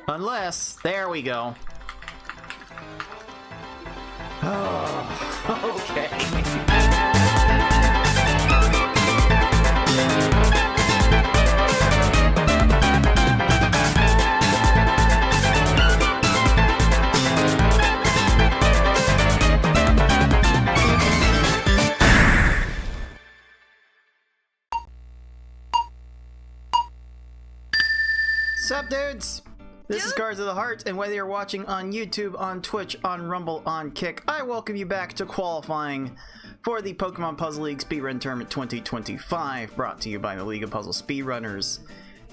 Unless, there we go. Oh, okay. Sup, dudes? This is Cards of the Heart, and whether you're watching on YouTube, on Twitch, on Rumble, on Kick, I welcome you back to qualifying for the Pokemon Puzzle League Speedrun Tournament 2025, brought to you by the League of Puzzle Speedrunners.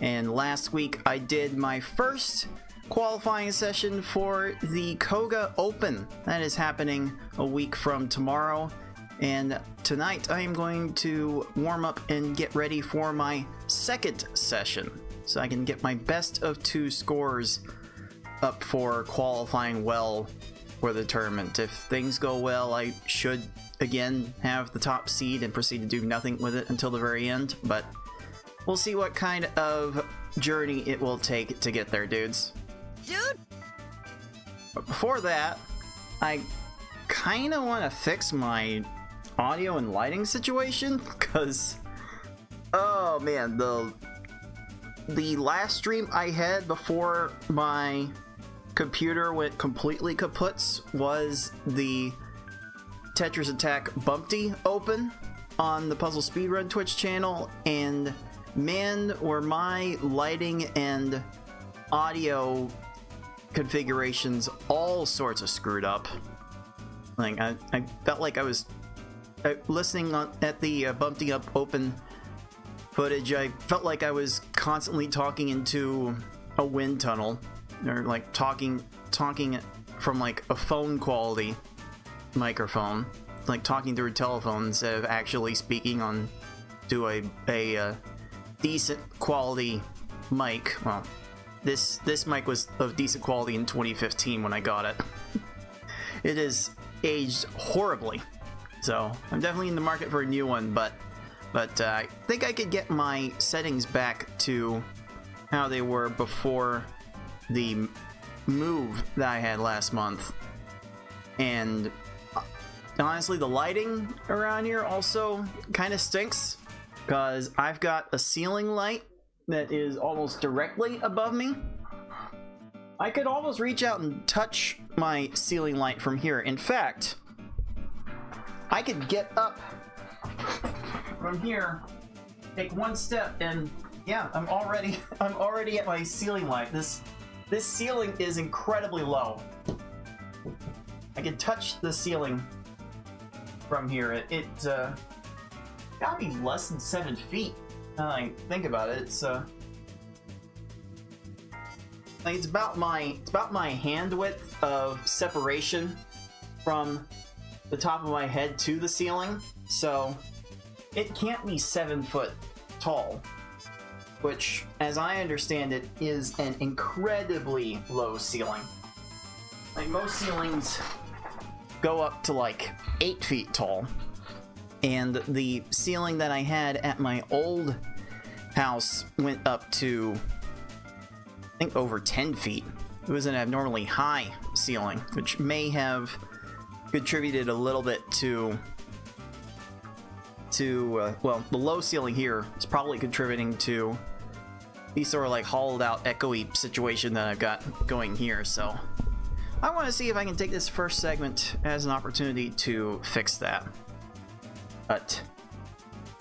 And last week, I did my first qualifying session for the Koga Open. That is happening a week from tomorrow. And tonight, I am going to warm up and get ready for my second session, so I can get my best of 2 scores up for qualifying well for the tournament. If things go well, I should again have the top seed and proceed to do nothing with it until the very end, but we'll see what kind of journey it will take to get there, dudes. Dude! But before that, I kind of want to fix my audio and lighting situation, because, oh man, the last stream I had before my computer went completely kaput was the Tetris Attack Bumpty Open on the Puzzle Speedrun Twitch channel, and man, were my lighting and audio configurations all sorts of screwed up. Like, I felt like I was listening at the Bumpty Up Open footage. I felt like I was constantly talking into a wind tunnel, or like talking from like a phone quality microphone, like talking through a telephone instead of actually speaking on to a decent quality mic. Well, this mic was of decent quality in 2015 when I got it. It has aged horribly, so I'm definitely in the market for a new one, but I think I could get my settings back to how they were before the move that I had last month. And honestly, the lighting around here also kind of stinks, because I've got a ceiling light that is almost directly above me. I could almost reach out and touch my ceiling light from here. In fact, I could get up from here, take one step, and yeah, I'm already at my ceiling light. This ceiling is incredibly low. I can touch the ceiling from here. It gotta be less than 7 feet. Now that I think about it, it's like it's about my hand width of separation from the top of my head to the ceiling. So it can't be 7 foot tall, which, as I understand it, is an incredibly low ceiling. Like, most ceilings go up to like 8 feet tall, and the ceiling that I had at my old house went up to, I think, over 10 feet. It was an abnormally high ceiling, which may have contributed a little bit to well, the low ceiling here is probably contributing to the sort of like hollowed out echoey situation that I've got going here. So I want to see if I can take this first segment as an opportunity to fix that. But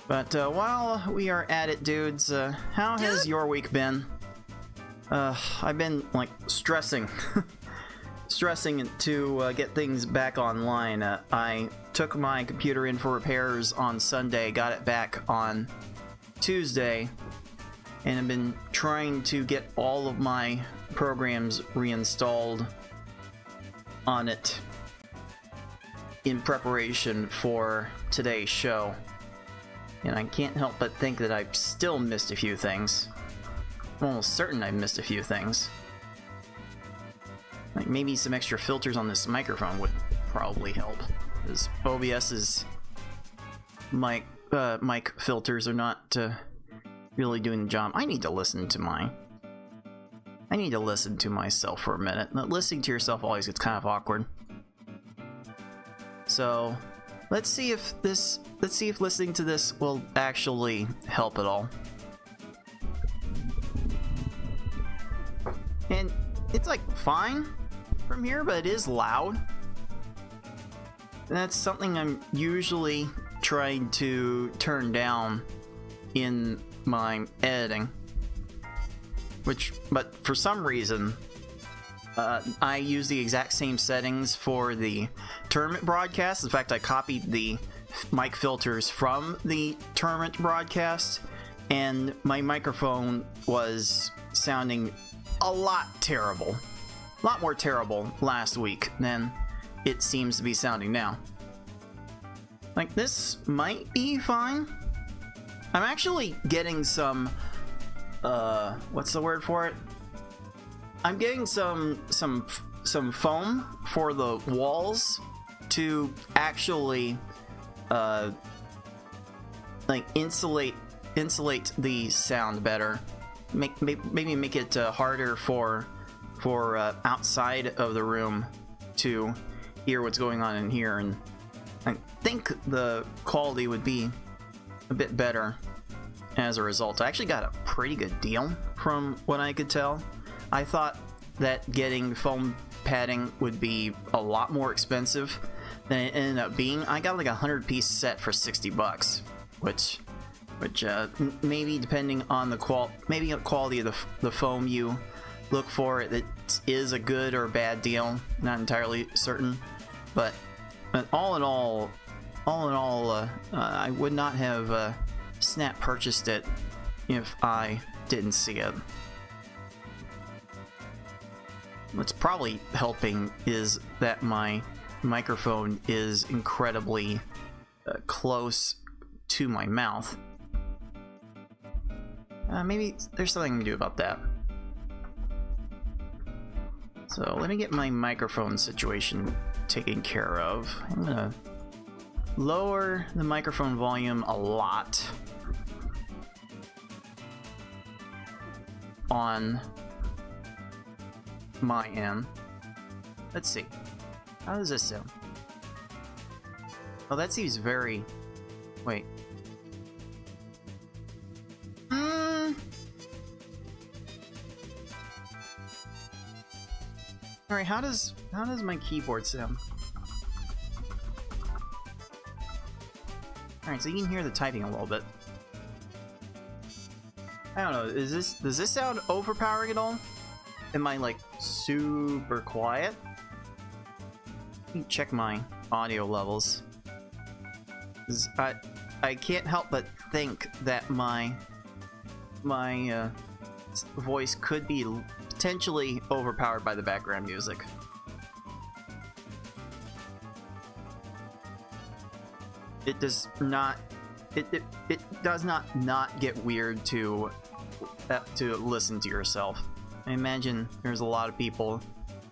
while we are at it, dudes, how has your week been? I've been like stressing to get things back online. I took my computer in for repairs on Sunday, got it back on Tuesday, and I've been trying to get all of my programs reinstalled on it in preparation for today's show. And I can't help but think that I've still missed a few things. I'm almost certain I've missed a few things. Like, maybe some extra filters on this microphone would probably help, because OBS's mic filters are not really doing the job. I need to listen to my I need to listen to myself for a minute. Listening to yourself always gets kind of awkward. So, let's see if listening to this will actually help at all. And it's like fine from here, but it is loud. And that's something I'm usually trying to turn down in my editing. But for some reason, I use the exact same settings for the tournament broadcast. In fact, I copied the mic filters from the tournament broadcast, and my microphone was sounding a lot more terrible last week than it seems to be sounding now. Like, this might be fine. I'm actually getting some what's the word for it? I'm getting some foam for the walls to actually like insulate the sound better. Maybe make it harder for outside of the room to hear what's going on in here, and I think the quality would be a bit better as a result. I actually got a pretty good deal from what I could tell. I thought that getting foam padding would be a lot more expensive than it ended up being. I got like a 100-piece set for $60, which maybe depending on the quality of the foam you look for, it is a good or bad deal. Not entirely certain, but all in all, I would not have snap purchased it if I didn't see it. What's probably helping is that my microphone is incredibly close to my mouth. Maybe there's something I can do about that. So let me get my microphone situation taken care of. I'm gonna lower the microphone volume a lot on my end. Let's see. How does this sound? Oh, that seems very... Wait. Alright, how does my keyboard sound? Alright, so you can hear the typing a little bit. I don't know, does this sound overpowering at all? Am I like super quiet? Let me check my audio levels. I can't help but think that my voice could be potentially overpowered by the background music. It does not. It does not get weird to listen to yourself. I imagine there's a lot of people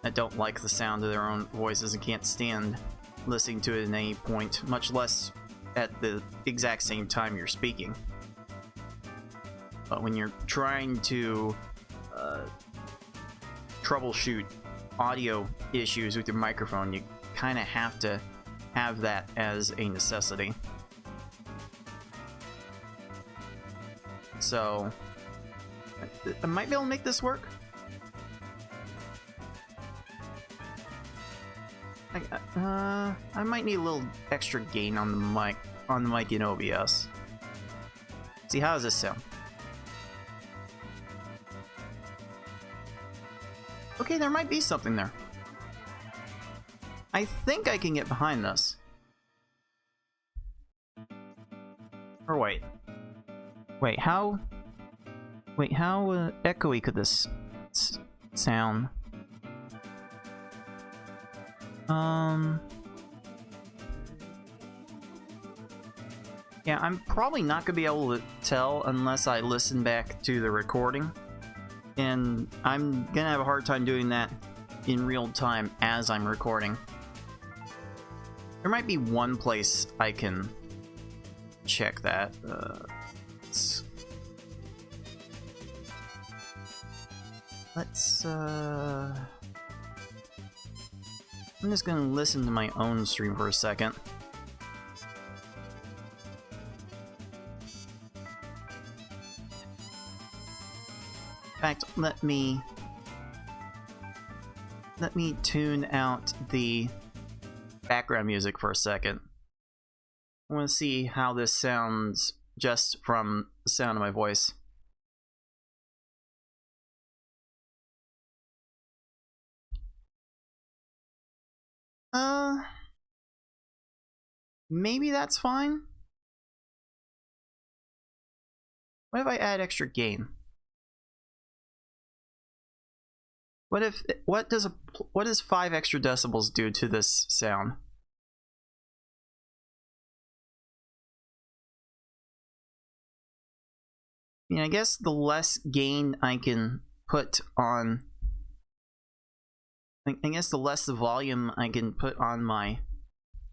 that don't like the sound of their own voices and can't stand listening to it at any point, much less at the exact same time you're speaking. But when you're trying to troubleshoot audio issues with your microphone, you kind of have to have that as a necessity. So I might be able to make this work. I might need a little extra gain on the mic in OBS. See, how does this sound? Okay, there might be something there. I think I can get behind this. Or wait. Wait, how echoey could this sound? Yeah, I'm probably not gonna be able to tell unless I listen back to the recording. And I'm gonna have a hard time doing that in real time as I'm recording. There might be one place I can check that. let's I'm just gonna listen to my own stream for a second. In fact, let me tune out the background music for a second. I want to see how this sounds just from the sound of my voice. Maybe that's fine. What if I add extra gain? What does 5 extra decibels do to this sound? I mean, I guess the less gain I can put on, I guess the less the volume I can put on my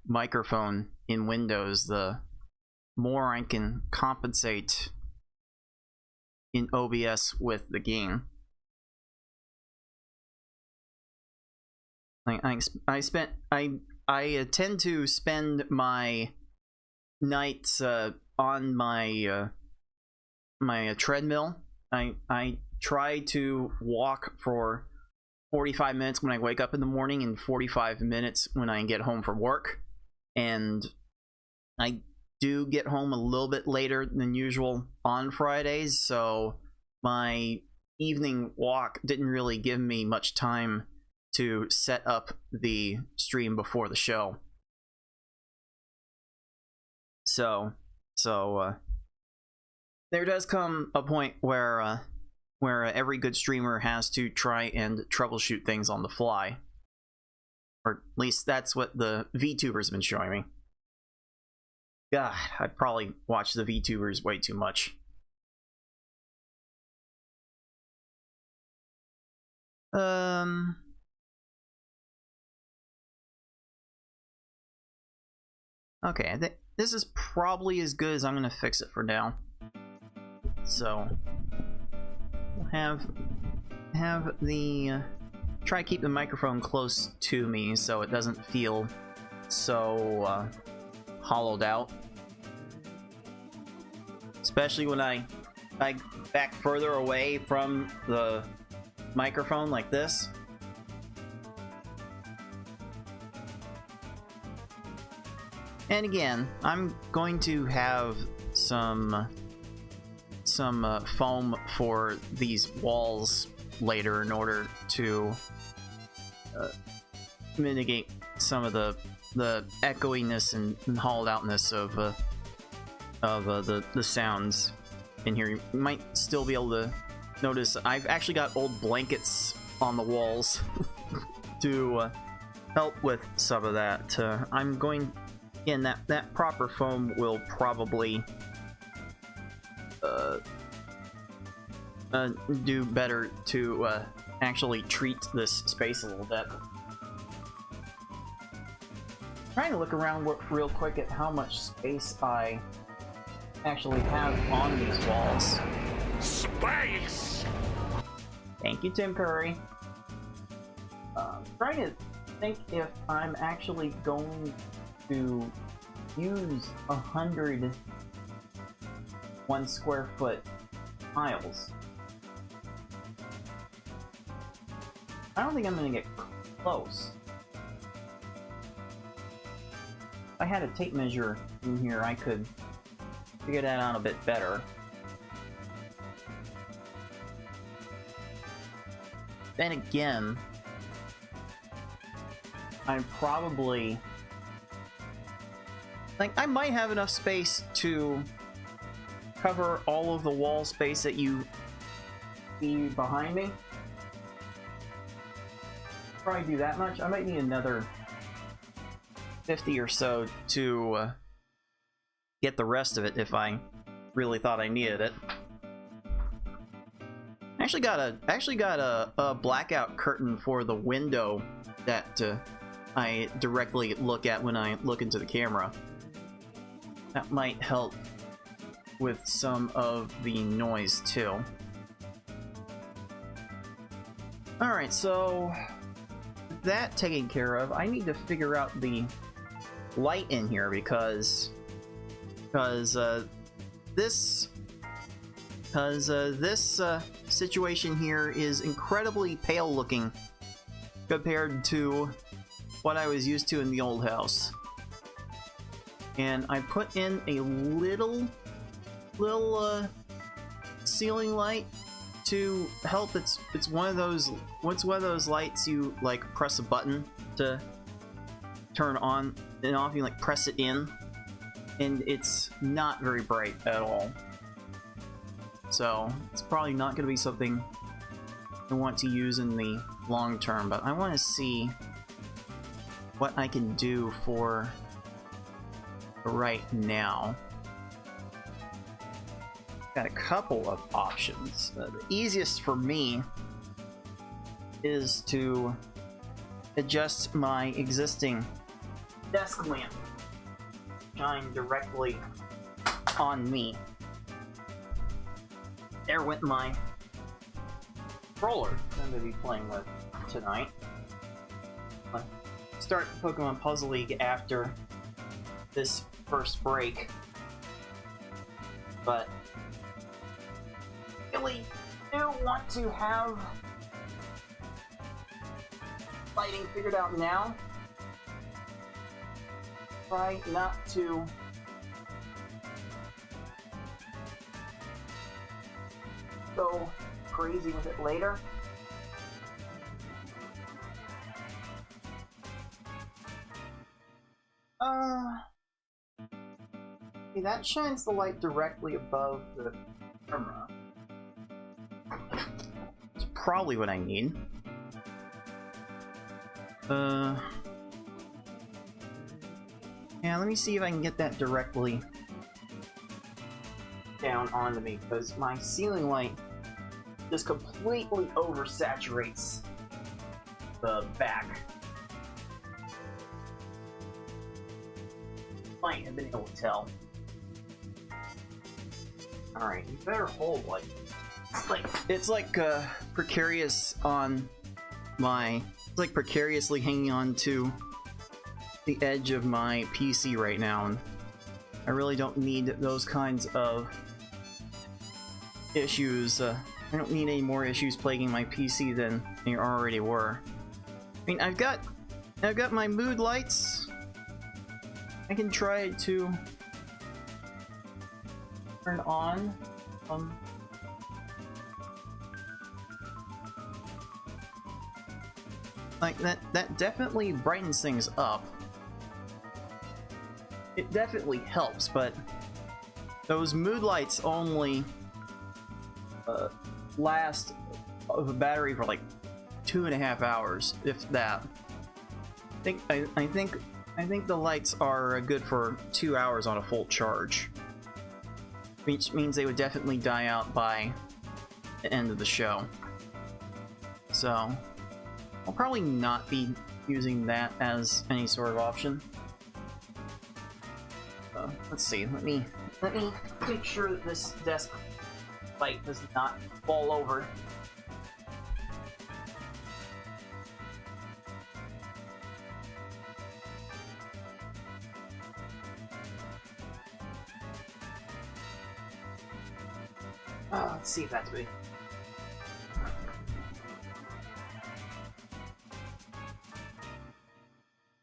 microphone in Windows, the more I can compensate in OBS with the gain. I tend to spend my nights on my my treadmill. I try to walk for 45 minutes when I wake up in the morning and 45 minutes when I get home from work. And I do get home a little bit later than usual on Fridays, so my evening walk didn't really give me much time to set up the stream before the show. So there does come a point where every good streamer has to try and troubleshoot things on the fly. Or at least that's what the VTubers have been showing me. God, I probably watch the VTubers way too much. Okay, this is probably as good as I'm gonna fix it for now. So we'll have the try to keep the microphone close to me so it doesn't feel so hollowed out. Especially when I back further away from the microphone like this. And again, I'm going to have some foam for these walls later in order to mitigate some of the echoiness and hollowed outness of the sounds in here. You might still be able to notice I've actually got old blankets on the walls to help with some of that. I'm going, again, that proper foam will probably do better to actually treat this space a little bit. Trying to look around real quick at how much space I actually have on these walls. Space! Thank you, Tim Curry. Trying to think if I'm actually going to use 100 1 square foot tiles. I don't think I'm gonna get close. If I had a tape measure in here, I could figure that out a bit better. Then again, I'm probably, like, I might have enough space to cover all of the wall space that you see behind me. Probably do that much. I might need another 50 or so to get the rest of it if I really thought I needed it. I actually got a blackout curtain for the window that I directly look at when I look into the camera. That might help with some of the noise too. Alright, so that taken care of, I need to figure out the light in here because this situation here is incredibly pale looking compared to what I was used to in the old house. And I put in a little ceiling light to help. It's one of those lights you like press a button to turn on and off. You like press it in, and it's not very bright at all. So it's probably not going to be something I want to use in the long term, but I want to see what I can do for right now. Got a couple of options. The easiest for me is to adjust my existing desk lamp, shine directly on me. There went my controller I'm going to be playing with tonight. I'll start Pokemon Puzzle League after this first break, but really do want to have lighting figured out now. Try not to go crazy with it later. See, that shines the light directly above the camera. It's probably what I need. Yeah, let me see if I can get that directly down onto me, because my ceiling light just completely oversaturates the back. Might have been able to tell. Alright, you better hold it's like precarious on my... It's like precariously hanging on to the edge of my PC right now, and I really don't need those kinds of issues. I don't need any more issues plaguing my PC than there already were. I mean, I've got my mood lights. I can try to turn on. Like that definitely brightens things up. It definitely helps, but those mood lights only last of a battery for like 2.5 hours, if that. I think the lights are good for 2 hours on a full charge, which means they would definitely die out by the end of the show. So I'll probably not be using that as any sort of option. Let's see. Let me make sure that this desk light does not fall over. Let's see if that's good.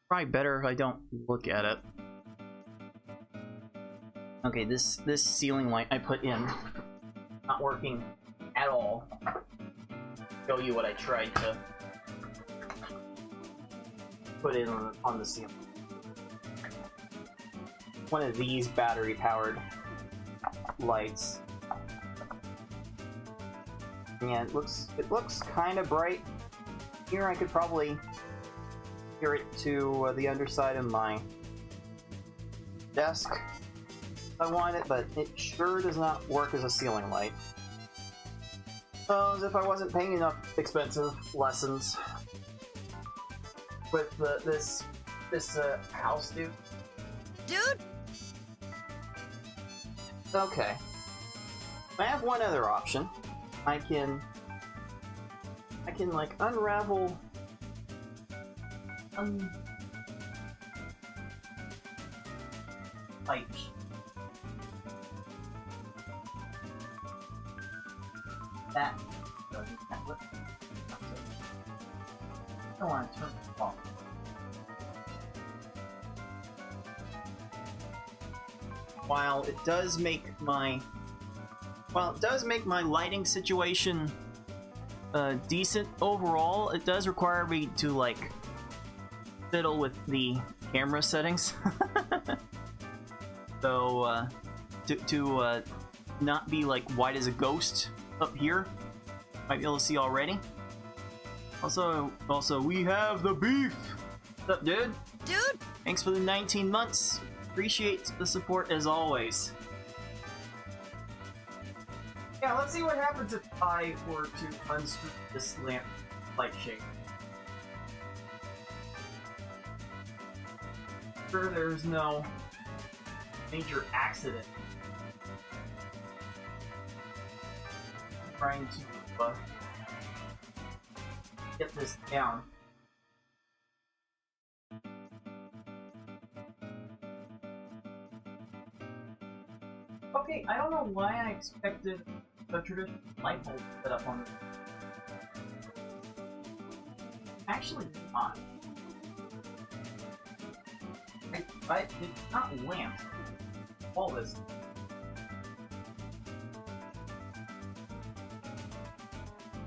Probably better if I don't look at it. Okay, this ceiling light I put in, not working at all. Show you what I tried to put in on the ceiling. One of these battery-powered lights. Yeah, it looks kind of bright. Here I could probably steer it to the underside of my desk if I want it, but it sure does not work as a ceiling light. As if I wasn't paying enough expensive lessons with this house, dude. Dude? Okay. I have one other option. I can I can like unravel like that. I don't want to turn it off. While it does make my lighting situation decent overall, it does require me to like fiddle with the camera settings. So to not be like white as a ghost up here, might be able to see already. Also we have the beef. What's up, dude? Dude! Thanks for the 19 months. Appreciate the support as always. Yeah, let's see what happens if I were to unscrew this lamp light shade. Sure, there's no major accident. I'm trying to get this down. Okay, I don't know why I expected a traditional light bulb set up on this. Actually, not. It's not lamps. All this.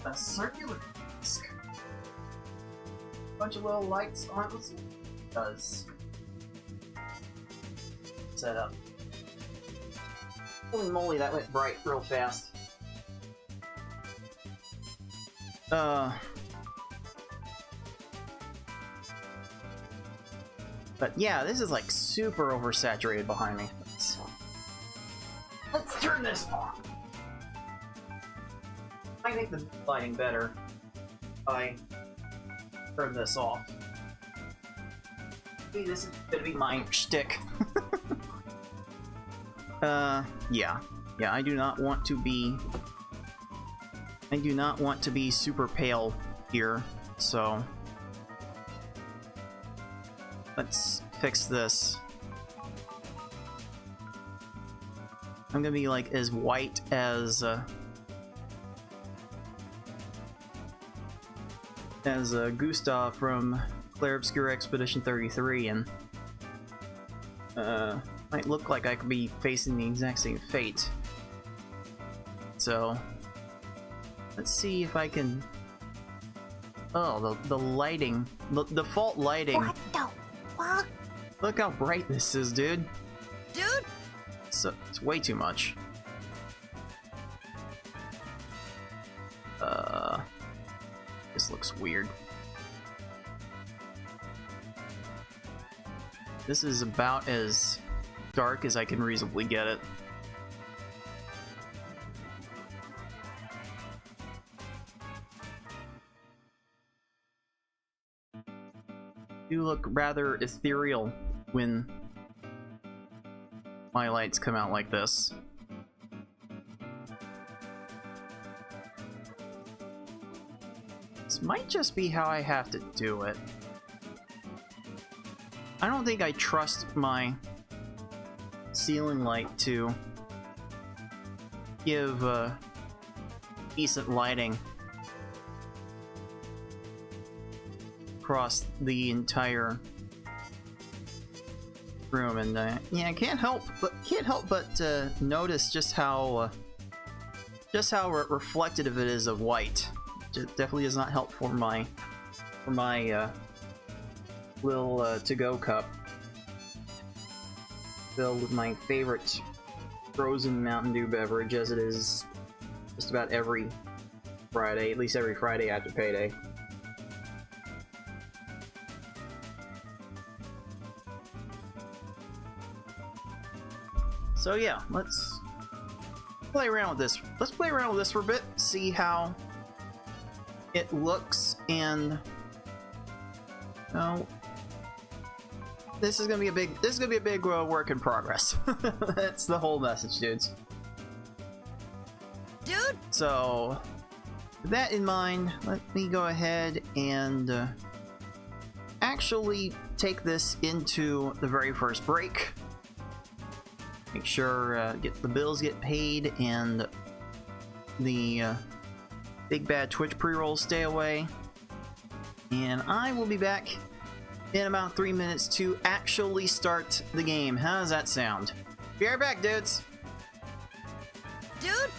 A circular disc. Bunch of little lights on it. Let's see what it does. Set up. Holy moly, that went bright real fast. But yeah, this is like super oversaturated behind me. Let's turn this on. I think the lighting better if I turn this off. Hey, this is gonna be my shtick. Yeah, I do not want to be super pale here, so let's fix this. I'm gonna be like as white as Gustav from Clair Obscure Expedition 33, and might look like I could be facing the exact same fate. So let's see if I can. Oh, the lighting, the default lighting. What the fuck? Look how bright this is, dude. Dude? So it's way too much. This looks weird. This is about as dark as I can reasonably get it. Do look rather ethereal when my lights come out like this. This might just be how I have to do it. I don't think I trust my ceiling light to give decent lighting across the entire room, and yeah, I can't help but notice just how reflective it is of white. It definitely does not help for my little to-go cup filled with my favorite frozen Mountain Dew beverage, as it is just about every Friday, at least every Friday after payday. So yeah, let's play around with this. Let's play around with this for a bit, see how it looks, and this is gonna be a big work in progress. That's the whole message, dudes. Dude. So with that in mind, let me go ahead and actually take this into the very first break. Make sure get the bills get paid and the big bad Twitch pre-rolls stay away. And I will be back in about 3 minutes to actually start the game. How does that sound? Be right back, dudes. Dude.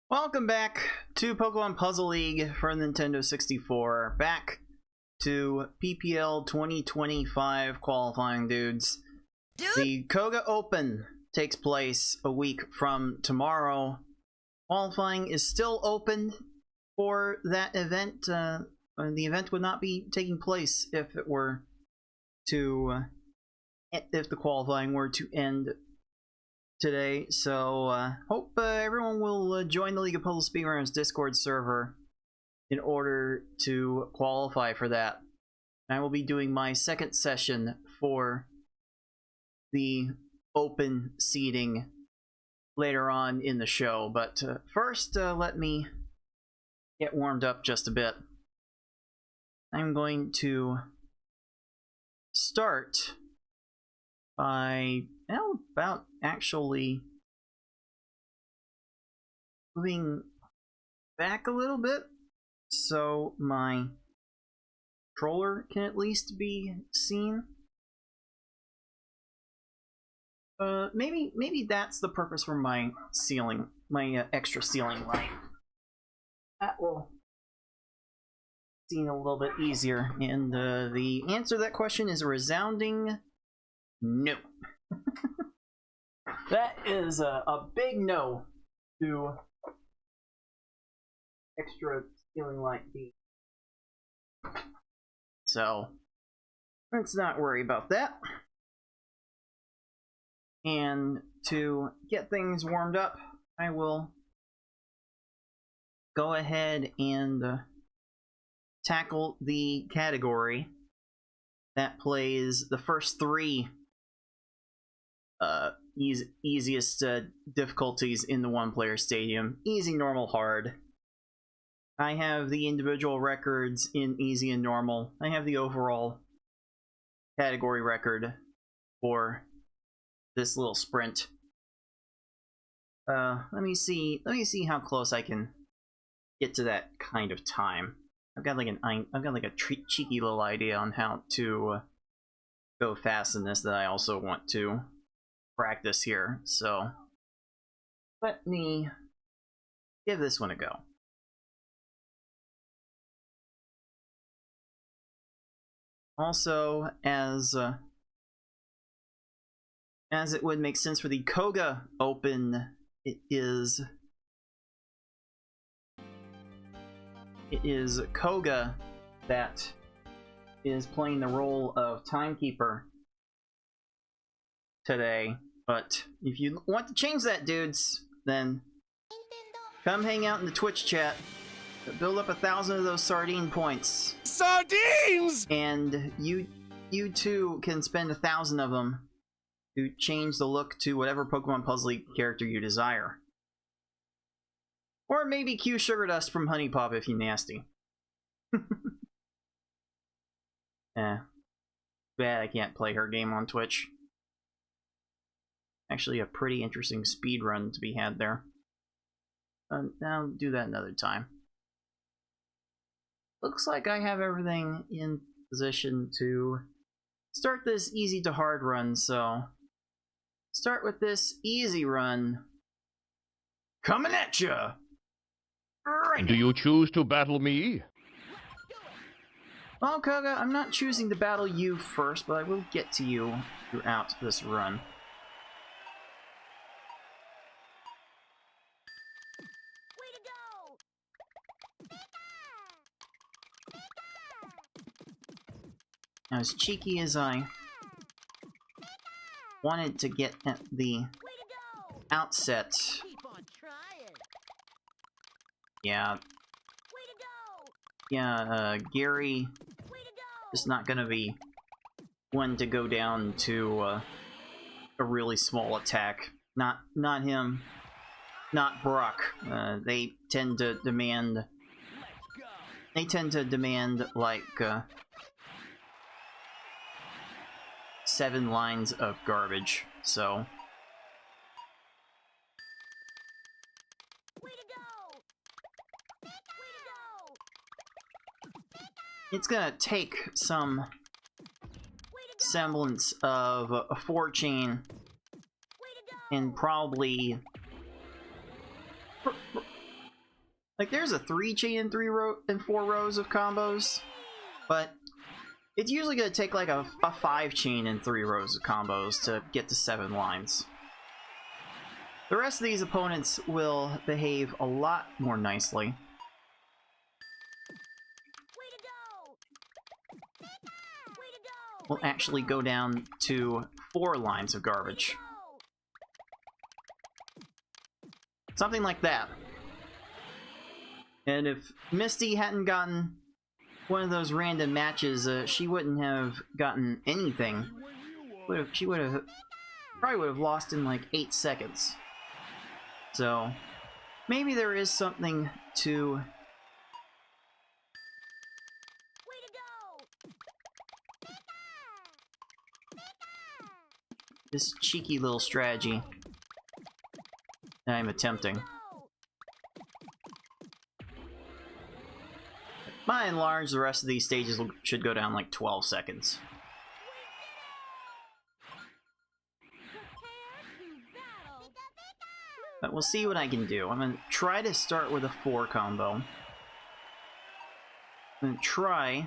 Welcome back to Pokemon Puzzle League for Nintendo 64. Back to PPL 2025 qualifying, dudes. Dude. The Koga Open takes place a week from tomorrow. Qualifying is still open for that event. The event would not be taking place if it were to, if the qualifying were to end today. So hope everyone will join the League of Puzzle Speedruns Discord server in order to qualify for that. I will be doing my second session for the open seating later on in the show, but first let me get warmed up just a bit. I'm going to start by about actually moving back a little bit so my controller can at least be seen. Maybe that's the purpose for my ceiling, my extra ceiling light. That will seem a little bit easier. And the answer to that question is a resounding no. That is a big no to extra ceiling light beam. So let's not worry about that. And to get things warmed up, I will go ahead and tackle the category that plays the first three easiest difficulties in the one-player stadium. Easy, normal, hard. I have the individual records in easy and normal. I have the overall category record for this little sprint. Let me see how close I can get to that kind of time. I've got like a cheeky little idea on how to go fast in this that I also want to practice here. So let me give this one a go. Also, as it would make sense for the Koga Open, it is Koga that is playing the role of timekeeper today. But if you want to change that, dudes, then come hang out in the Twitch chat. Build up 1,000 of those sardine points. Sardines! And you too can spend 1,000 of them to change the look to whatever Pokemon Puzzle League character you desire. Or maybe Q Sugar Dust from Honey Pop if you nasty. Bad I can't play her game on Twitch. Actually a pretty interesting speedrun to be had there. I'll do that another time. Looks like I have everything in position to start this easy to hard run, so start with this easy run. Coming at ya! Right. Do you choose to battle me? Well, Koga, I'm not choosing to battle you first, but I will get to you throughout this run. Now, as cheeky as I wanted to get at the outset, Gary is not gonna be one to go down to a really small attack. Not him, not Brock. They tend to demand like 7 lines of garbage, so it's gonna take some semblance of a 4-chain and probably like there's a 3-chain and 4 rows of combos, but it's usually going to take like a 5-chain and 3 rows of combos to get to 7 lines. The rest of these opponents will behave a lot more nicely. We'll actually go down to 4 lines of garbage. Something like that. And if Misty hadn't gotten one of those random matches, she wouldn't have gotten anything. She probably would have lost in like 8 seconds. So maybe there is something to this cheeky little strategy that I'm attempting. By and large, the rest of these stages should go down like 12 seconds. But we'll see what I can do. I'm gonna try to start with a 4 combo. I'm gonna try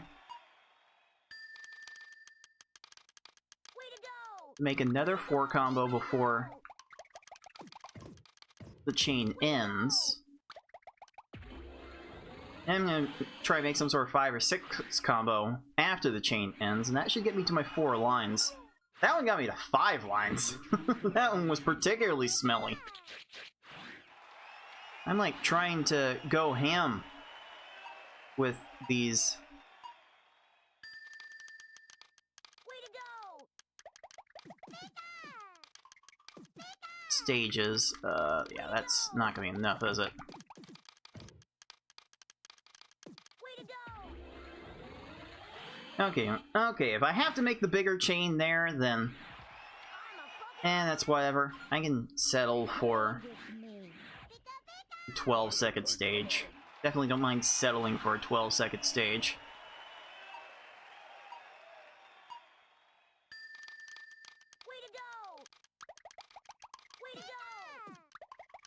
to make another 4 combo before the chain ends. And I'm gonna try to make some sort of 5 or 6 combo after the chain ends, and that should get me to my 4 lines. That one got me to 5 lines. That one was particularly smelly. I'm like trying to go ham with these stages. Yeah, that's not gonna be enough, is it? Okay, if I have to make the bigger chain there, then... that's whatever. I can settle for a 12-second stage. Definitely don't mind settling for a 12-second stage.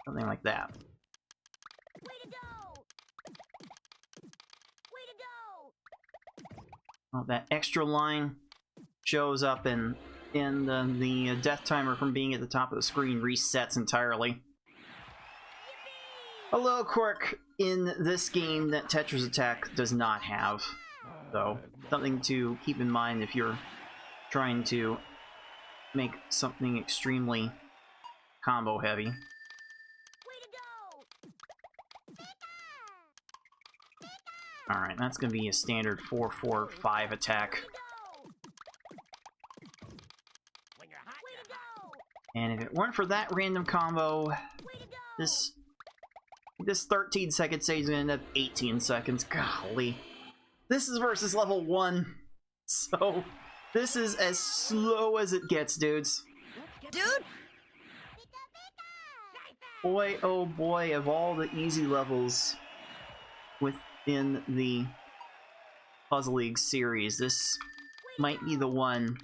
Something like that. Oh, that extra line shows up and the death timer from being at the top of the screen resets entirely. A little quirk in this game that Tetris Attack does not have, so something to keep in mind if you're trying to make something extremely combo heavy. Alright, that's gonna be a standard 4-4-5 attack. And if it weren't for that random combo, this 13-second stage is gonna end up 18 seconds. Golly. This is versus level 1, so this is as slow as it gets, dudes. Dude! Boy, oh boy, of all the easy levels within the Puzzle League series, this might be the one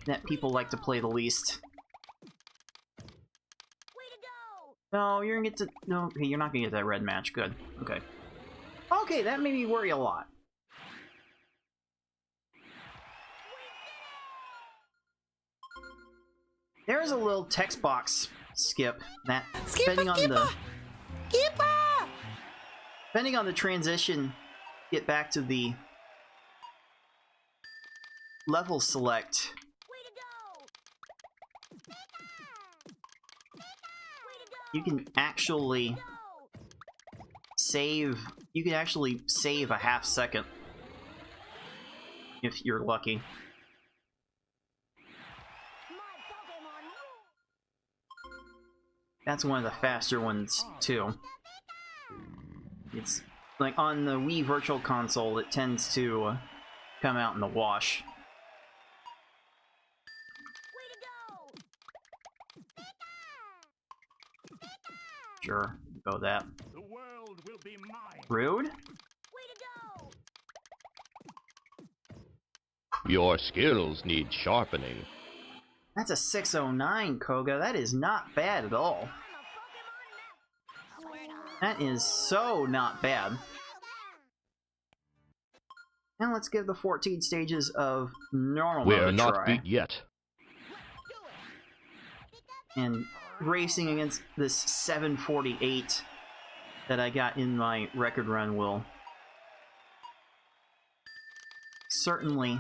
that people like to play the least. No, you're gonna get to... No, okay, you're not gonna get that red match. Good. Okay. Okay, that made me worry a lot. There's a little text box skip that, depending on the transition, get back to the level select. You can actually save. You can actually save a half second if you're lucky. That's one of the faster ones too. It's like on the Wii Virtual Console, it tends to come out in the wash. Sure, go that. The world will be mine. Rude? Your skills need sharpening. That's a 609, Koga. That is not bad at all. That is so not bad. Now let's give the 14 stages of normal mode We're a not try. beat yet. And racing against this 748 that I got in my record run will certainly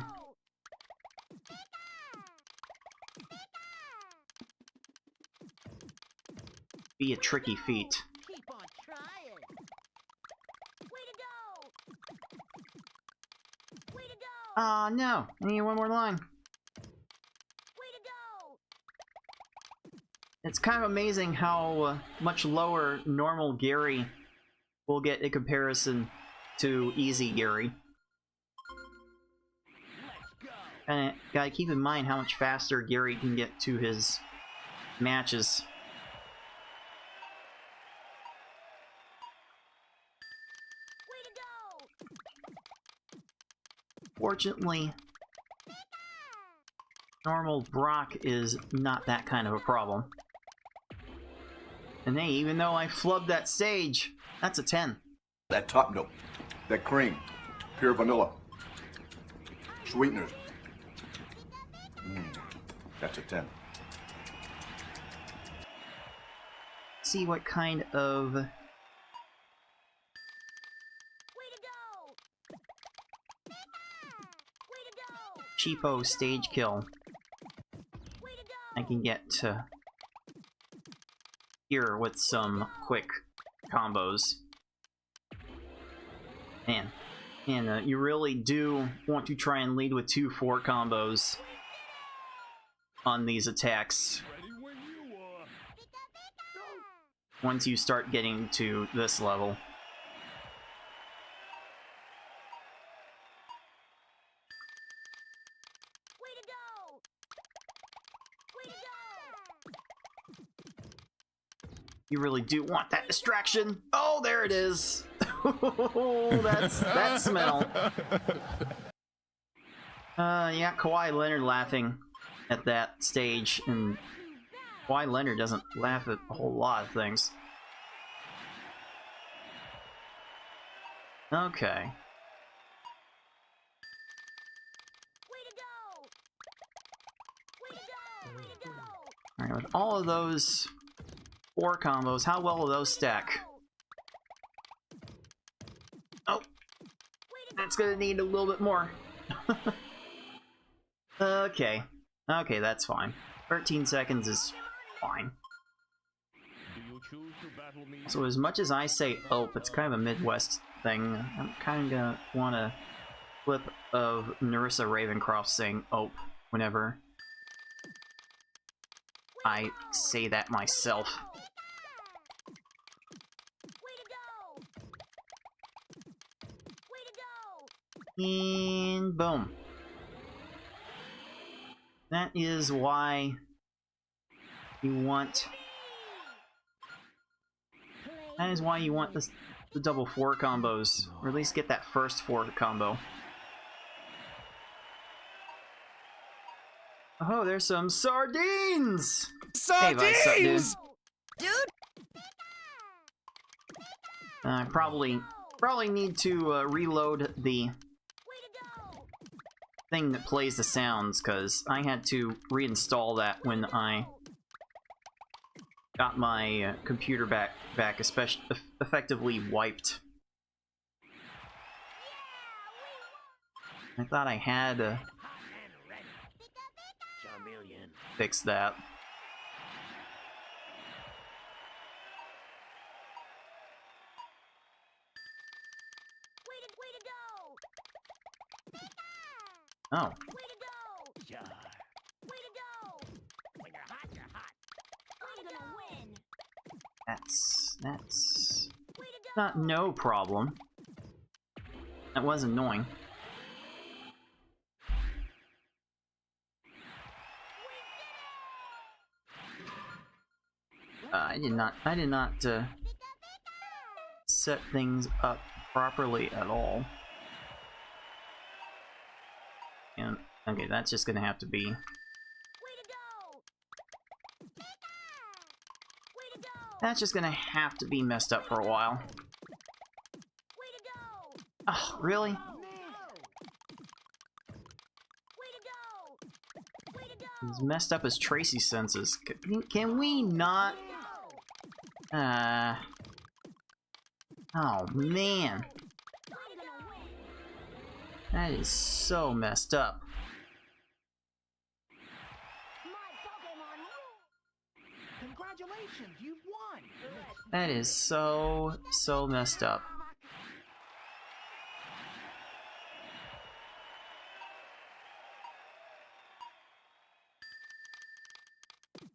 be a tricky feat. Keep on trying. Way to go! Aw, no! I need one more line. It's kind of amazing how much lower normal Gary will get in comparison to easy Gary. And gotta keep in mind how much faster Gary can get to his matches. Fortunately, Normal Brock is not that kind of a problem. And hey, even though I flubbed that stage, that's a 10. That top note, that cream, pure vanilla, sweeteners. That's a 10. See what kind of Way to go! Way to go! cheapo stage kill Way to go! I can get to here with some quick combos. Man, you really do want to try and lead with 2-4 combos on these attacks Ready when you are. once you start getting to this level. Way to go! Way to go! You really do want that distraction. Oh, there it is. That's that smell. You got Kawhi Leonard laughing at that stage, and Kawhi Leonard doesn't laugh at a whole lot of things. Okay. Way to go! Way to go! Way to go! Alright, with all of those 4 combos, how well will those stack? Oh, that's gonna need a little bit more. Okay. Okay, that's fine. 13 seconds is fine. Do you choose to battle me? So as much as I say "ope," it's kind of a Midwest thing. I'm kind of gonna want a clip of Narissa Ravencroft saying "ope" whenever I say that myself. Way to go! Way to go! And boom. That is why you want. That is why you want the double 4 combos, or at least get that first 4 combo. Oh, there's some sardines! Hey, Vice, sup, dude? Dude! I probably need to reload the Way to go! thing that plays the sounds, because I had to reinstall that when I got my computer back especially effectively wiped. I thought I had Charmeleon. fixed that. Way to go! Oh, Way to go! Char. Way to go! When you're hot, you're hot. I'm gonna win! that's Way to go! not no problem. That was annoying. I did not set things up properly at all. And okay, that's just gonna have to be. Way to go! Way to go! That's just gonna have to be messed up for a while. Way to go! Oh, really? Way to go! Way to go! As messed up as Tracy's senses. Can we not? Oh man, I'm gonna win! that is so messed up. My Pokémon rule! Congratulations, you've won! That is so messed up.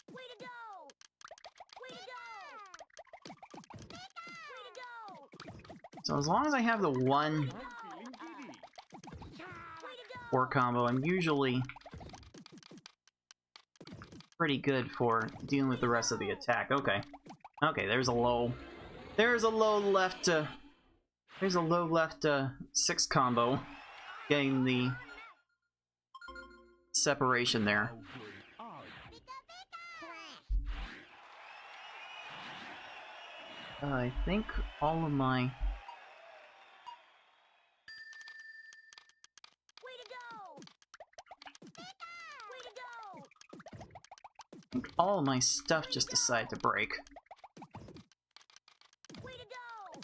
Way to go! Way to go! Way to go! So as long as I have the one I'm feeling giddy. Way to go! 4 combo, I'm usually pretty good for dealing with the rest of the attack. Okay. Okay, there's a low left 6 combo. Getting the separation there. How good are you? I think all of my... Way to go! Way to go! I think all of my stuff just decided to break. Way to go!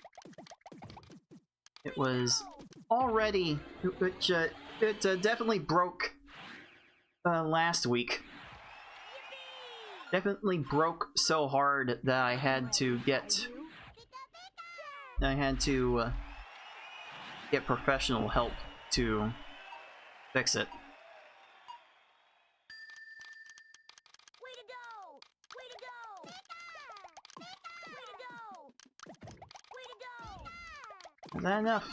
It was already... It definitely broke last week. Definitely broke so hard that I had to get... I had to get professional help to fix it. Way to go! Way to go! Way to go! Way to go! Is that enough?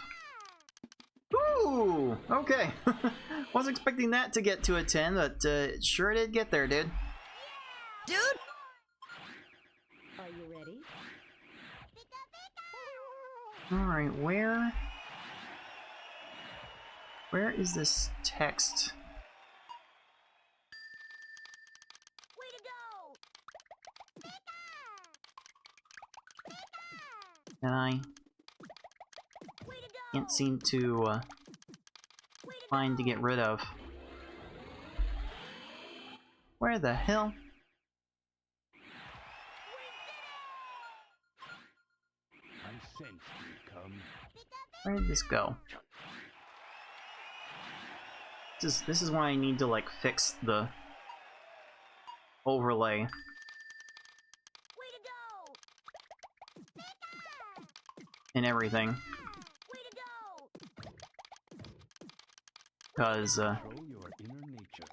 Ooh! Okay. Wasn't expecting that to get to a 10, but it sure did get there, dude. Dude! Are you ready? Alright, where is this text? Way to go! And I Way to go! can't seem to Way to find to go! get rid of. Where the hell? I sensed you come. Where did this go? This is why I need to like fix the overlay Way to go! and everything, Way to go! because Control your inner nature.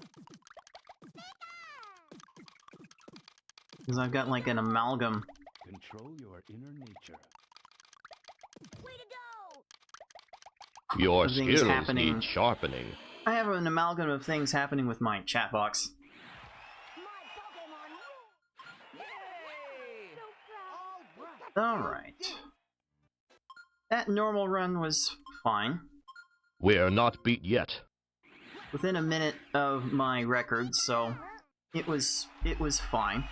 I've got like an amalgam. Control your inner nature. Way to go! Your Things skills happening. need sharpening. I have an amalgam of things happening with my chat box. My Pokémon rule! Yay! So proud! All right. Alright. That normal run was fine. We're not beat yet. Within a minute of my record, so it was fine.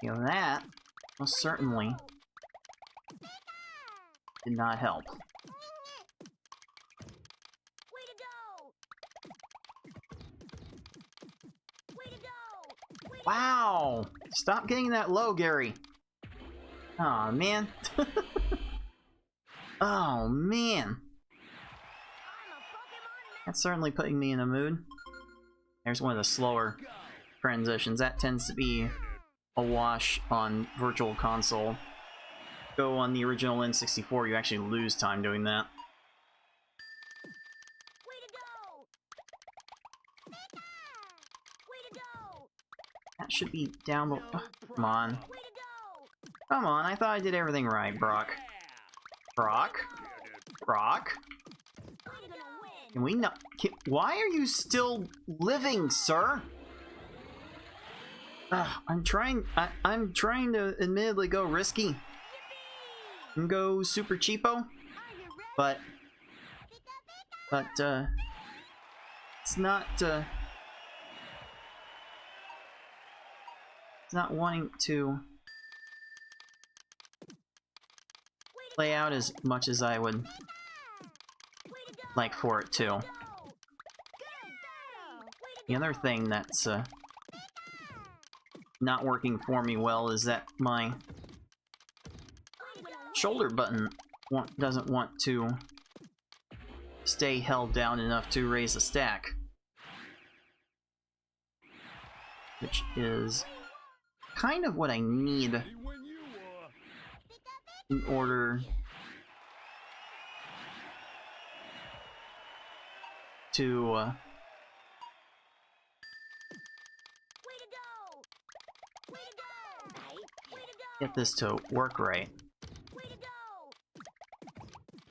You know, that most certainly did not help. Way to go! Way to go! Way to Wow! Stop getting that low, Gary. Aw, man. Oh, man. I'm a Pokémon That's certainly putting me in a mood. There's one of the slower transitions. That tends to be a wash on Virtual Console. Go on the original N64, you actually lose time doing that. Way to go! Way to go! That should be down below. Come on. Way to go! Come on, I thought I did everything right, Brock. Brock? Brock? I'm gonna win! Can we not... why are you still living, sir? I'm trying to admittedly go risky and go super cheapo, Are you ready? but it's not wanting to play out as much as I would Way to go! like for it to. Go! Good battle! Way to The other thing that's not working for me well is that my I'm gonna win! shoulder button doesn't want to stay held down enough to raise a stack, which is kind of what I need When you in order to Way to go! Way to go! Way to go! get this to work right. Way to go!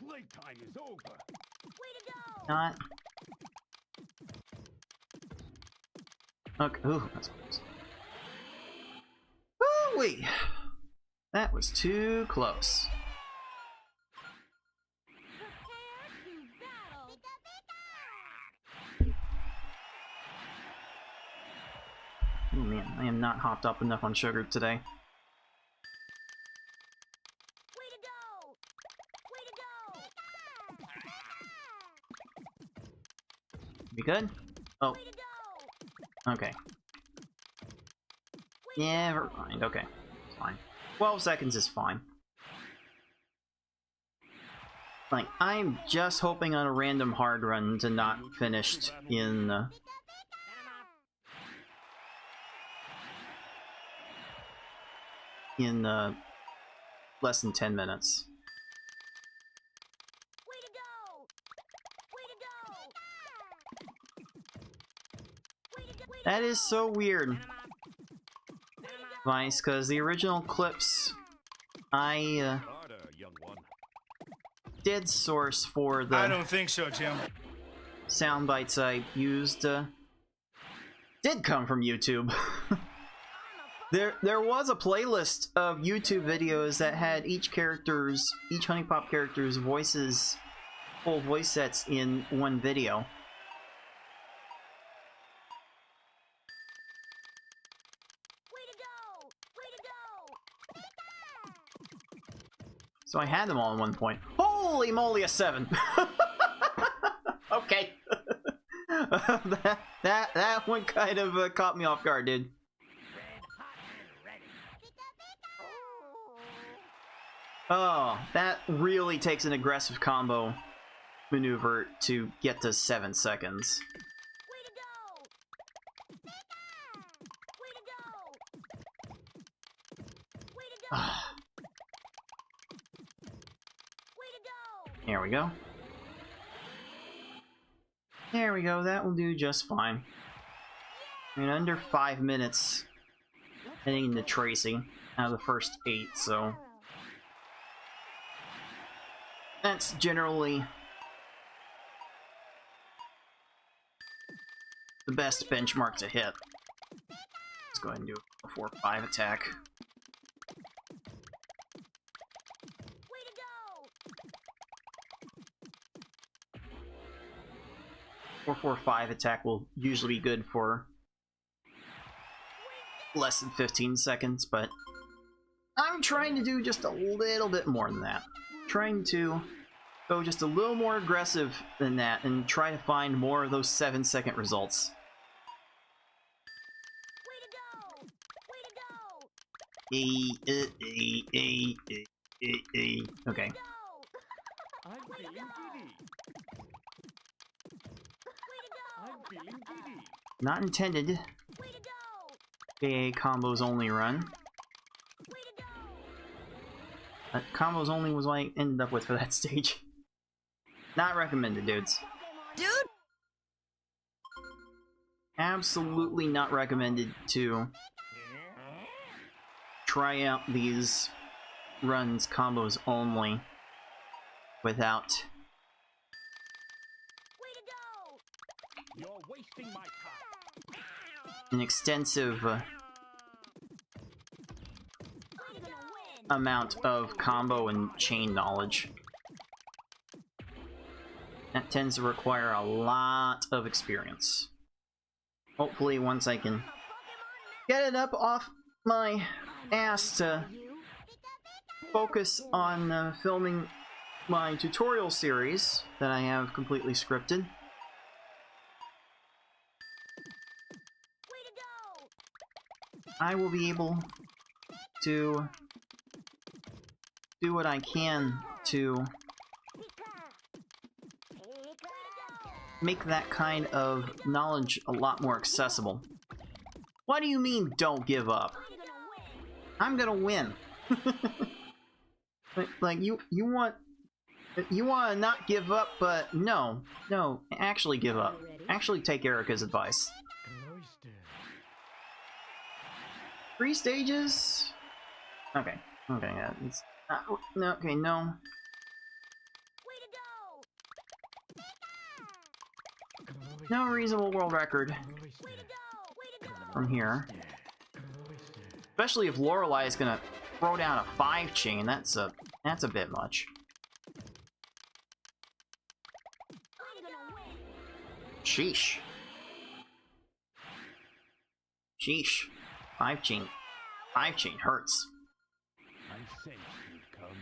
playtime is over. Way to go! Not. Okay. Ooh, that's close. Woo-wee! That was too close. Oh man, I am not hopped up enough on sugar today. Way to go! Way to go! We good? Oh, Way to go! okay. Yeah, never mind. Okay, it's fine. 12 seconds is fine. Like, I'm just hoping on a random hard run to not finished in less than 10 minutes. Way to go! Way to go! Way to go! That is so weird, Vice, because the original clips I Harder, young one. did source for I the don't think so, Tim. sound bites I used did come from YouTube. There was a playlist of YouTube videos that had each Honey Pop character's voices, full voice sets in one video. Way to go! Way to go! So I had them all at one point. Holy moly, a 7! Okay. that one kind of caught me off guard, dude. Oh, that really takes an aggressive combo maneuver to get to 7 seconds. Way to go! Way to go! Way to go! Way to go! There we go. There we go, that will do just fine. I mean, under 5 minutes heading into Tracy out of the first 8, so that's generally the best benchmark to hit. Let's go ahead and do a 4-5 attack. Way to go! 4-4-5 attack will usually be good for less than 15 seconds, but I'm trying to do just a little bit more than that. Trying to go just a little more aggressive than that and try to find more of those 7-second results. Way to go! Okay. Go! I'm feeling giddy. I'm feeling giddy. Not intended. Way to go! A combos only run. Way to go! Combos only was what I ended up with for that stage. Not recommended, dudes. Dude! Absolutely not recommended to try out these runs combos only without Way to go! You're wasting my time. an extensive I'm gonna win! amount of combo and chain knowledge. That tends to require a lot of experience. Hopefully once I can get it up off my ass to focus on filming my tutorial series that I have completely scripted. Way to go! I will be able to do what I can to make that kind of knowledge a lot more accessible. What do you mean, don't give up? I'm gonna win. Like you want to not give up, but no, actually give up. Actually take Erica's advice. 3 stages? Okay, yeah, it's no, okay, no. Way to go! No reasonable world record Way to go! Way to go! from here. Especially if Lorelei is gonna throw down a 5 chain. That's a bit much. Sheesh. Sheesh. 5 chain. 5 chain hurts. I sense you've come.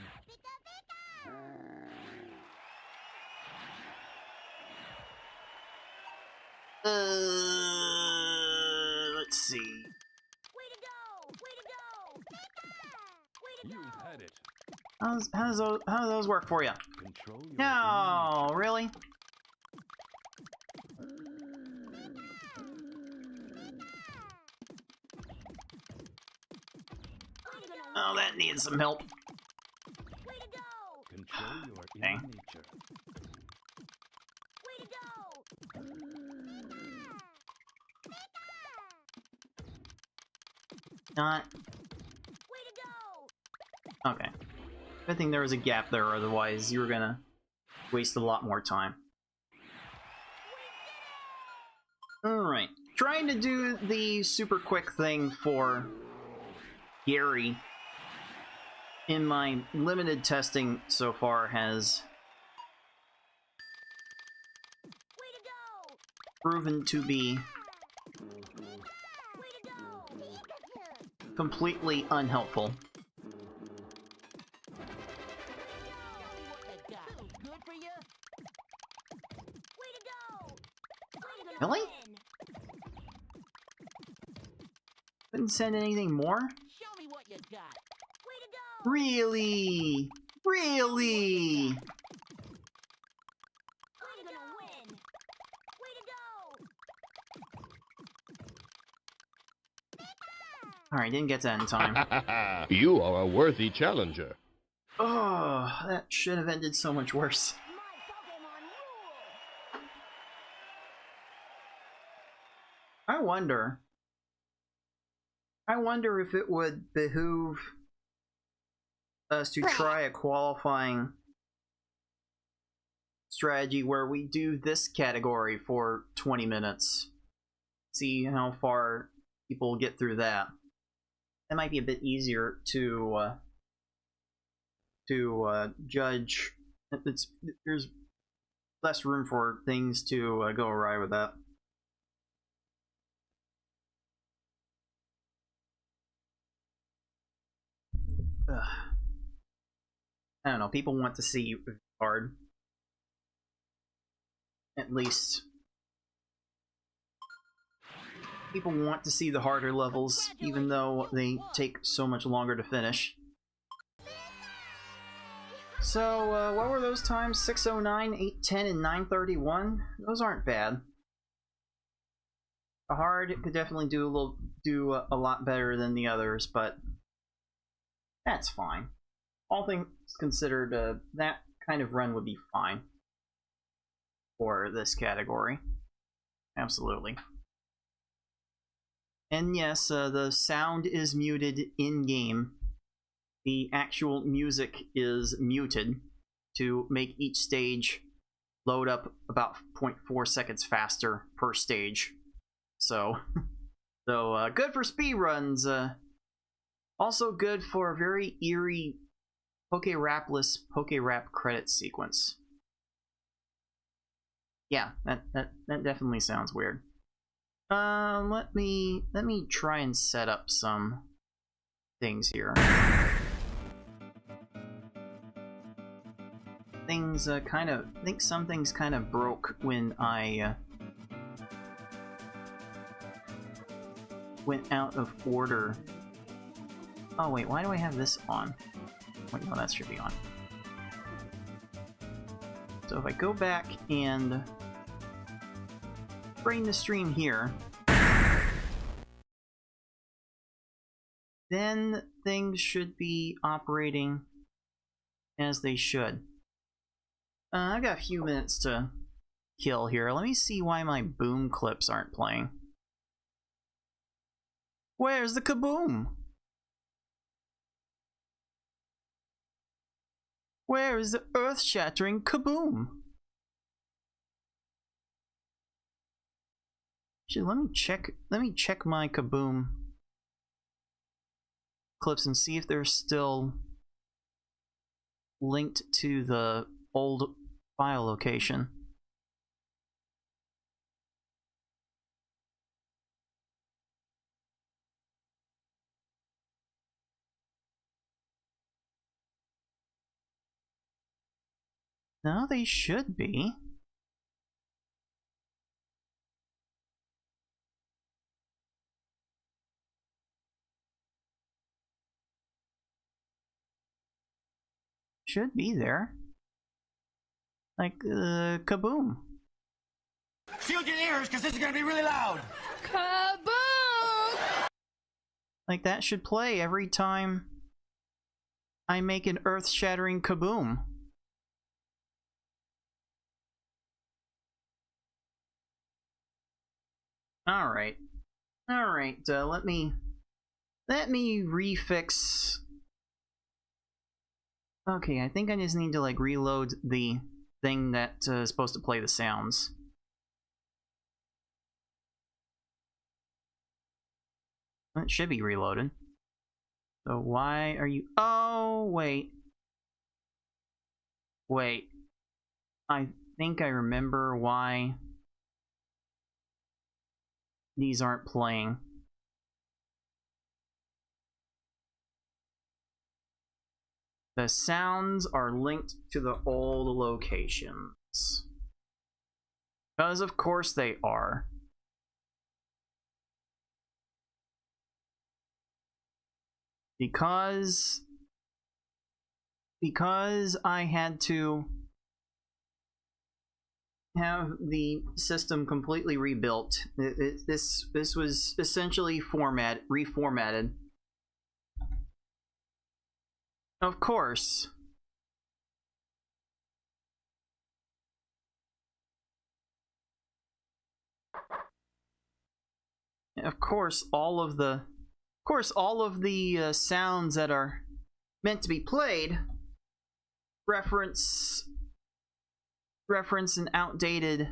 Let's see. Way to go! Way to go! Way to You've go! had it. How do those work for you? Control your No, really? Oh, that needs some help. Way to go! Control your Dang. inner nature. Way to go! Not Way to go! okay. Good thing there was a gap there, otherwise you were gonna waste a lot more time. Alright. Trying to do the super quick thing for Gary in my limited testing so far has Way to go! proven to be Way to go! completely unhelpful. Good for you? Way to go! I'm gonna Really? win. Couldn't send anything more? Show me what you got. Way to go! Really? Really? I'm gonna win. Way to go! Alright, didn't get that in time. You are a worthy challenger. Oh, that should have ended so much worse. My Pokémon rule! I wonder if it would behoove us to try a qualifying strategy where we do this category for 20 minutes. See how far people get through that. That might be a bit easier to judge. There's less room for things to go awry with that. Ugh. I don't know, people want to see hard. At least. People want to see the harder levels, even though they take so much longer to finish. So, what were those times? 6:09, 8:10, and 9:31? Those aren't bad. The hard could definitely do a lot better than the others, but that's fine. All things considered, that kind of run would be fine for this category. Absolutely. And yes, the sound is muted in-game. The actual music is muted to make each stage load up about 0.4 seconds faster per stage. So, good for speedruns. Also good for a very eerie Poké-Rapless Poké-Rap credit sequence. Yeah, that definitely sounds weird. Let me try and set up some things here. Things I think some things kind of broke when I went out of order. Oh wait, why do I have this on? Wait, no, that should be on. So if I go back and bring the stream here, then things should be operating as they should. I've got a few minutes to kill here. Let me see why my boom clips aren't playing. Where's the kaboom? Where is the earth-shattering kaboom? Actually, let me check my kaboom clips and see if they're still linked to the old file location. No, they should be. Should be there. Like, kaboom. Shield your ears, because this is going to be really loud. Kaboom! Like, that should play every time I make an earth-shattering kaboom. Alright. Alright, let me refix. Okay, I think I just need to, like, reload the thing that is supposed to play the sounds. It should be reloaded. So why are you... Oh, wait. Wait. I think I remember why these aren't playing. The sounds are linked to the old locations. Because of course they are. Because I had to have the system completely rebuilt. This was essentially reformatted. Of course. Of course, all of the sounds that are meant to be played reference an outdated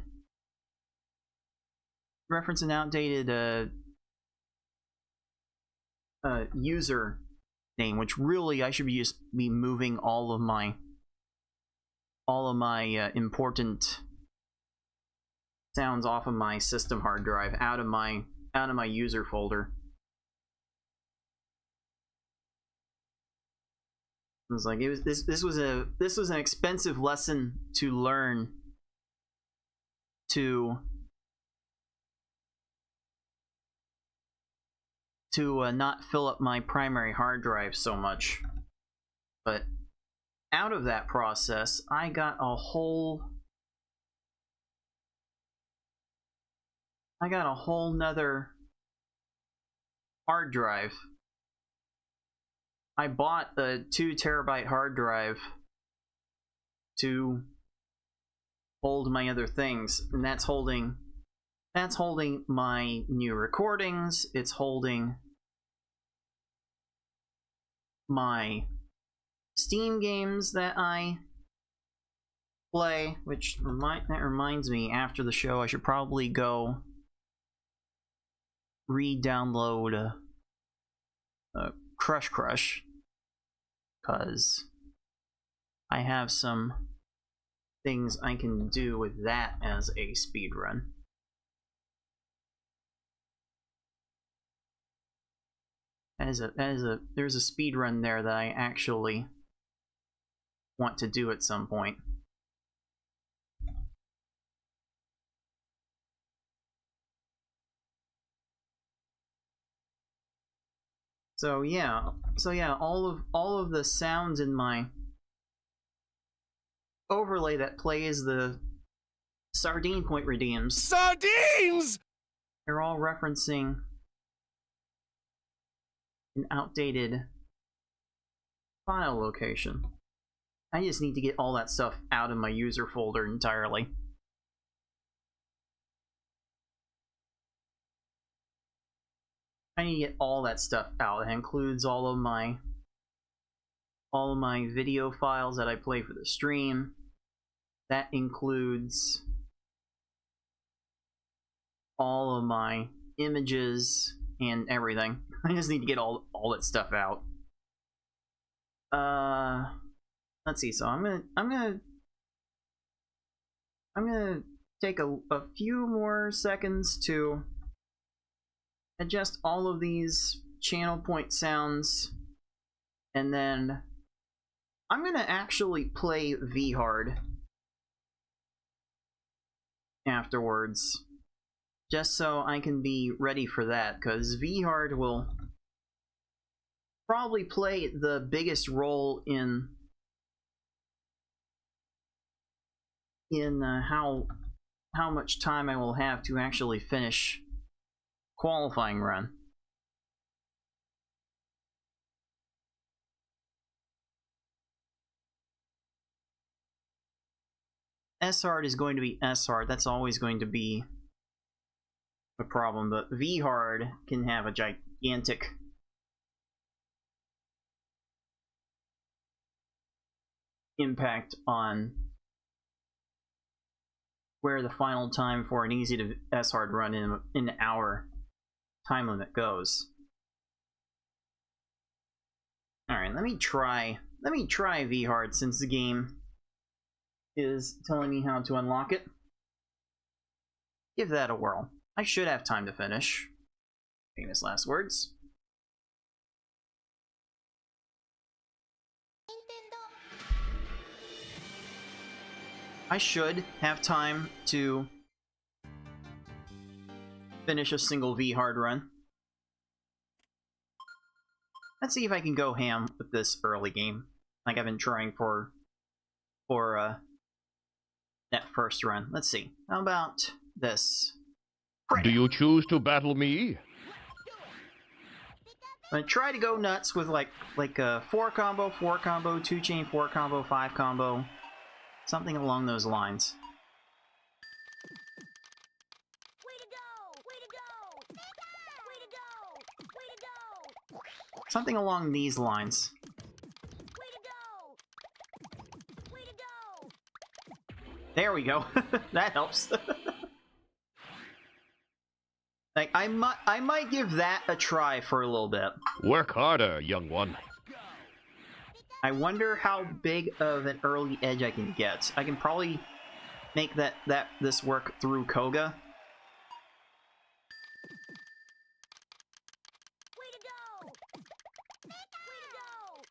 user name, which really I should be moving all of my important sounds off of my system hard drive out of my user folder. It was like this was an expensive lesson to learn to not fill up my primary hard drive so much. But out of that process, I got a whole nother hard drive. I bought a 2 terabyte hard drive to hold my other things, and that's holding my new recordings. It's holding my Steam games that I play, which that reminds me, after the show I should probably go re-download Crush, because I have some things I can do with that as a speedrun. There's a speedrun there that I actually want to do at some point. So yeah, all of the sounds in my overlay that plays the Sardine Point redeems. Sardines! They're all referencing an outdated file location. I just need to get all that stuff out of my user folder entirely. I need to get all that stuff out. It includes all of my video files that I play for the stream. That includes all of my images and everything. I just need to get all that stuff out. Let's see. So I'm gonna take a few more seconds to adjust all of these channel point sounds, and then I'm gonna actually play V-Hard afterwards, just so I can be ready for that, because V-Hard will probably play the biggest role in how much time I will have to actually finish qualifying run. S-Hard is going to be S-Hard. That's always going to be a problem, but V-Hard can have a gigantic impact on where the final time for an easy to S-Hard run in an hour time limit goes. Alright, let me try V-Hard since the game is telling me how to unlock it. Give that a whirl. I should have time to finish. Famous last words. I should have time to finish a single V-Hard run. Let's see if I can go ham with this early game, like I've been trying for that first run. Let's see. How about this? Do you choose to battle me? I'm gonna try to go nuts with like a 4 combo, 2 chain, 4 combo, 5 combo. Something along those lines. Way to go! Way to go! Way to go! Way to go! Something along these lines. Way to go! Way to go! There we go. That helps. Like I might give that a try for a little bit. Work harder, young one. I wonder how big of an early edge I can get. I can probably make this work through Koga. Way to go! Way to go!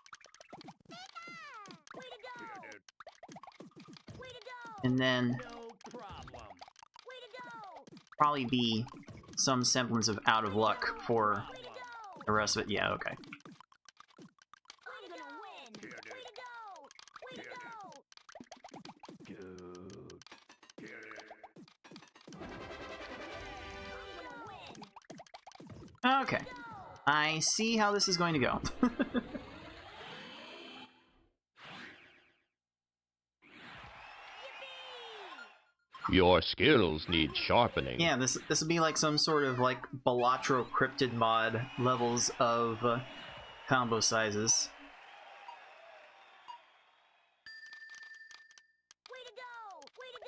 Way to go! Way to go! And then No problem. Way to go! probably be some semblance of out of luck for Way to go! the rest of it. Yeah, okay. I'm gonna win! Way to go! Way to go! Good. I'm gonna win! Okay. I see how this is going to go. Your skills need sharpening. Yeah, this will be like some sort of like Balatro Cryptid mod levels of combo sizes. Way to go! Way to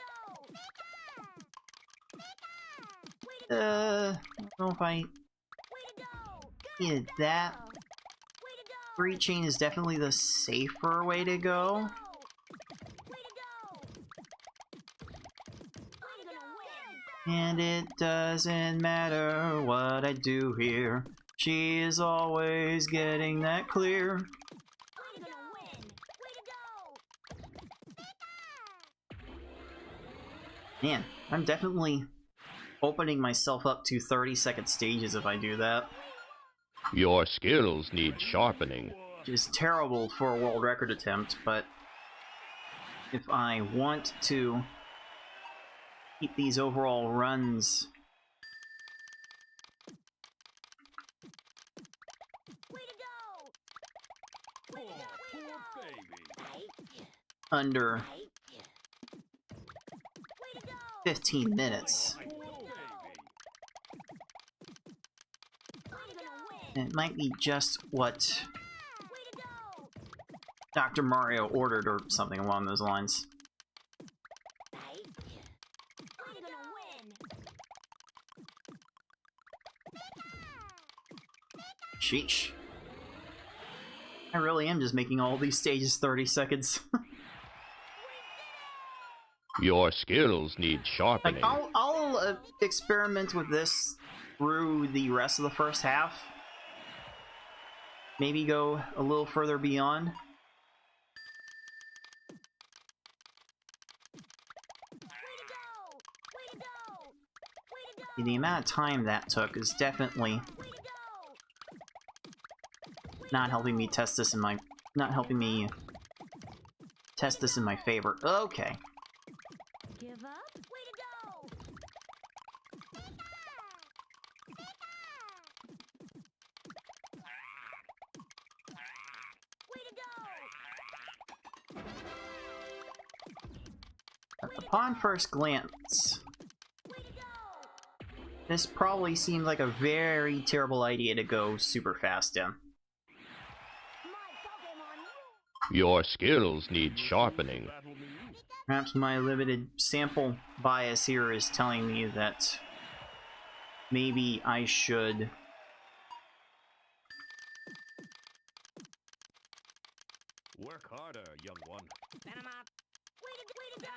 go! I don't know if I Way to go! needed that. Way to go! 3 chain is definitely the safer way to go. Way to go! I'm gonna win! And it doesn't matter what I do here. She is always getting that clear. I'm gonna win! Way to go! Man, I'm definitely opening myself up to 30-second stages if I do that. Your skills need sharpening. Which is terrible for a world record attempt, but if I want to keep these overall runs Way to go! Poor, poor baby. under Way to go! 15 minutes, Poor baby. I'm gonna win! it might be just what Way to go! Dr. Mario ordered or something along those lines. I'm gonna win! Sheesh. I really am just making all these stages 30 seconds. Your skills need Like, sharpening. I'll experiment with this through the rest of the first half. Maybe go a little further beyond. The amount of time that took is definitely not helping me test this in my... not helping me test this in my favor. Okay. Give up? Way to go! Way to go! Upon first glance, Way to go! this probably seemed like a very terrible idea to go super fast in. My Pokémon rule! Your skills need sharpening. Perhaps my limited sample bias here is telling me that maybe I should Work harder, young one. Way to go!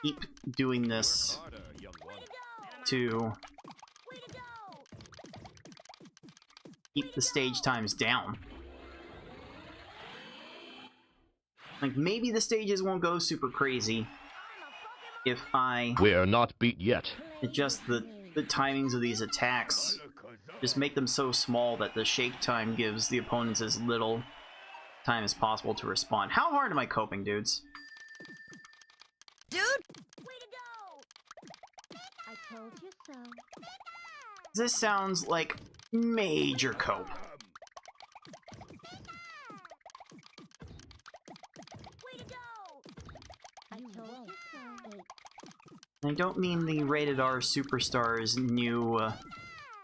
keep doing this Harder, young one. to Way to go! keep the stage times down. Like, maybe the stages won't go super crazy if I We're not beat yet. adjust the timings of these attacks. Just make them so small that the shake time gives the opponents as little time as possible to respond. How hard am I coping, dudes? Way to go! I told you so. This sounds like major cope. Way to go! I told you so. I don't mean the Rated R Superstars new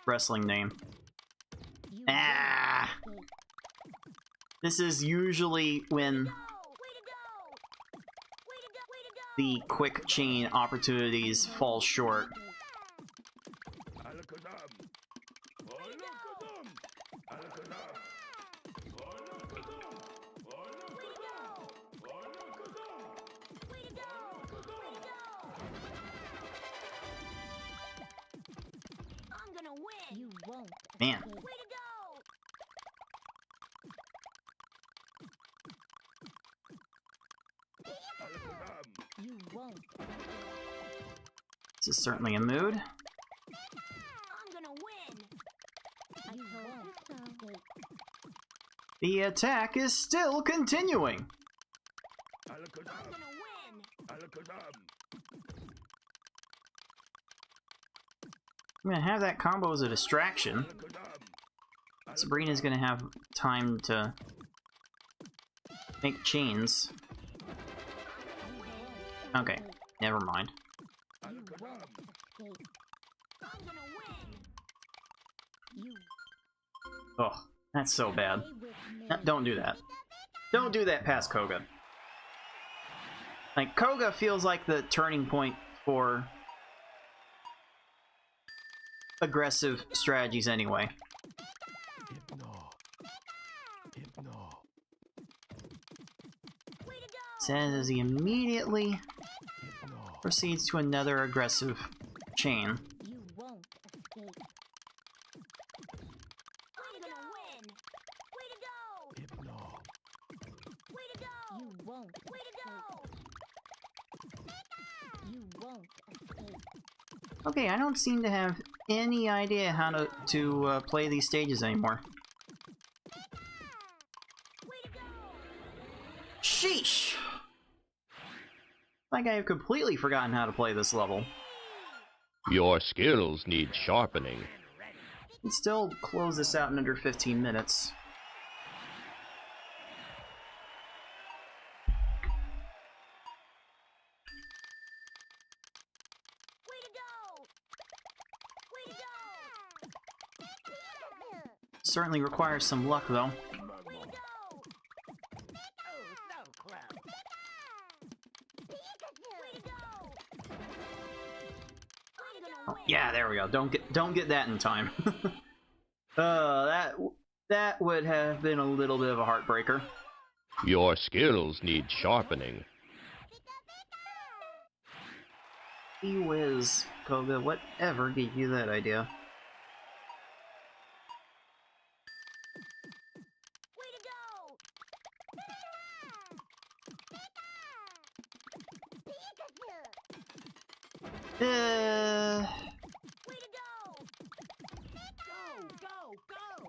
wrestling name. Ah! This is usually when Way to go! Way to go! Way to go! the quick chain opportunities fall short. Alakazam. Alakazam. Alakazam. Alakazam. Alakazam. Way to go! I'm gonna win! You won't. Man, Way to go! Alakazam. You won't. this is certainly a mood. I'm gonna win! I told you so. The attack is still continuing. I'm Alakazam. gonna win! Alakazam. I'm gonna have that combo as a distraction. Alakazam. Sabrina's gonna have time to make chains. Okay, never mind. Alakazam. I'm gonna win! You Oh, that's so bad. Don't do that. Don't do that past Koga. Like, Koga feels like the turning point for aggressive strategies anyway. Hypno. Hypno. way to go! Says as he immediately Hypno. proceeds to another aggressive chain. You won't escape. I'm gonna win! Way to go! Hypno. Way to go! You won't. Way to go! You won't escape. Okay, I don't seem to have any idea how to play these stages anymore. Way to go! Sheesh! Like I have completely forgotten how to play this level. Your skills need sharpening. And still close this out in under 15 minutes. Way to go! Way to go! Certainly requires some luck, though. Way to go! Oh, so close. Way to go! I'm gonna win! Yeah, there we go. Don't get that in time. That would have been a little bit of a heartbreaker. Your skills need sharpening. Gee whiz, Koga, whatever gave you that idea? Way to go! Pikachu! Way to go! Go, go, go!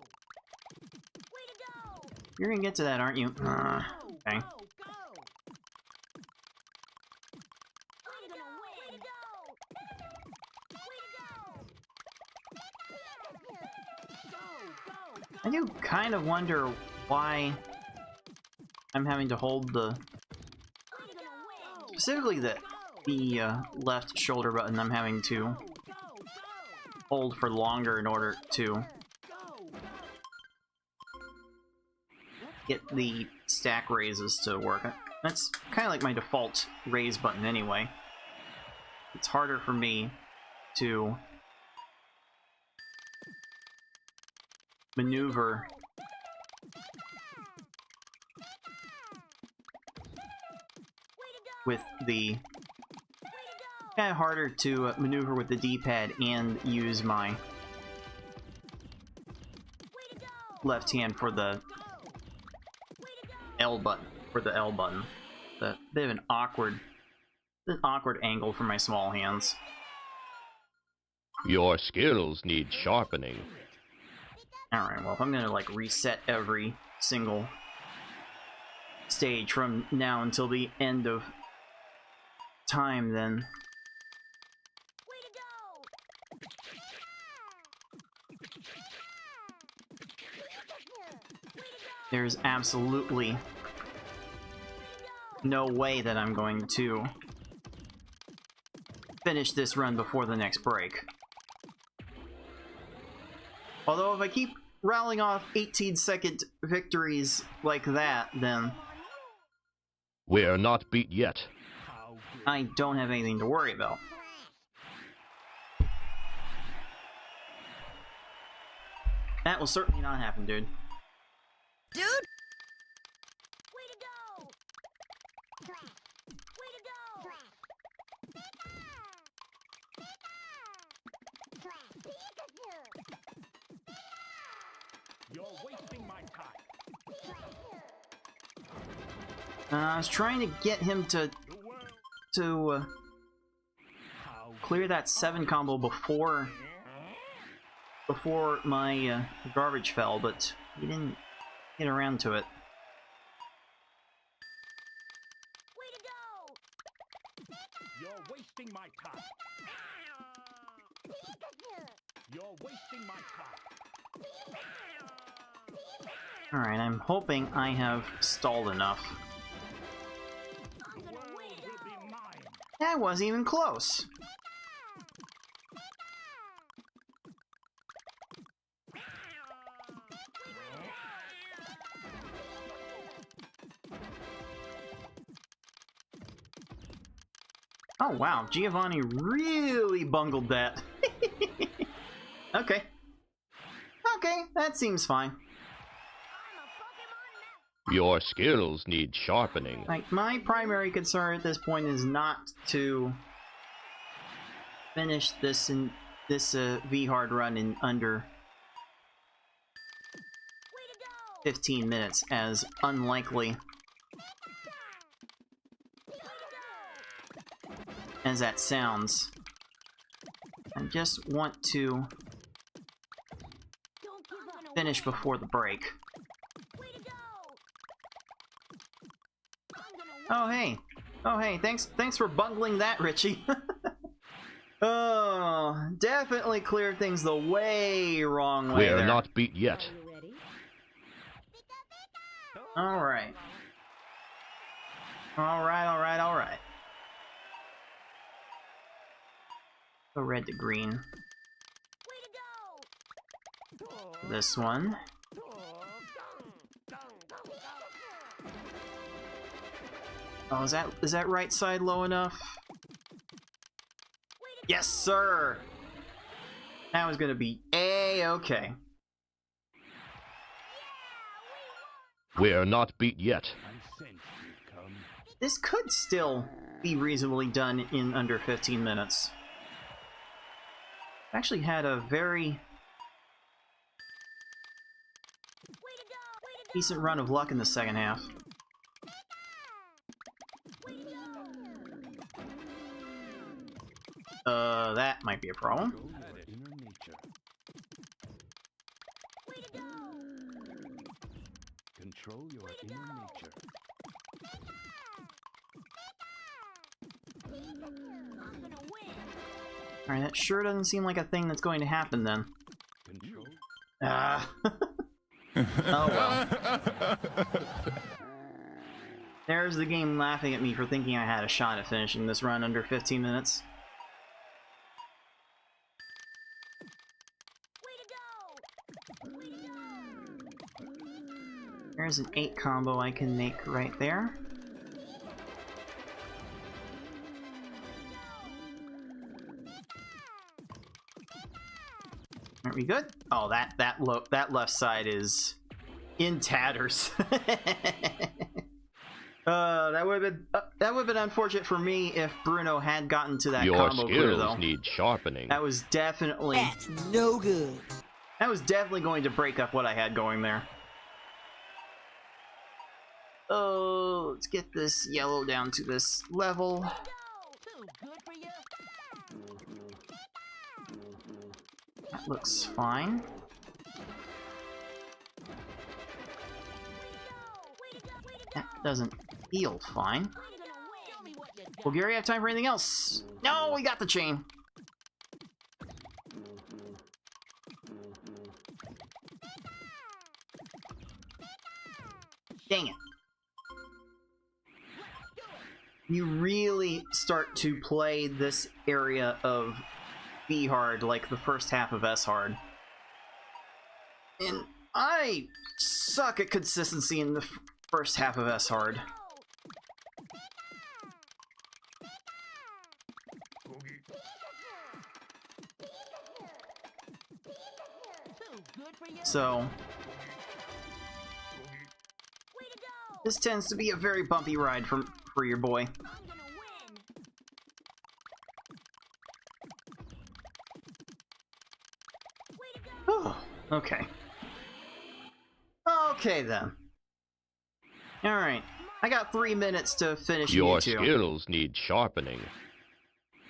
Way to go! You're gonna get to that, aren't you? Go, Okay. go, go! I'm gonna win! Way to go! Way to go! Pikachu! Go, go, go! I do kind of wonder why I'm having to hold the... I'm gonna win! Specifically the left shoulder button I'm having to Go, go, hold for longer in order to go! get the stack raises to work. That's kind of like my default raise button anyway. It's harder for me to maneuver with the... kind of harder to maneuver with the D-pad and use my left hand for the L button. The bit of an awkward angle for my small hands. Your skills need sharpening. Alright, well, if I'm gonna, like, reset every single stage from now until the end of time, then... Way to go! there's absolutely no way that I'm going to finish this run before the next break. Although if I keep rattling off 18-second victories like that, then We're not beat yet. I don't have anything to worry about. That will certainly not happen, dude. Dude! Way to go! Way to go! You're wasting my time. I was trying to get him to The world. clear that 7 combo before my garbage fell, but he didn't get around to it. Way to go! You're wasting my time. You're wasting my time. Alright, I'm hoping I have stalled enough. I'm The gonna world win! will be mine. That wasn't even close. Oh wow, Giovanni really bungled that. Okay. Okay, that seems fine. I'm a Pokemon Your skills need sharpening. Like, my primary concern at this point is not to finish this V-Hard run in under Way to go! 15 minutes, as unlikely as that sounds. I just want to Don't give up! finish before the break. Way to go! I'm gonna win! Oh hey! Oh hey, thanks for bungling that, Richie. Oh, definitely cleared things the way wrong way We're there. not beat yet. Are you ready? Alright. Alright. Go red to green. Way to go! This one. Oh, is that right side low enough? Yes, sir! That was gonna be A-okay. We're not beat yet. I sensed you'd come. This could still be reasonably done in under 15 minutes. Actually had a very decent run of luck in the second half. That might be a problem. Control your inner nature. Control your inner nature. Alright, that sure doesn't seem like a thing that's going to happen then. Control. Ah. Oh well. There's the game laughing at me for thinking I had a shot at finishing this run under 15 minutes. There's an 8 combo I can make right there. Are we good? Oh, that left side is in tatters. That would have been unfortunate for me if Bruno had gotten to that Your combo clear, though. skills need sharpening. That was definitely No good. that was definitely going to break up what I had going there. Oh, let's get this yellow down to this level. Too good for you. That looks fine. That doesn't feel fine. Show me what you got. Well, Gary, have time for anything else? No, we got the chain. Dang it. You really start to play this area of B hard like the first half of S hard. And I suck at consistency in the first half of S hard. Too good for you. So this tends to be a very bumpy ride for your boy. I'm gonna win. Oh, okay. Okay then. Alright. I got 3 minutes to finish Your Mewtwo. skills need sharpening.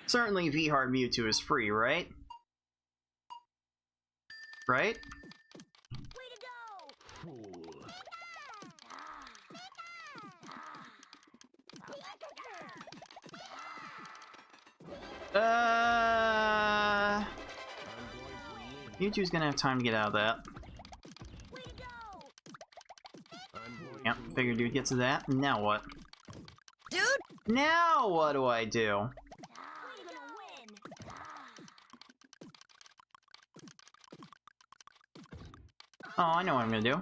Certainly V-Hard Mewtwo is free, right? Right? Fool. Mewtwo's gonna have time to get out of that. Yep, figured you'd get to that. Now what? Dude! Now what do I do? I'm gonna win. Oh, I know what I'm gonna do.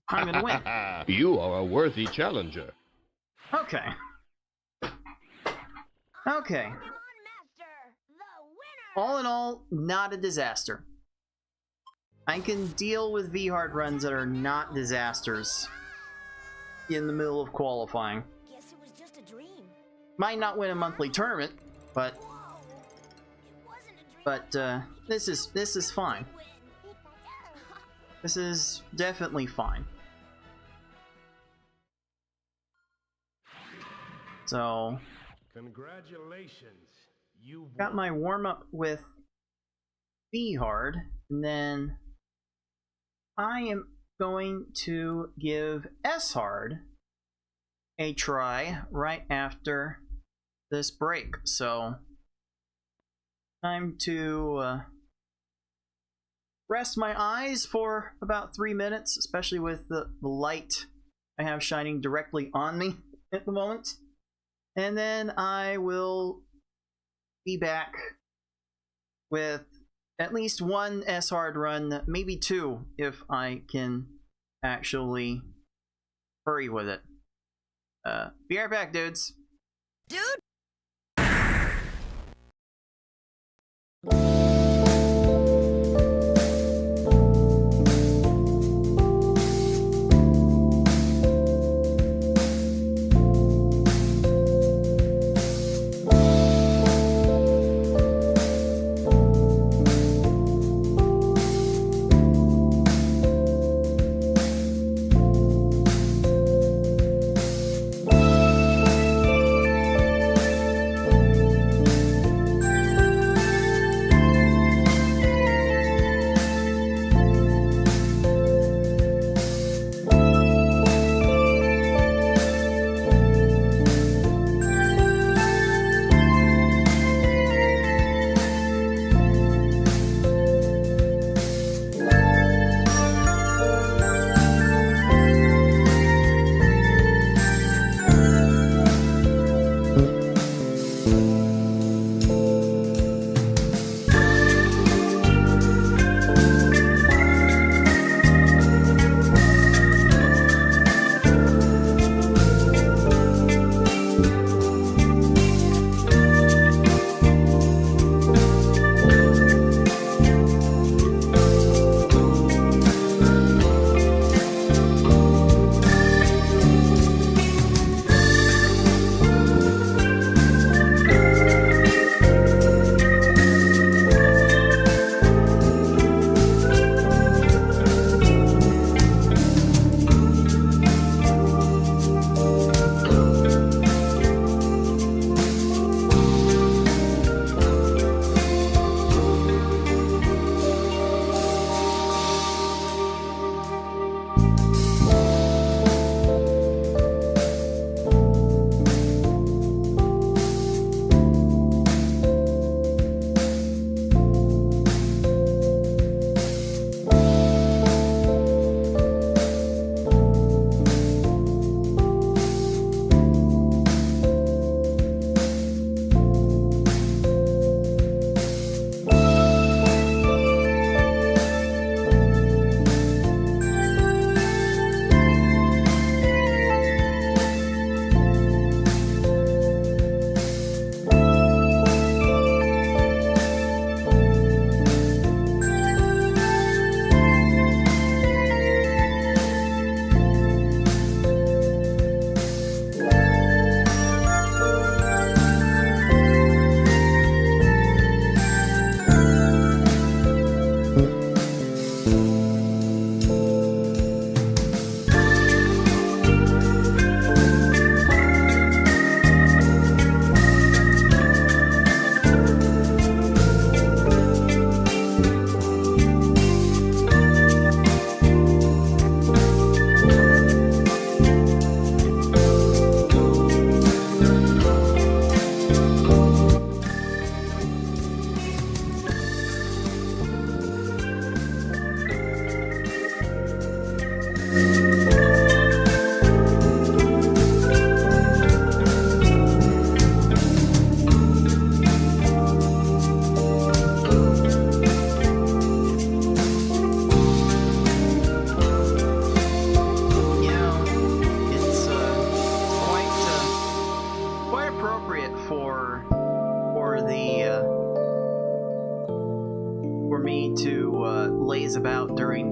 I'm gonna win. You are a worthy challenger. Okay. Okay. Come on, Master! The winner! All in all, not a disaster. I can deal with V-Hard runs that are not disasters in the middle of qualifying. Guess it was just a dream. Might not win a monthly tournament, but Whoa! It wasn't a dream. this is fine. Win. This is definitely fine. So, Congratulations. You got won. my warm-up with V-Hard, and then I am going to give S-Hard a try right after this break. So, time to rest my eyes for about 3 minutes, especially with the light I have shining directly on me at the moment. And then I will be back with at least one S-Hard run, maybe 2, if I can actually hurry with it. Be right back, dudes. Dude!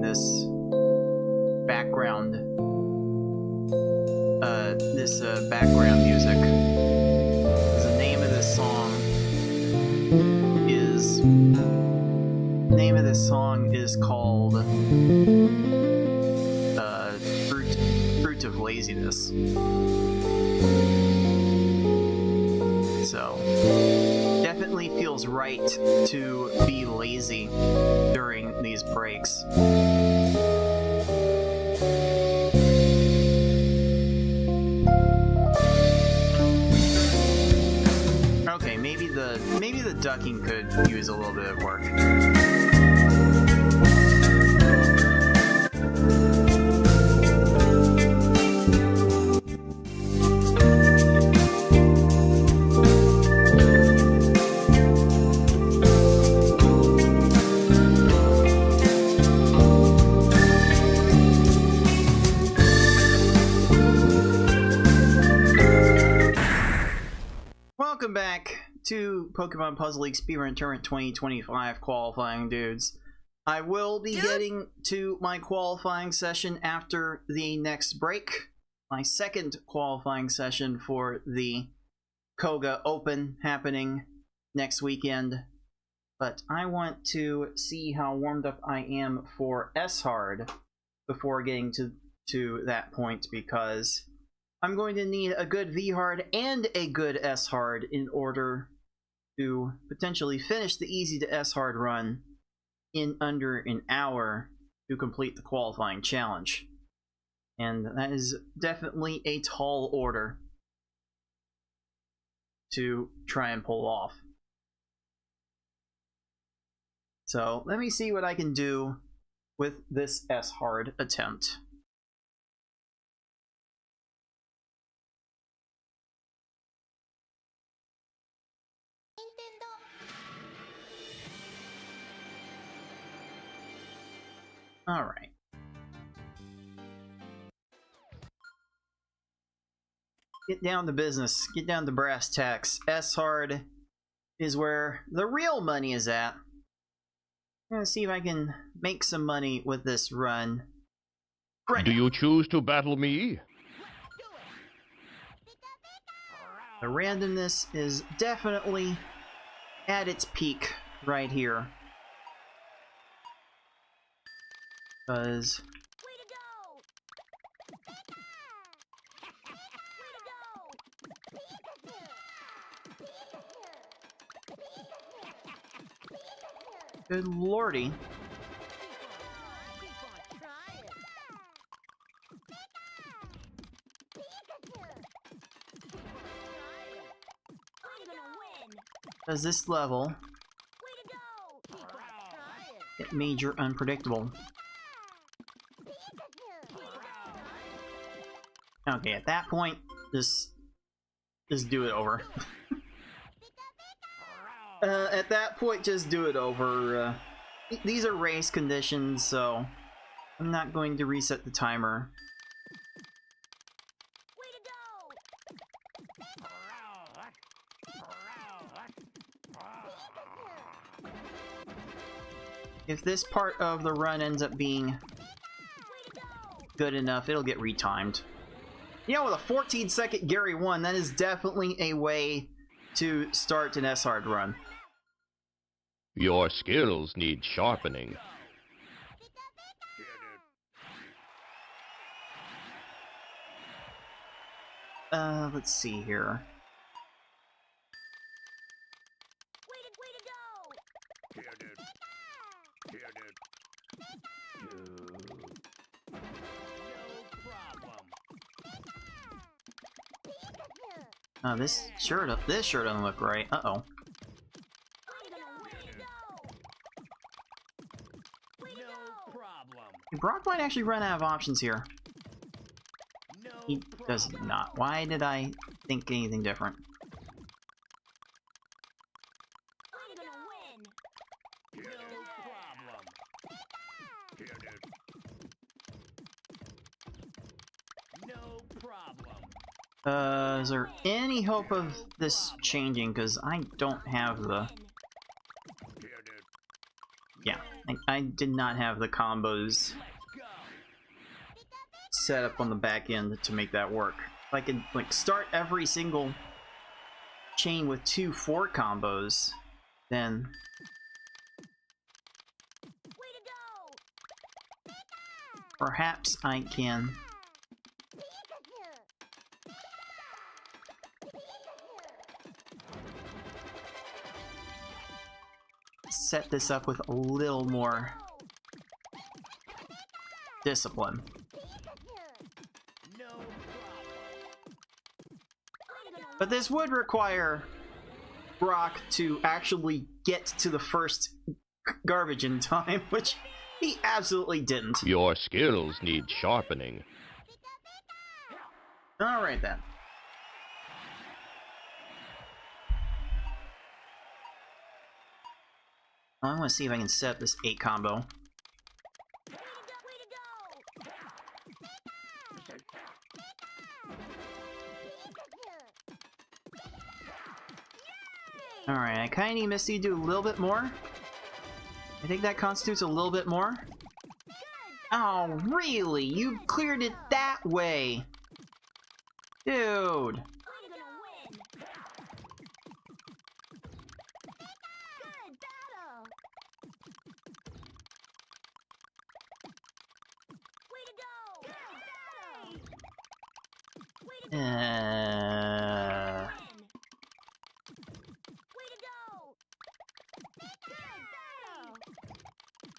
playing this background background music. The name of this song is called Fruit of Laziness. So definitely feels right to be lazy during these breaks. Okay, maybe the ducking could use a little bit of work. Welcome back to Pokemon Puzzle League Speedrun Tournament 2025 qualifying, dudes. I will be getting to my qualifying session after the next break. My second qualifying session for the Koga Open happening next weekend. But I want to see how warmed up I am for S-Hard before getting to that point, because I'm going to need a good V-Hard and a good S-Hard in order to potentially finish the easy to S-Hard run in under an hour to complete the qualifying challenge. And that is definitely a tall order to try and pull off. So let me see what I can do with this S-Hard attempt. Alright. Get down to business. Get down to brass tacks. S-Hard is where the real money is at. I'm gonna see if I can make some money with this run. Right Do now. you choose to battle me? The randomness is definitely at its peak right here. Because Way to go! good lordy. Does this level get major unpredictable? Okay, at that point, just do it over. At that point, just do it over. These are race conditions, so I'm not going to reset the timer. If this part of the run ends up being good enough, it'll get retimed. You know, with a 14-second Gary 1, that is definitely a way to start an S-Hard run. Your skills need sharpening. Let's see here. This sure doesn't look right. Uh-oh. Brock might actually run out of options here. He does not. Why did I think anything different? Is there any hope of this changing? Because I don't have the... Yeah, I did not have the combos set up on the back end to make that work. If I could like start every single chain with 2 4 combos, then perhaps I can set this up with a little more discipline. But this would require Brock to actually get to the first garbage in time, which he absolutely didn't. Your skills need sharpening. Alright then. I want to see if I can set this 8 combo. Alright, I kinda need Misty to do a little bit more. I think that constitutes a little bit more. Oh, really? You cleared it that way! Dude!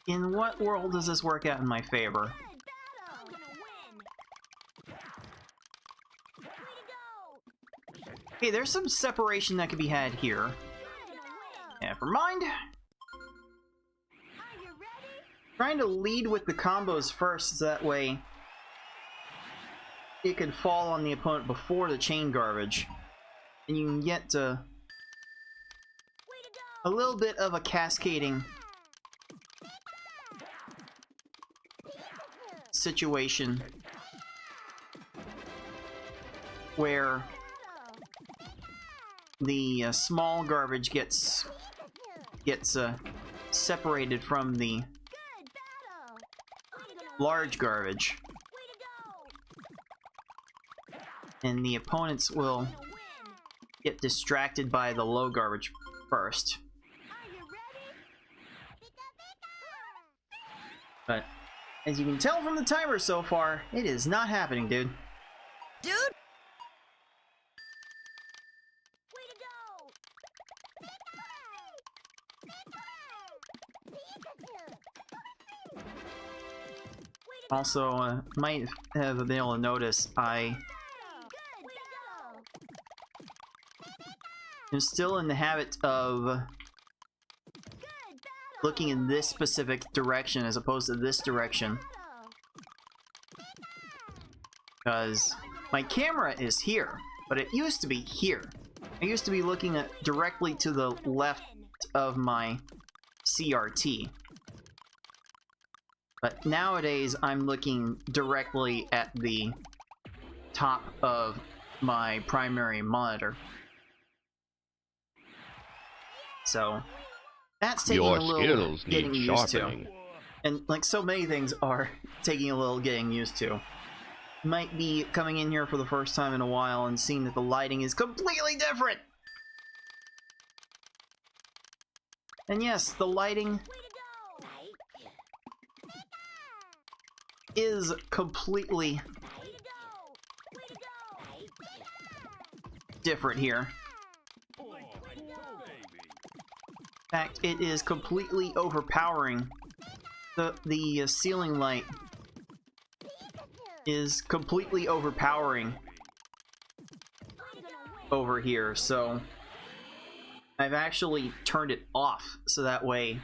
In what world does this work out in my favor? Hey, there's some separation that could be had here. Never mind. Trying to lead with the combos first, so that way it can fall on the opponent before the chain garbage. And you can get a little bit of a cascading situation where the small garbage gets separated from the large garbage, and the opponents will get distracted by the low garbage first. But as you can tell from the timer so far, it is not happening, dude. Dude? Also, might have been able to notice I am still in the habit of looking in this specific direction as opposed to this direction, because my camera is here, but it used to be here. I used to be looking at directly to the left of my CRT, but nowadays I'm looking directly at the top of my primary monitor. So that's taking Your a little skills getting need used sharpening. to. And like so many things are taking a little getting used to. Might be coming in here for the first time in a while and seeing that the lighting is completely different. And yes, the lighting is completely different here. In fact, it is completely overpowering. The ceiling light is completely overpowering over here, so I've actually turned it off so that way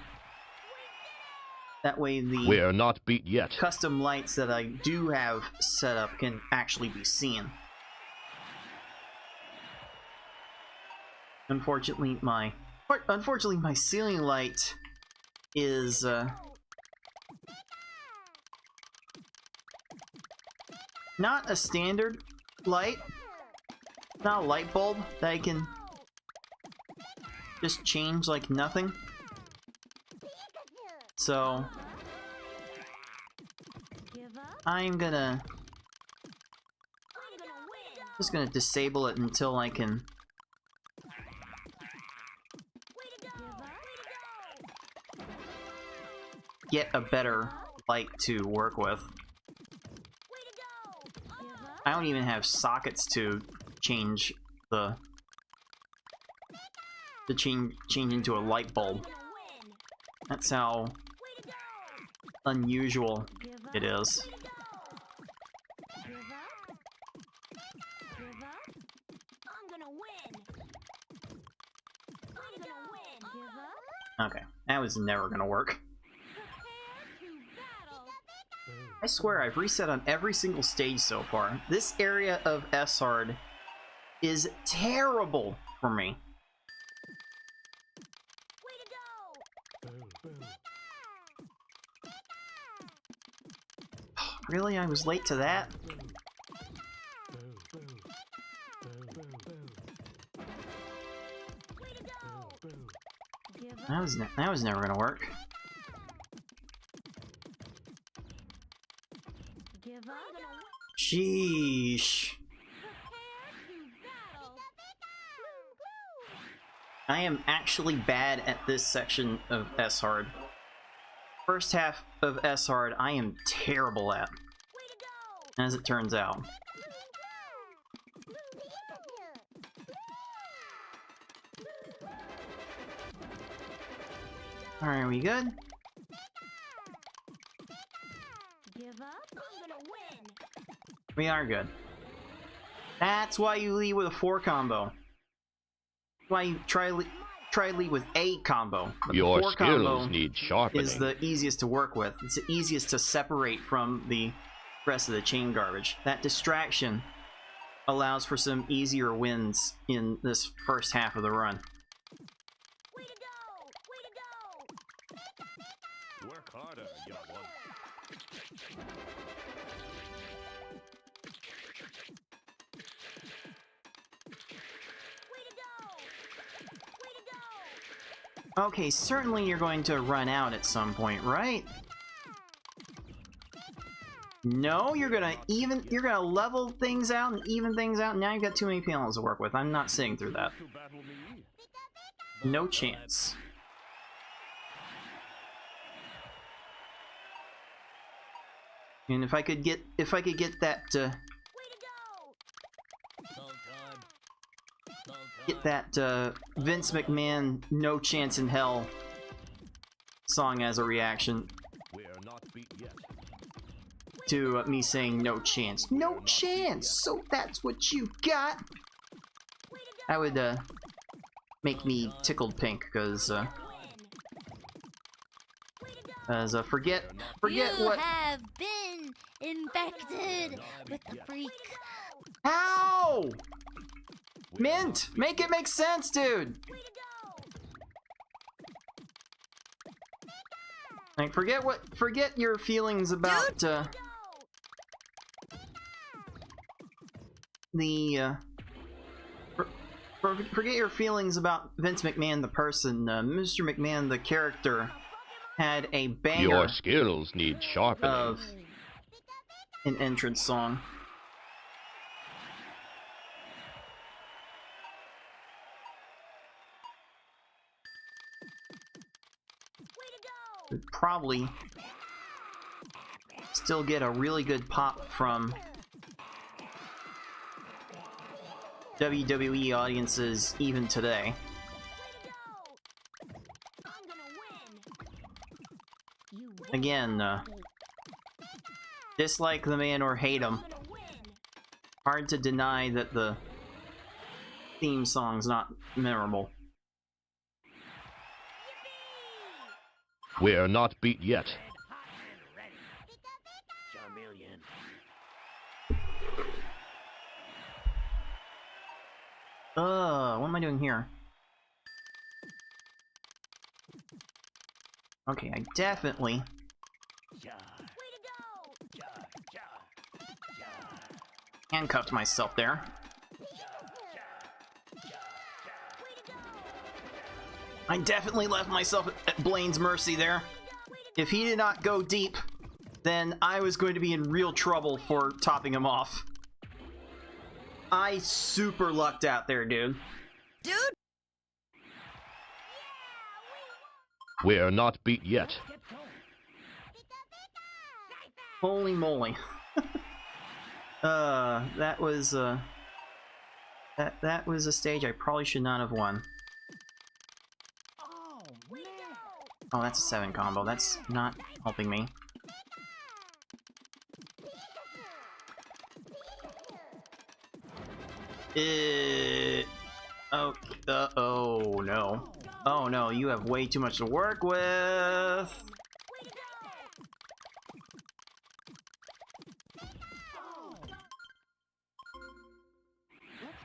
the We're not beat yet. custom lights that I do have set up can actually be seen. Unfortunately, my ceiling light is not a standard light, not a light bulb that I can just change like nothing. So I'm gonna just gonna disable it until I can get a better light to work with. I don't even have sockets to change to change into a light bulb. That's how unusual it is. Okay, that was never gonna work. I swear I've reset on every single stage so far. This area of S-Hard is terrible for me. Really? I was late to that? That was never gonna work. Sheesh. I am actually bad at this section of S-Hard. First half of S-Hard, I am terrible at, as it turns out. Alright, are we good? We are good. That's why you lead with a 4 combo. Why you try lead with a combo. But Your the 4 skills combo need sharpening. is the easiest to work with. It's the easiest to separate from the rest of the chain garbage. That distraction allows for some easier wins in this first half of the run. Work harder, young one. Okay, certainly you're going to run out at some point, right? No, you're gonna level things out and even things out. Now you've got too many panels to work with. I'm not sitting through that. No chance. And if I could get that Vince McMahon "No Chance in Hell" song as a reaction We are not beat yet. to me saying "no chance," no chance. So that's what you got. That would make me tickled pink, because forget what. have been infected with the freak. Ow! Mint, make it make sense, dude. Like, forget your feelings about forget your feelings about Vince McMahon the person. Mr. McMahon the character had a banger Your skills need sharpening. of an entrance song. Would probably still get a really good pop from WWE audiences even today. Again, dislike the man or hate him, hard to deny that the theme song's not memorable. We are not beat yet. What am I doing here? Okay, I definitely handcuffed myself there. I definitely left myself at Blaine's mercy there. if he did not go deep, then I was going to be in real trouble for topping him off. I super lucked out there, dude. Dude, We're not beat yet. Holy moly. That was that was a stage I probably should not have won. Oh, man. Oh, that's a 7 combo. That's not helping me. Oh no. Oh no, you have way too much to work with. Let's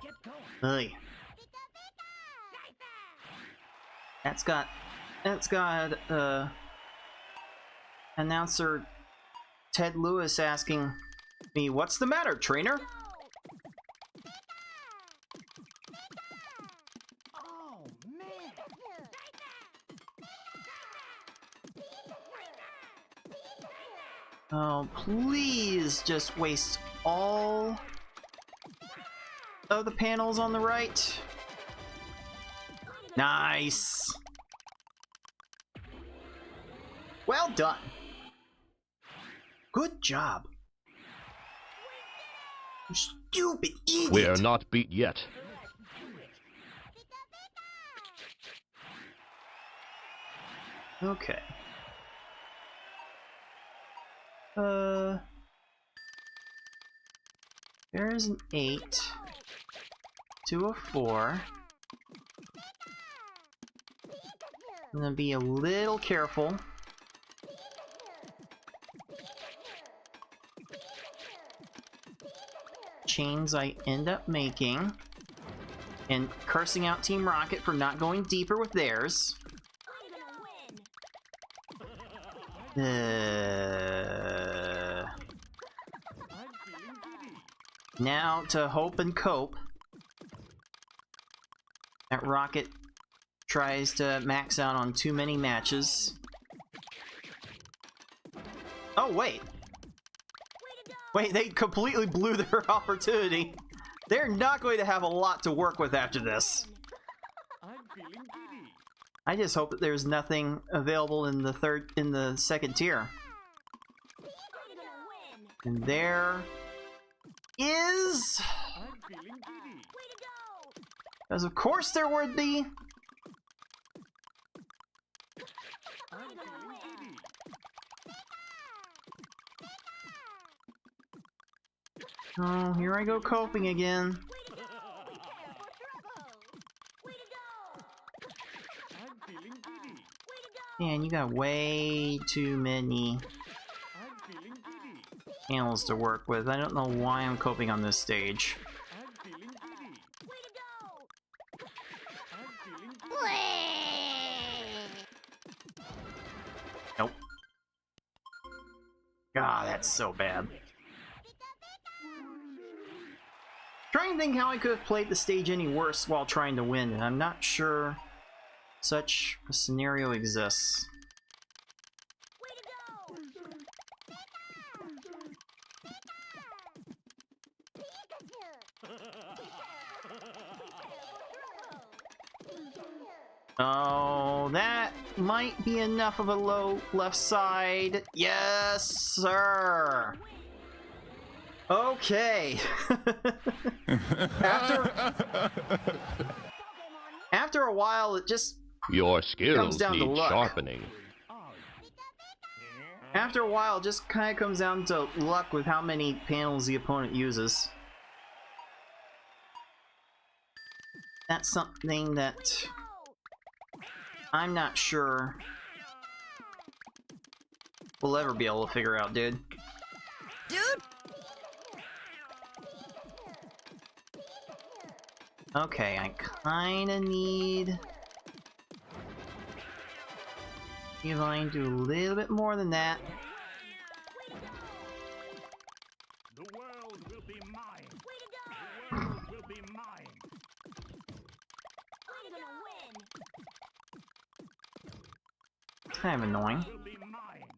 get going. Hey. That's got announcer Ted Lewis asking me, "What's the matter, trainer?" Oh, man. Oh, please just waste all of the panels on the right. Nice. Well done. Good job. You stupid idiot. We're not beat yet. Okay. There's an 8 to a 4. I'm gonna be a little careful. Chains I end up making. And cursing out Team Rocket for not going deeper with theirs. Now to hope and cope that Rocket tries to max out on too many matches. Oh, wait. Wait, they completely blew their opportunity. They're not going to have a lot to work with after this. I just hope that there's nothing available in the second tier. And there is, because of course there would be. Oh, here I go coping again. Man, you got way too many panels to work with. I don't know why I'm coping on this stage. Nope. God, that's so bad. Trying to think how I could have played the stage any worse while trying to win, and I'm not sure such a scenario exists. Oh, that might be enough of a low left side. Yes, sir. Okay. After a while, it just Your skills comes down to need luck. sharpening. After a while, it just kind of comes down to luck with how many panels the opponent uses. That's something that I'm not sure we'll ever be able to figure out, dude. dude. Okay, I kinda need Divine to do a little bit more than that. The world will be mine. The world will be mine. I'm gonna win. It's kind of annoying. Will be mine.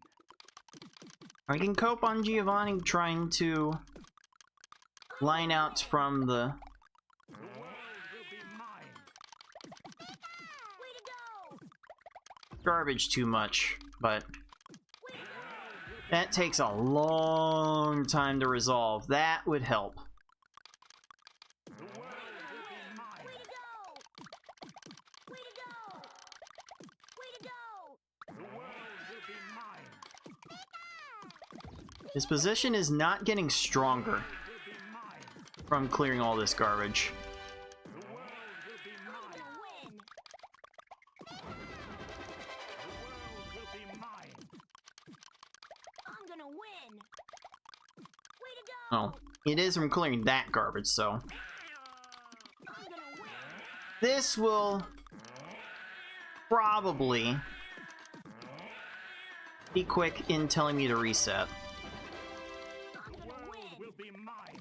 I can cope on Giovanni trying to line out from the The world will be mine. Way to go! garbage too much, but that takes a long time to resolve. That would help. The world will be mine. Way to go! Way to go! Way to go! The world will be mine. His position is not getting stronger Will be mine. from clearing all this garbage. The world will be I'm mine. gonna win! The world will be mine. I'm gonna win! Way to go! Oh, it is from clearing that garbage, so I'm gonna win! this will probably be quick in telling me to reset. I'm The gonna world win! will be mine.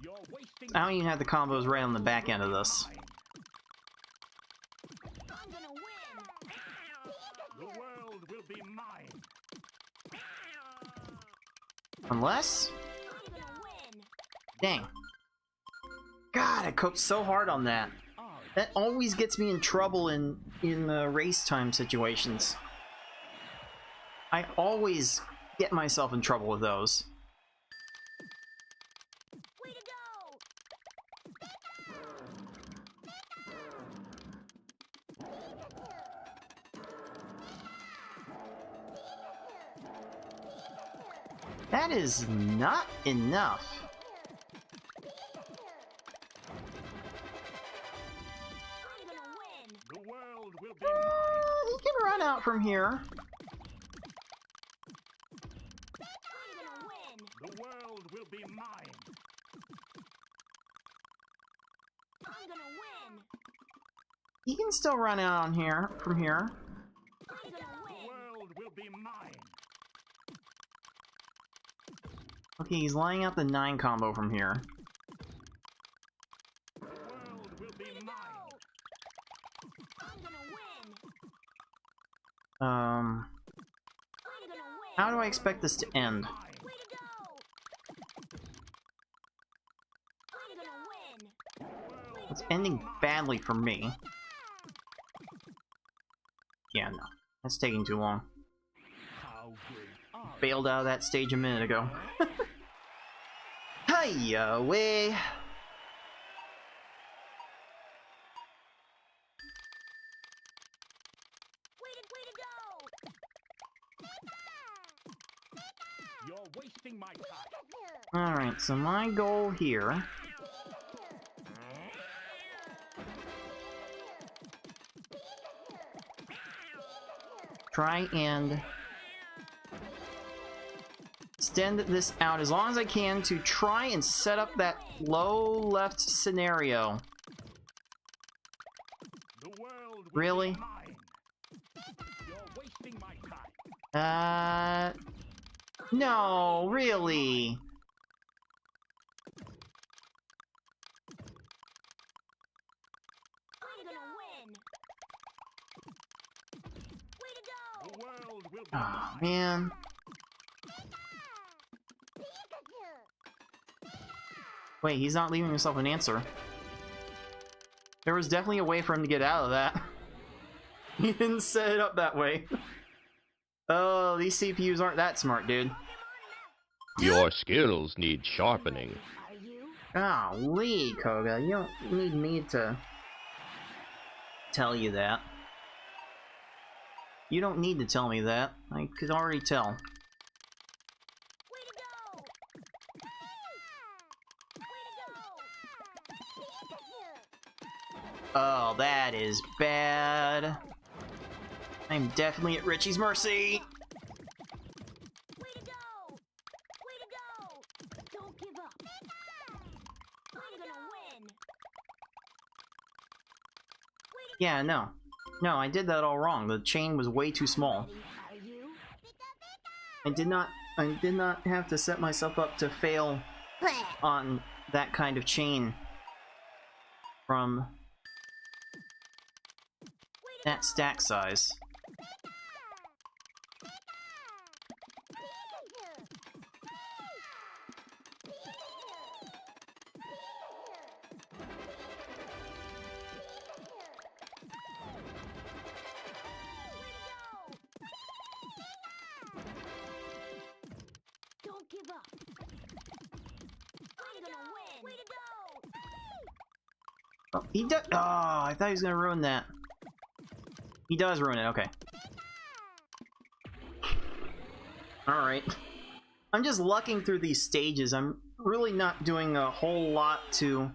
You're wasting I don't even have the combos right on the back end of this. mine. I'm gonna win! The world will be mine. Unless... I'm gonna win! Dang. God, I coped so hard on that. That always gets me in trouble in race time situations. I always get myself in trouble with those. Way to go! That is not enough. I'm gonna win! The world will be mine. He can run out from here. I'm gonna win! The world will be mine. I'm gonna win! He can still run out on here from here. I'm gonna The win! world will be mine. Okay, he's lining out the 9 combo from here. The world will be mine. I'm gonna win! Um, I'm gonna win! how do I expect this to end? Mine. Way to go! I'm gonna win! It's ending badly for me. Yeah, no. That's taking too long. How good are Bailed out of that stage a minute ago. Hiya, way. Way to go! You're wasting my time. Alright, so my goal here try and extend this out as long as I can to try and set up that low left scenario. The world will Really? be mine. You're wasting my time. No, really? I'm gonna win! Way to go! The world will be Oh, mine. man. Wait, he's not leaving himself an answer. There was definitely a way for him to get out of that. He didn't set it up that way. Oh, these CPUs aren't that smart, dude. Your skills need sharpening. Are you? Golly, Koga, you don't need me to tell you that. You don't need to tell me that. I could already tell. Way to go! Way to go! Oh, that is bad. I'm definitely at Richie's mercy. Way to go! Way to go! Don't give up! I'm gonna win! Yeah, no. No, I did that all wrong. The chain was way too small. Are you? I did not have to set myself up to fail on that kind of chain from that stack size. give up. I'm gonna win. Way to go. Oh, he does. Oh, I thought he was gonna ruin that. He does ruin it. Okay. All right. I'm just lucking through these stages. I'm really not doing a whole lot to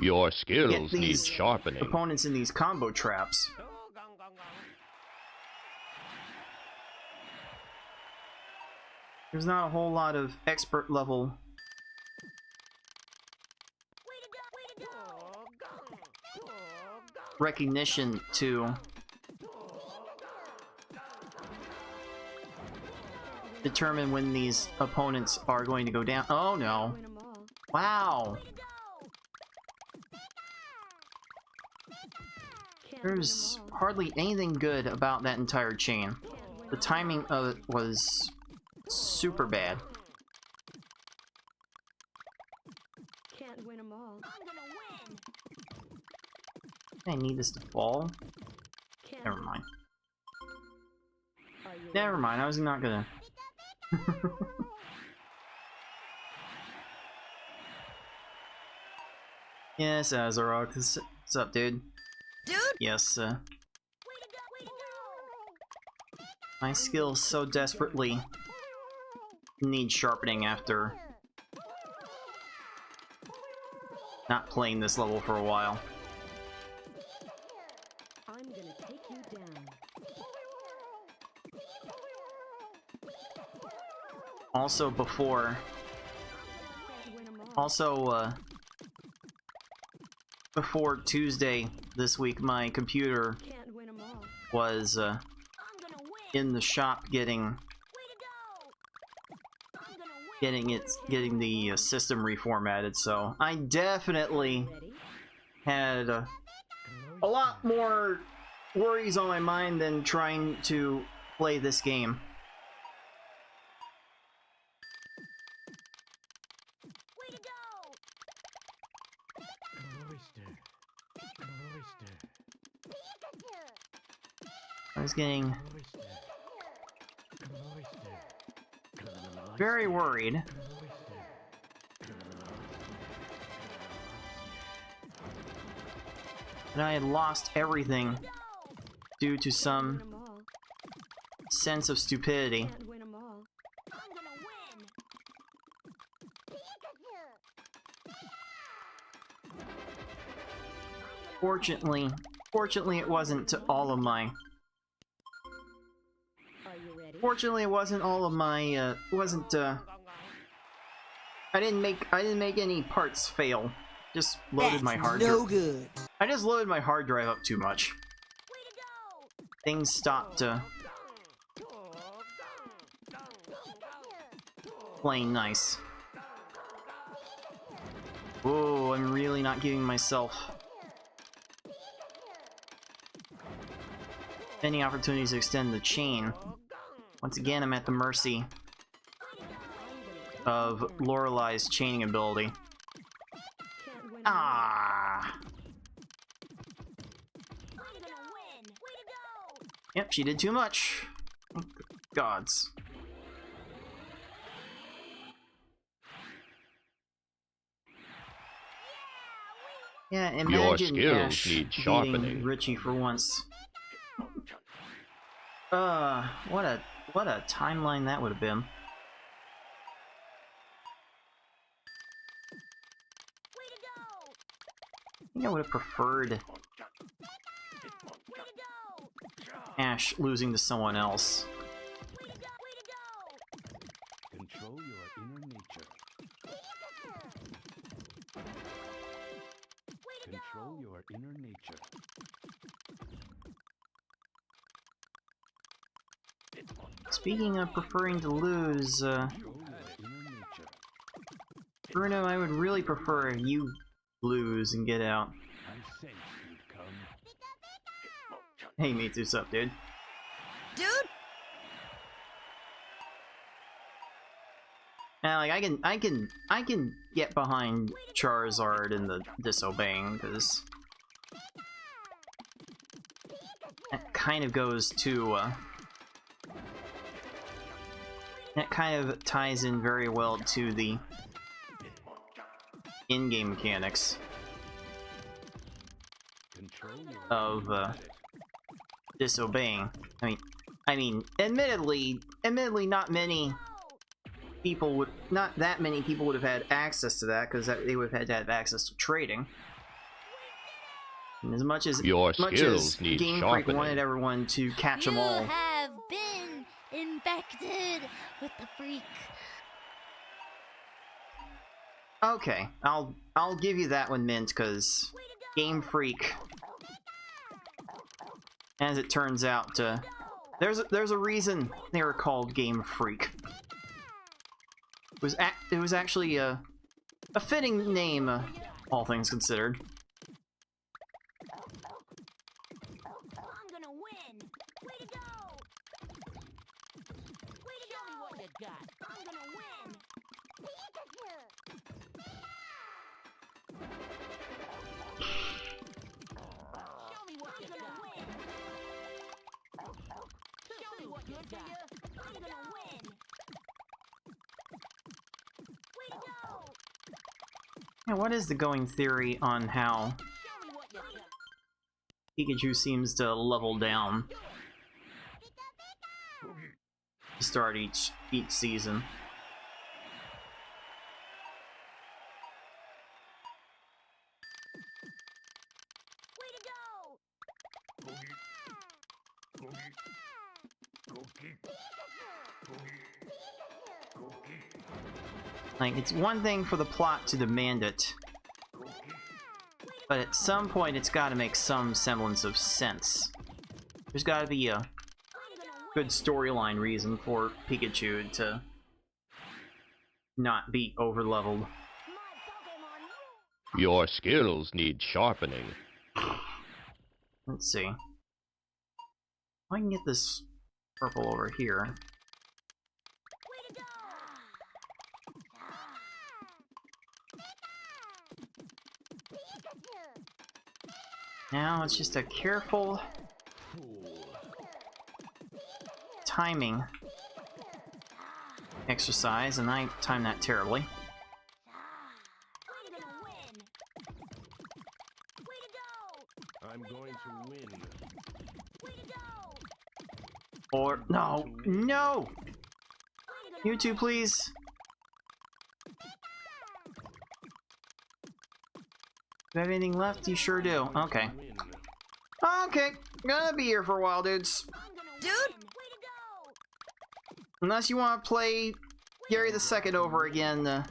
Your get skills need these sharpening. opponents in these combo traps. There's not a whole lot of expert level recognition to determine when these opponents are going to go down. Oh no. Wow. There's hardly anything good about that entire chain. The timing of it was super bad. Can't win them all. I'm gonna win. I need this to fall. Never mind. Never mind, I was not gonna. Yes, Azeroth. What's up, dude? Dude? Yes, my skills so desperately need sharpening after not playing this level for a while. I'm gonna take you down. Also before, before Tuesday this week, my computer Can't win them all. was I'm gonna win. in the shop getting Way to go. I'm gonna win. getting the system reformatted. So I definitely Ready? had a lot more worries on my mind than trying to play this game. Way to go. I was getting very worried that I had lost everything due to some Win 'em all. sense of stupidity. Can't win them all. I'm gonna win. Fortunately, it wasn't to all of my. Are you ready? Fortunately, it wasn't all of my. Wasn't. I didn't make any parts fail. Just loaded my hard. good. I just loaded my hard drive up too much. Way to go. Things stopped playing nice. Whoa, I'm really not giving myself any opportunities to extend the chain. Once again, I'm at the mercy of Lorelei's chaining ability. Can't win 'em Ah! all. I'm gonna win. Way to go. Yep, she did too much. Thank the gods. Yeah, imagine skills Ash need beating sharpening. Richie for once. What a timeline that would have been. Way to go. I think I would have preferred Way to go. Ash losing to someone else. Way to go. Way to go. Control your inner nature. Way to Control go. your inner nature. Speaking of preferring to lose, Control your inner nature. Bruno, I would really prefer you lose and get out. I sensed you'd come. Hey, Mitsu, what's up, dude? Dude? Now, like, I can get behind Charizard and the disobeying, because that kind of goes to, That kind of ties in very well to the in-game mechanics of disobeying. I mean, admittedly, not that many people would have had access to that because they would have had to have access to trading. And as much as Your much skills as need Game Freak sharpening. wanted everyone to catch them all. You have been infected with the freak. Okay, I'll give you that one, Mint, because Game Freak, as it turns out, there's a reason they were called Game Freak. It was actually a fitting name, all things considered. I'm gonna win. Way to go. Way to go. Show me what you got. I'm gonna win. Pikachu. Show me what you got. Win. Show me what you got. I'm gonna win. Way to go. Yeah, what is the going theory on how Show me what you got. Pikachu seems to level down to start each season? Way to go. Like, it's one thing for the plot to demand it, but at some point it's got to make some semblance of sense. There's got to be a good storyline reason for Pikachu to not be overleveled. My Pokemon rule. Your skills need sharpening. Let's see. I can get this purple over here. Way to go. Now it's just a careful timing exercise, and I timed that terribly. I'm gonna win. Way to go. I'm going to win. Way to go. Or no, no! I'm gonna You two, please. Do you have anything left? You sure do. Okay. Win. Okay, gonna be here for a while, dudes. I'm gonna Dude. win. Way to go. Unless you want to play Gary the Second over again,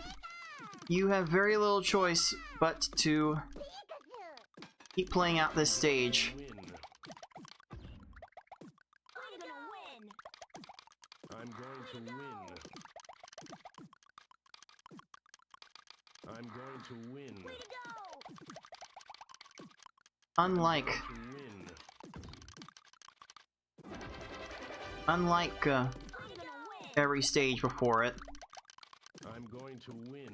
you have very little choice but to keep playing out this stage. Win. I'm gonna win. I'm going to win. I'm going to win. Way to go. Unlike To win. Unlike I'm gonna win. every stage before it, I'm going to win.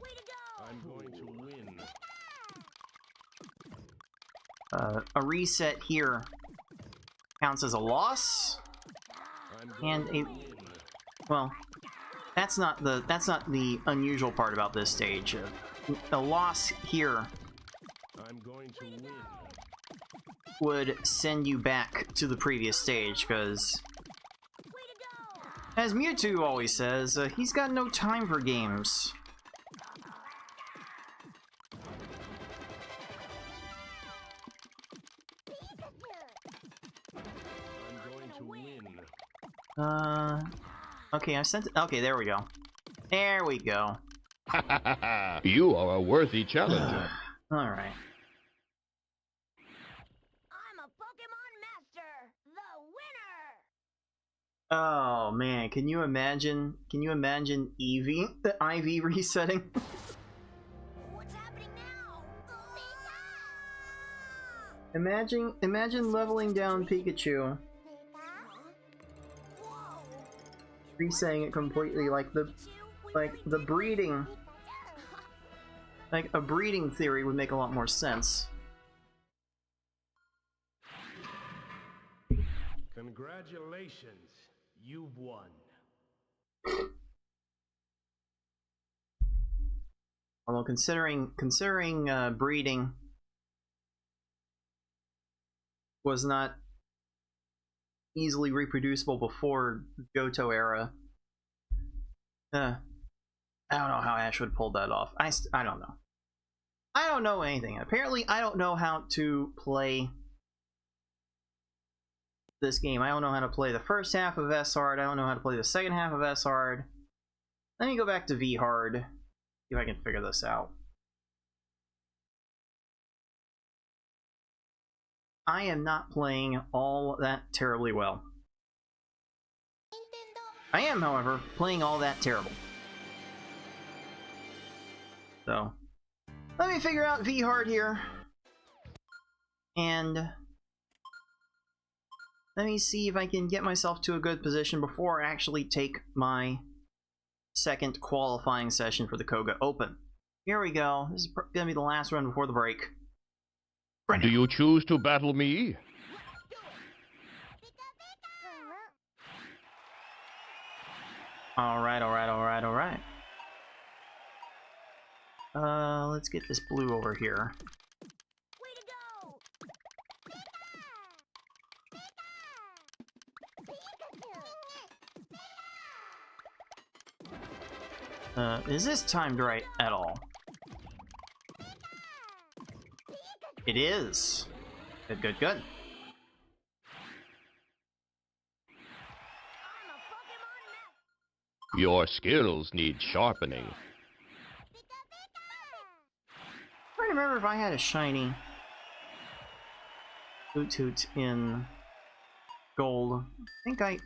Way to go. I'm going to win. a reset here counts as a loss, I'm and going a to win. well, that's not the unusual part about this stage. A loss here I'm going to win. would send you back to the previous stage, because, Way to go. as Mewtwo always says, he's got no time for games. I'm going to win. Okay, I sent it. Okay, there we go. There we go. You are a worthy challenger. Alright. I'm a Pokemon Master, the winner. Oh man, can you imagine Eevee, the IV resetting? What's happening now? Imagine leveling down Pikachu, resetting it completely, like the breeding, like a breeding theory would make a lot more sense. Congratulations. You won. Although considering breeding was not easily reproducible before Goto era, I don't know how Ashwood pulled that off. I don't know. I don't know anything. Apparently, I don't know how to play this game. I don't know how to play the first half of S-Hard. I don't know how to play the second half of S-Hard. Let me go back to V-Hard. See if I can figure this out. I am not playing all that terribly well. I am, however, playing all that terrible. So, let me figure out V-Hard here. And let me see if I can get myself to a good position before I actually take my second qualifying session for the Koga Open. Here we go. This is gonna be the last run before the break. Right. Do you choose to battle me? Alright. Let's get this blue over here. Way to go! Is this timed right at all? It is. Good. Your skills need sharpening. I don't remember if I had a shiny Hoot in gold. I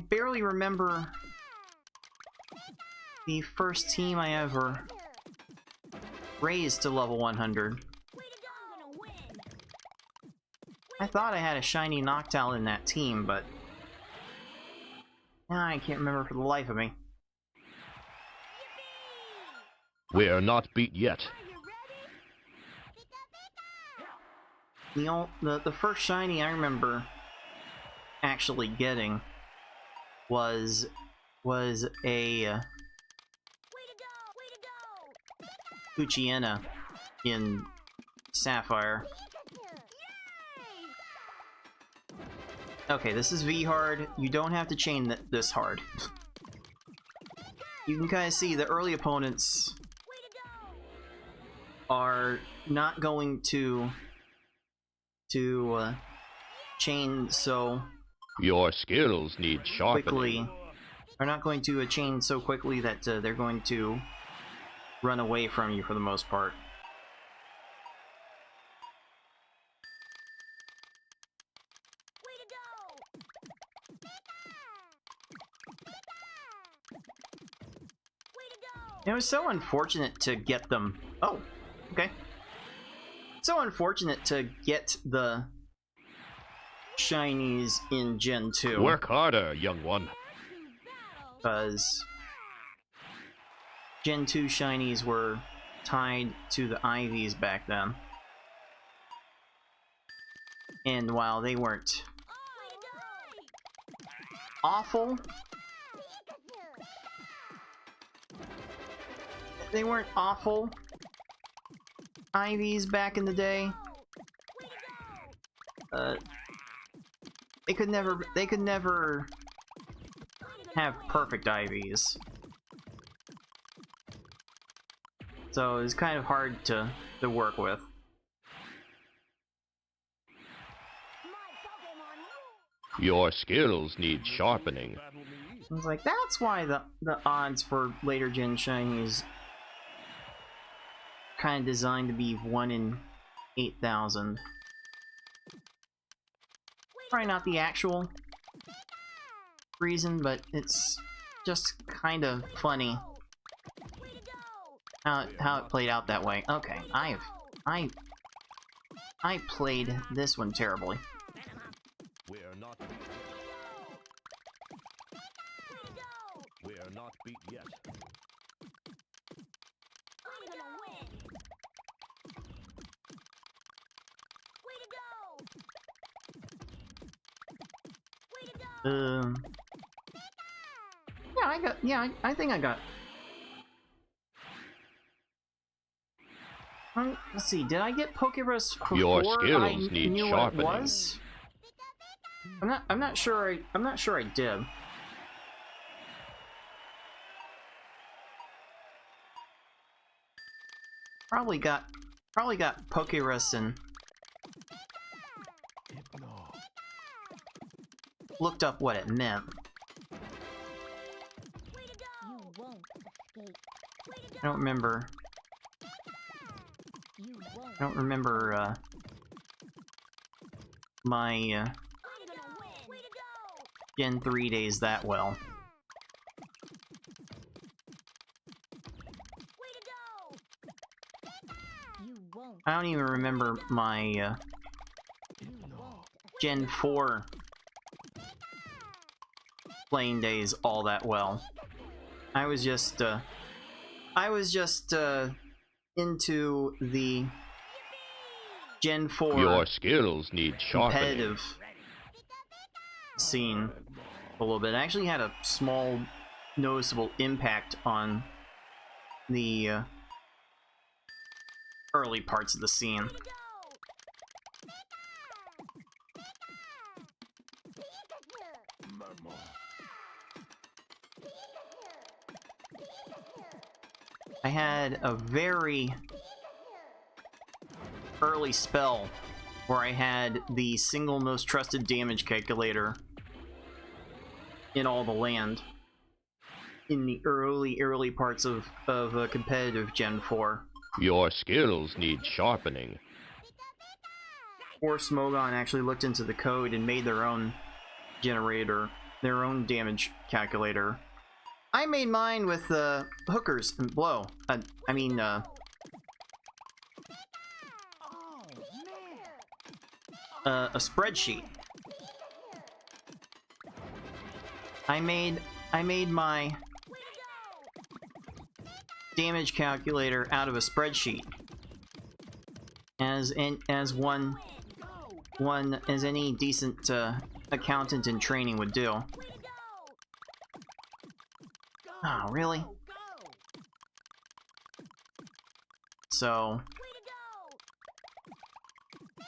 barely remember the first team I ever raised to level 100. I thought I had a shiny Noctowl in that team, but now I can't remember for the life of me. We are not beat yet. The first shiny I remember actually getting was a Poochyena in Sapphire. Okay, this is V-Hard. You don't have to chain this hard. You can kind of see the early opponents are not going to chain so Your skills need sharpening. quickly. Are not going to chain so quickly that they're going to run away from you for the most part. It was so unfortunate to get them. Oh, okay. So unfortunate to get the shinies in Gen 2. Work harder, young one. Because Gen 2 shinies were tied to the IVs back then. And while they weren't awful, IVs back in the day. They could never have perfect IVs. So it's kind of hard to work with. Your skills need sharpening. It's like, that's why the odds for later gen shinies kind of designed to be 1 in 8,000. Probably not the actual reason, but it's just kind of funny how it played out that way. Okay, I played this one terribly. We are not beat yet. Yeah, I got. Yeah, I think I got. Let's see. Did I get Pokerus before Your I skills need knew sharpening. what it was? I'm not sure. I'm not sure I did. Probably got Pokerus and looked up what it meant. You won't escape. I don't remember. You won't. I don't remember my I'm gonna win. Way to go. Gen 3 days that well. Way to go. You won't. I don't even remember my You won't. Gen 4 playing days all that well. I was just into the Gen 4 Your skills need sharpening. competitive scene a little bit. I actually had a small noticeable impact on the early parts of the scene. I had a very early spell where I had the single most trusted damage calculator in all the land in the early parts of competitive Gen 4. Your skills need sharpening. Or Smogon actually looked into the code and made their own generator, their own damage calculator. I made mine with hookers and blow. Oh, man. A spreadsheet. I made my damage calculator out of a spreadsheet, as any decent accountant in training would do. Oh, really? Go. So,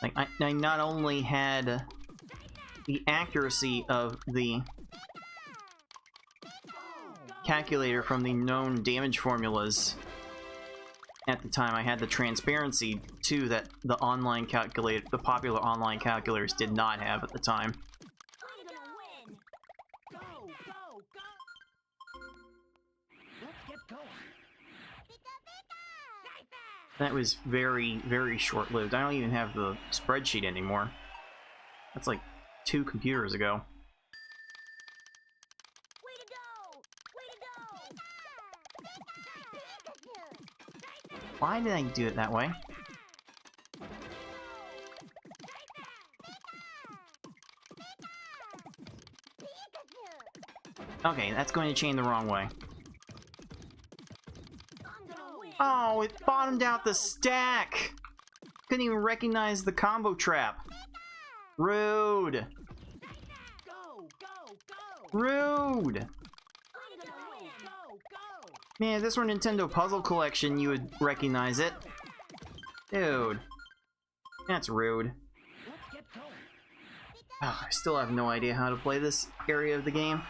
like, I not only had the accuracy of the calculator from the known damage formulas at the time, I had the transparency too that the popular online calculators did not have at the time. I'm gonna win. Go. Let's get going. That was very, very short-lived. I don't even have the spreadsheet anymore. That's like 2 computers ago. Way to go. Way to go. Why did I do it that way? Okay, that's going to chain the wrong way. I'm gonna win. Oh, it bottomed out the stack! Couldn't even recognize the combo trap. Rude! Go. Rude! I'm gonna win. Go. Man, if this were Nintendo Puzzle Collection, you would recognize it. Dude. That's rude. Let's get going. Oh, I still have no idea how to play this area of the game.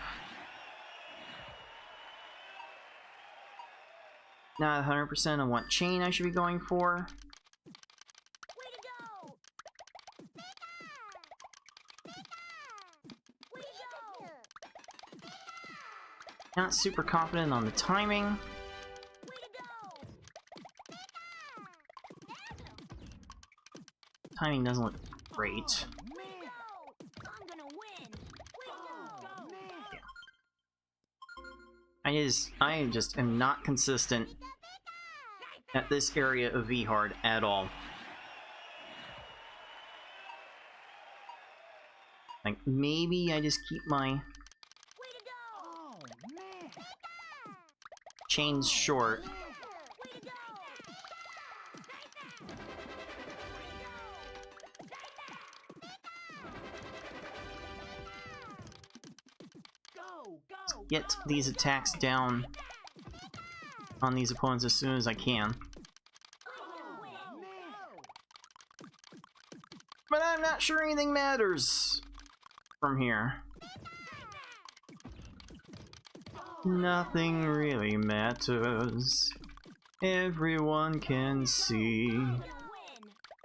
Not 100% on what chain I should be going for. Way to go. Way to go. Not super confident on the timing. Way to go. Timing doesn't look great. Way to go. I'm gonna win. Way to go. I just am not consistent at this area of V-Hard at all. Like, maybe I just keep my Way to go. Oh, man. chains short. Way to go. get these attacks down on these opponents as soon as I can. But I'm not sure anything matters from here. Nothing really matters. Everyone can see.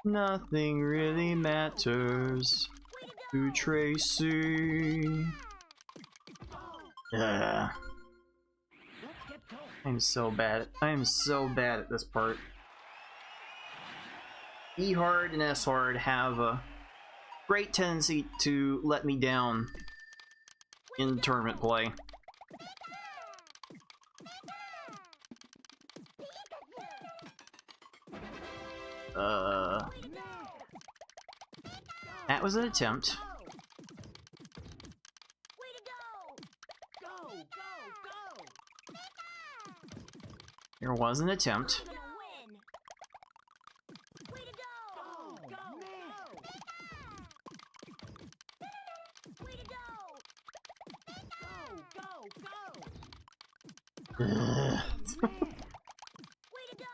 Nothing really matters to Tracy. I'm so bad. I am so bad at this part. E hard and S hard have a great tendency to let me down in tournament play. That was an attempt. There was an attempt.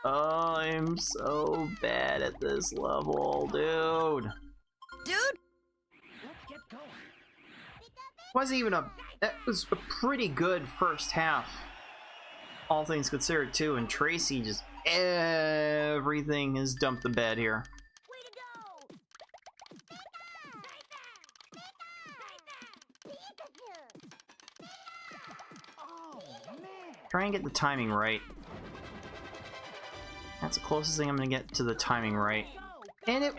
Oh, I'm so bad at this level, dude. Dude? Wasn't even a. That was a pretty good first half, all things considered too. And Tracy just everything has dumped the bed here. Try and get the timing right. That's the closest thing I'm gonna get to the timing right. And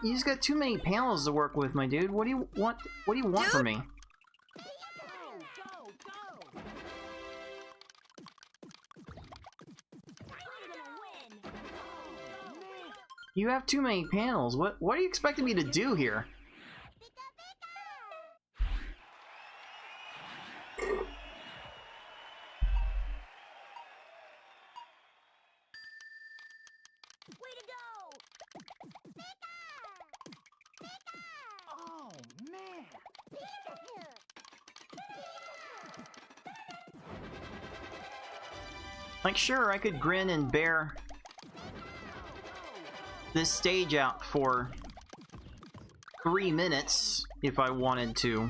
you just got too many panels to work with, my dude. What do you want? What do you want from me? You have too many panels. What are you expecting me to do here? Like, sure, I could grin and bear this stage out for 3 minutes if I wanted to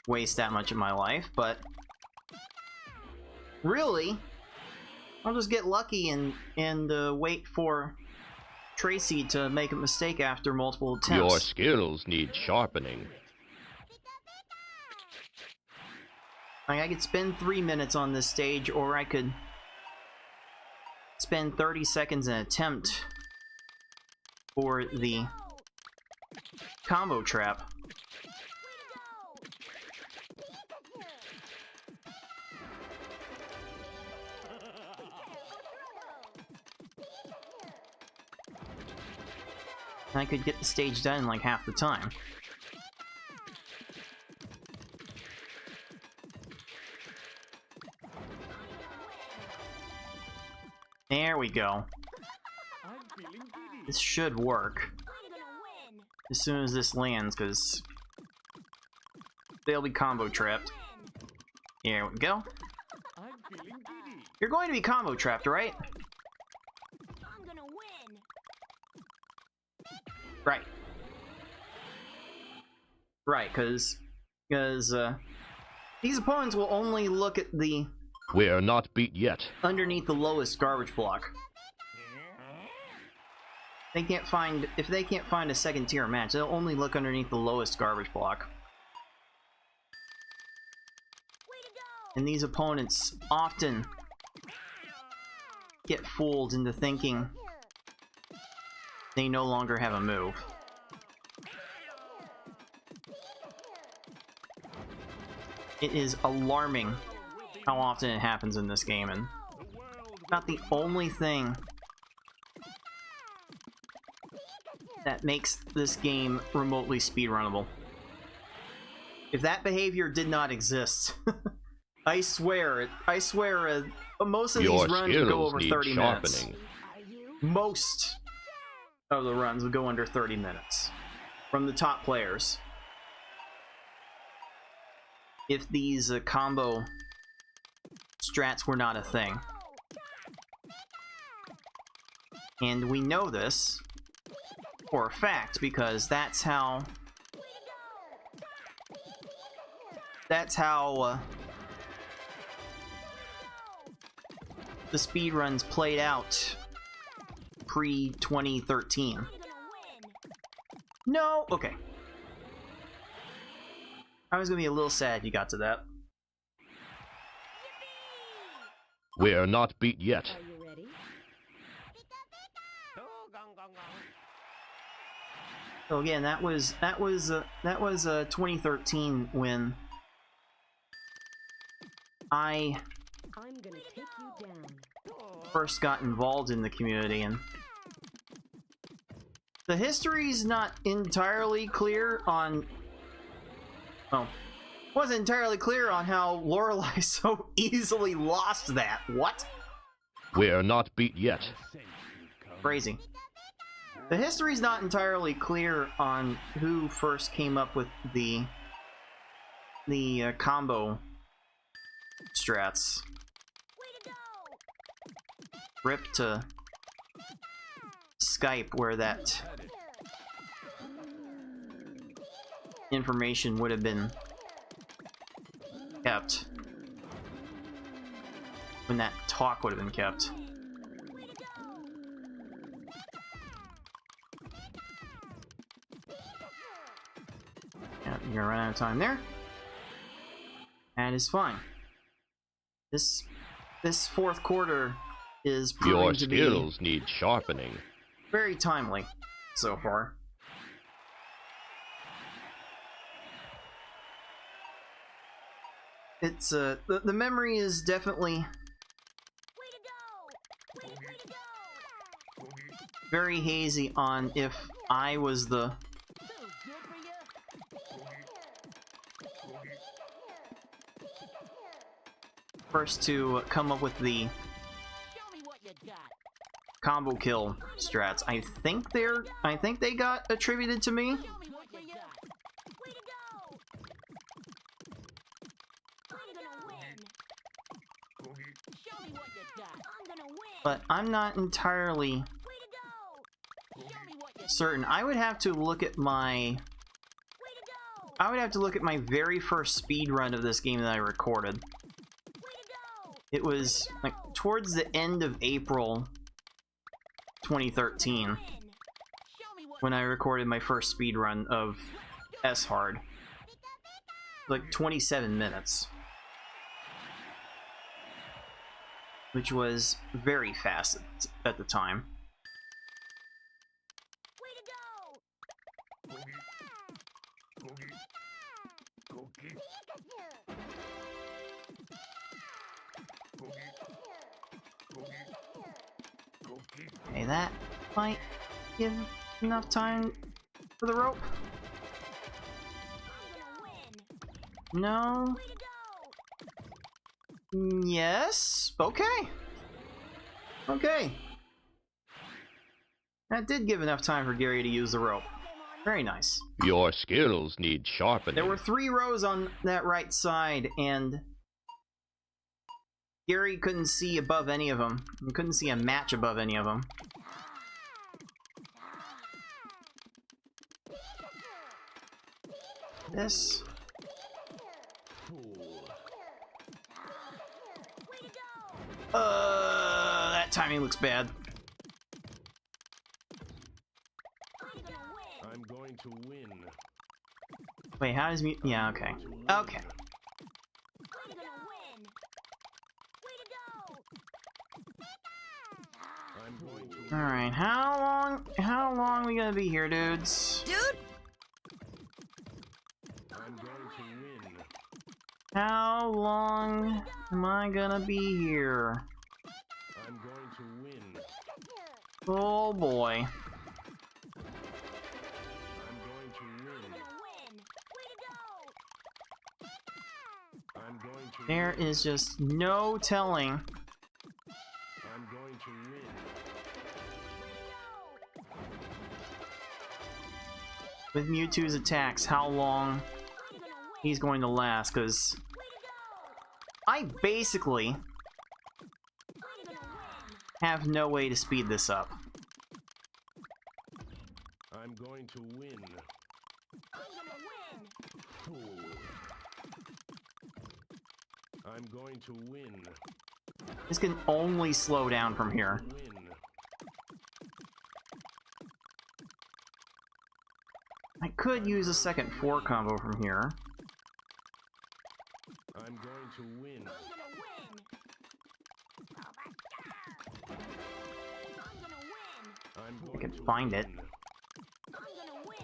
waste that much of my life, but really, I'll just get lucky and wait for Tracy to make a mistake after multiple attempts. Your skills need sharpening. Like, I could spend 3 minutes on this stage, or I could spend 30 seconds and attempt for the combo trap. And I could get the stage done in like half the time. There we go. This should work as soon as this lands, because they'll be combo trapped. Here we go. You're going to be combo trapped, right? Right. Right, because these opponents will only look at the We are not beat yet. underneath the lowest garbage block. They can't find, if they can't find a second tier match, they'll only look underneath the lowest garbage block. And these opponents often get fooled into thinking they no longer have a move. It is alarming how often it happens in this game, and not the only thing that makes this game remotely speedrunnable. If that behavior did not exist, I swear, most of Your these runs would go skills over need 30 minutes. sharpening. Most of the runs would go under 30 minutes from the top players. if these combo strats were not a thing. And we know this for a fact because that's how the speedruns played out pre-2013. No? Okay. I was gonna be a little sad you got to that. We are not beat yet. Are you ready? So again, that was 2013 when I I'm gonna take you down. first got involved in the community, and the history's not entirely clear on. Well, wasn't entirely clear on how Lorelei so easily lost that. What? We are not beat yet. Crazy. The history's not entirely clear on who first came up with the combo strats. Rip to Skype, where that information would have been kept. When that talk would have been kept. Yeah, you're gonna run out of time there. That is fine. This fourth quarter is Your proving to be skills need sharpening. very timely so far. It's the memory is definitely very hazy on if I was the first to come up with the combo kill strats. I think they got attributed to me. But I'm not entirely certain. I would have to look at my very first speed run of this game that I recorded. It was like towards the end of April 2013 when I recorded my first speed run of S-Hard. Like 27 minutes. Which was very fast at the time. Okay, that might give enough time for the rope. No. Yes. Okay. Okay. That did give enough time for Gary to use the rope. Very nice. Your skills need sharpening. There were 3 rows on that right side, and Gary couldn't see above any of them. He couldn't see a match above any of them. This. That timing looks bad. I'm going to win. Wait, how does me? Yeah, okay. Okay. I'm going to All right. How long we gonna be here, dudes? Dude? I'm going to win. How long am I gonna be here? I'm going to win. Oh boy. I'm going to win. I'm going to There is just no telling I'm going to win. with Mewtwo's attacks how long he's going to last, because I basically have no way to speed this up. I'm going to win. Fool. I'm going to win. This can only slow down from here. Win. I could use a second 4 combo from here. I'm going to win. I'm I going could to find it. win.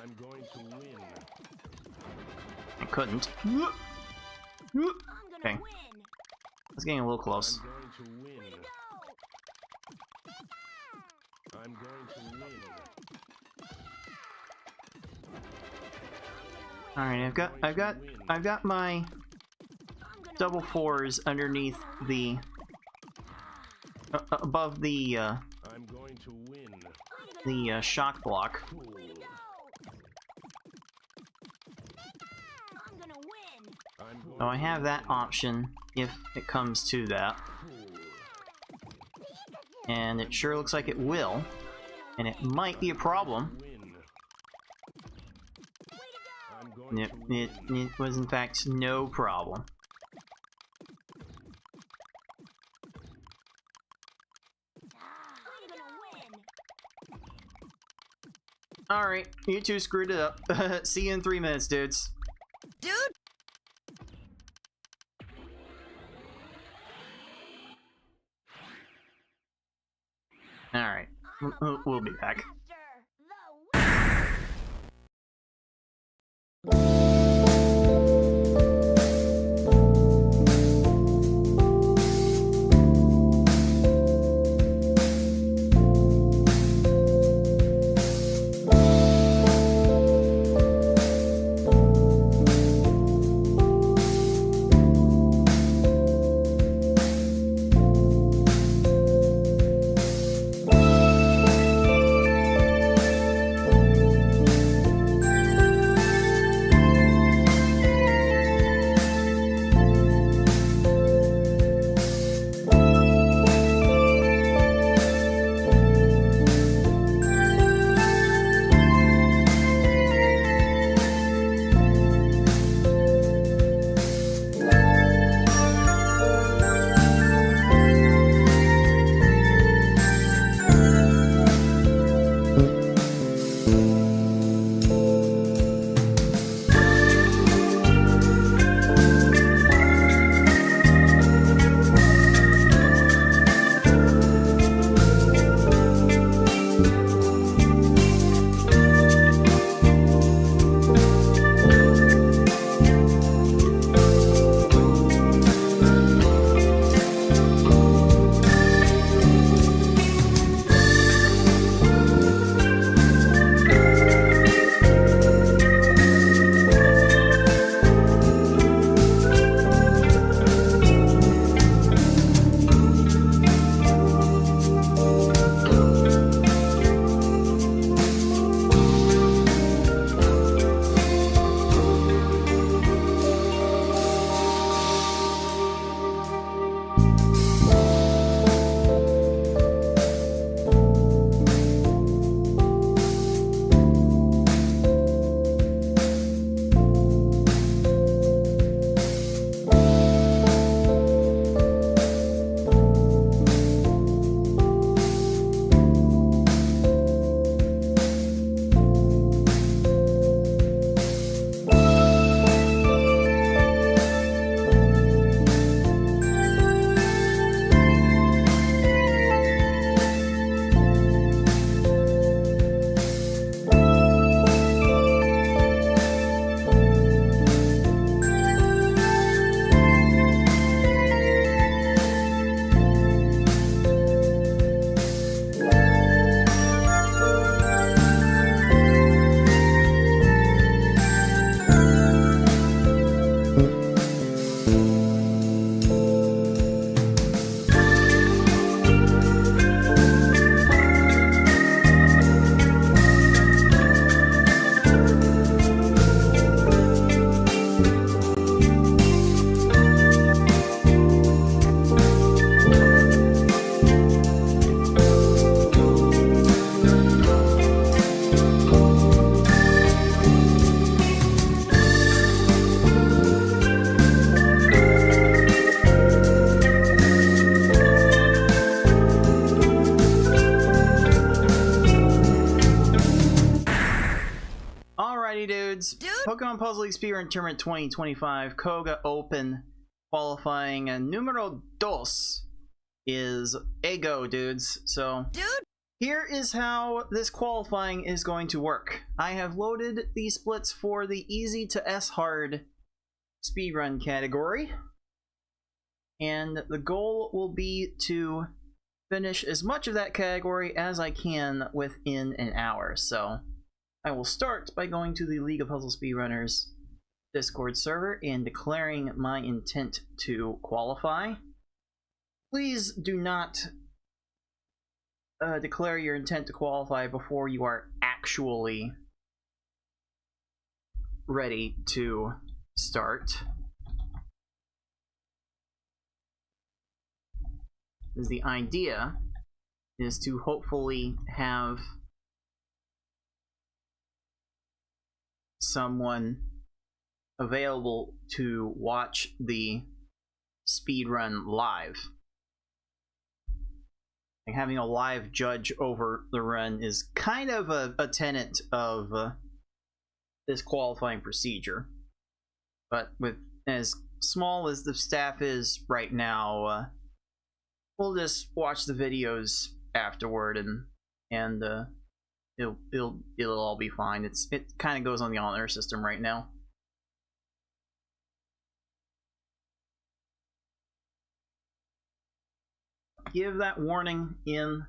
I'm going to win. I couldn't. Okay. It's getting a little close. I'm going to win. I'm going to win. Alright, I've got my double 4s underneath the above the I'm going to win. shock block. Fool. I'm going So I have that option if it comes to that. fool. And it sure looks like it will. And it might be a problem. Win. I'm going And to win. it was in fact no problem. Alright, you two screwed it up. See you in 3 minutes, dudes. Dude! Alright, we'll be back. Pokemon Puzzle League Speedrun Tournament 2025 Koga Open qualifying and numero dos is a go, dudes. So Dude. here is how this qualifying is going to work. I have loaded the splits for the easy to S hard speedrun category, and the goal will be to finish as much of that category as I can within an hour. So I will start by going to the League of Puzzle Speedrunners Discord server and declaring my intent to qualify. Please do not declare your intent to qualify before you are actually ready to start. Because the idea is to hopefully have someone available to watch the speedrun live. Like having a live judge over the run is kind of a tenet of this qualifying procedure. But with as small as the staff is right now, we'll just watch the videos afterward, and it'll all be fine. It kind of goes on the honor system right now. Give that warning in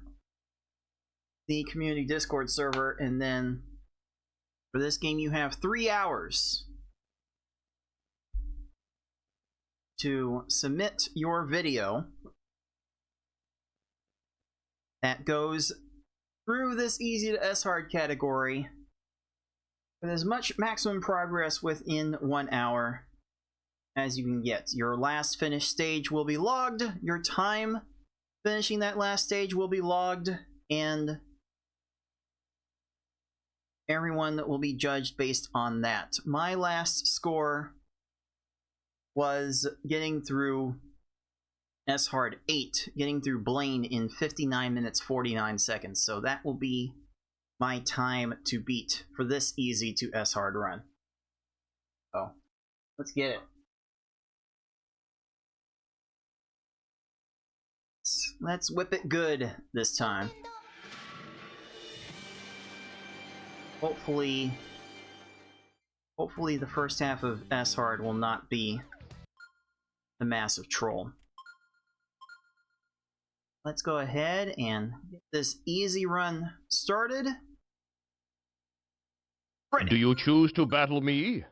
the community Discord server, and then for this game you have 3 hours to submit your video that goes through this easy to S hard category with as much maximum progress within 1 hour as you can get. Your last finished stage will be logged, your time finishing that last stage will be logged, and everyone will be judged based on that. My last score was getting through S hard 8, getting through Blaine in 59 minutes 49 seconds, so that will be my time to beat for this easy to S hard run. So let's get it. Let's whip it good this time. Hopefully the first half of S hard will not be a massive troll. Let's go ahead and get this easy run started. Ready. Do you choose to battle me?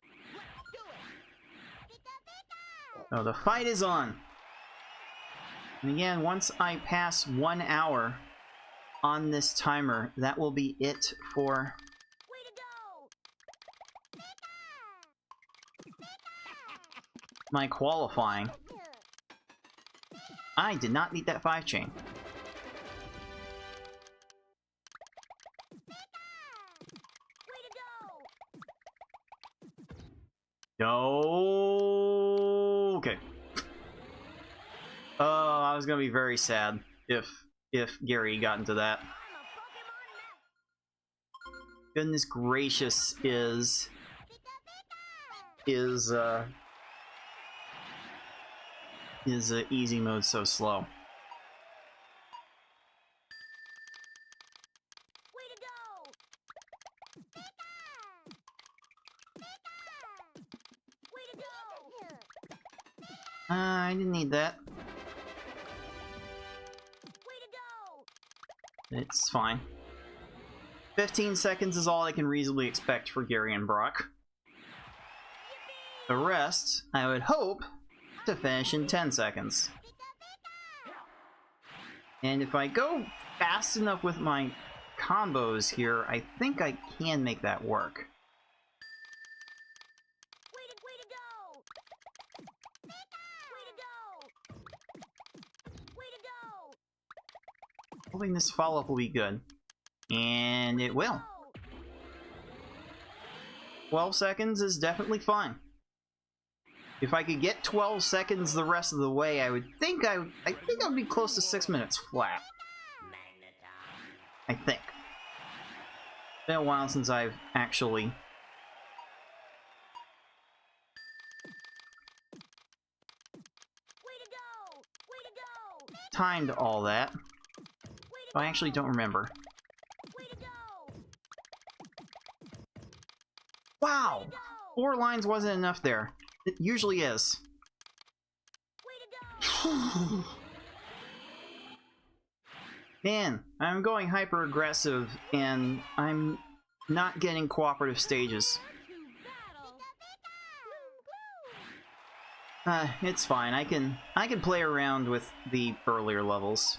So the fight is on. And again, once I pass 1 hour on this timer, that will be it for my qualifying. I did not need that 5 chain. No. Okay. Oh, I was gonna be very sad if Gary got into that. Goodness gracious, is easy mode so slow? I didn't need that. It's fine. 15 seconds is all I can reasonably expect for Gary and Brock. The rest, I would hope to finish in 10 seconds. And if I go fast enough with my combos here, I think I can make that work. Hoping this follow-up will be good. And it will. 12 seconds is definitely fine. If I could get 12 seconds the rest of the way, I think I would be close to 6 minutes flat. I think. It's been a while since I've actually timed all that. I actually don't remember. Way to go! Wow! 4 lines wasn't enough there. It usually is. Way to go! Man, I'm going hyper aggressive and I'm not getting cooperative stages. It's fine. I can play around with the earlier levels.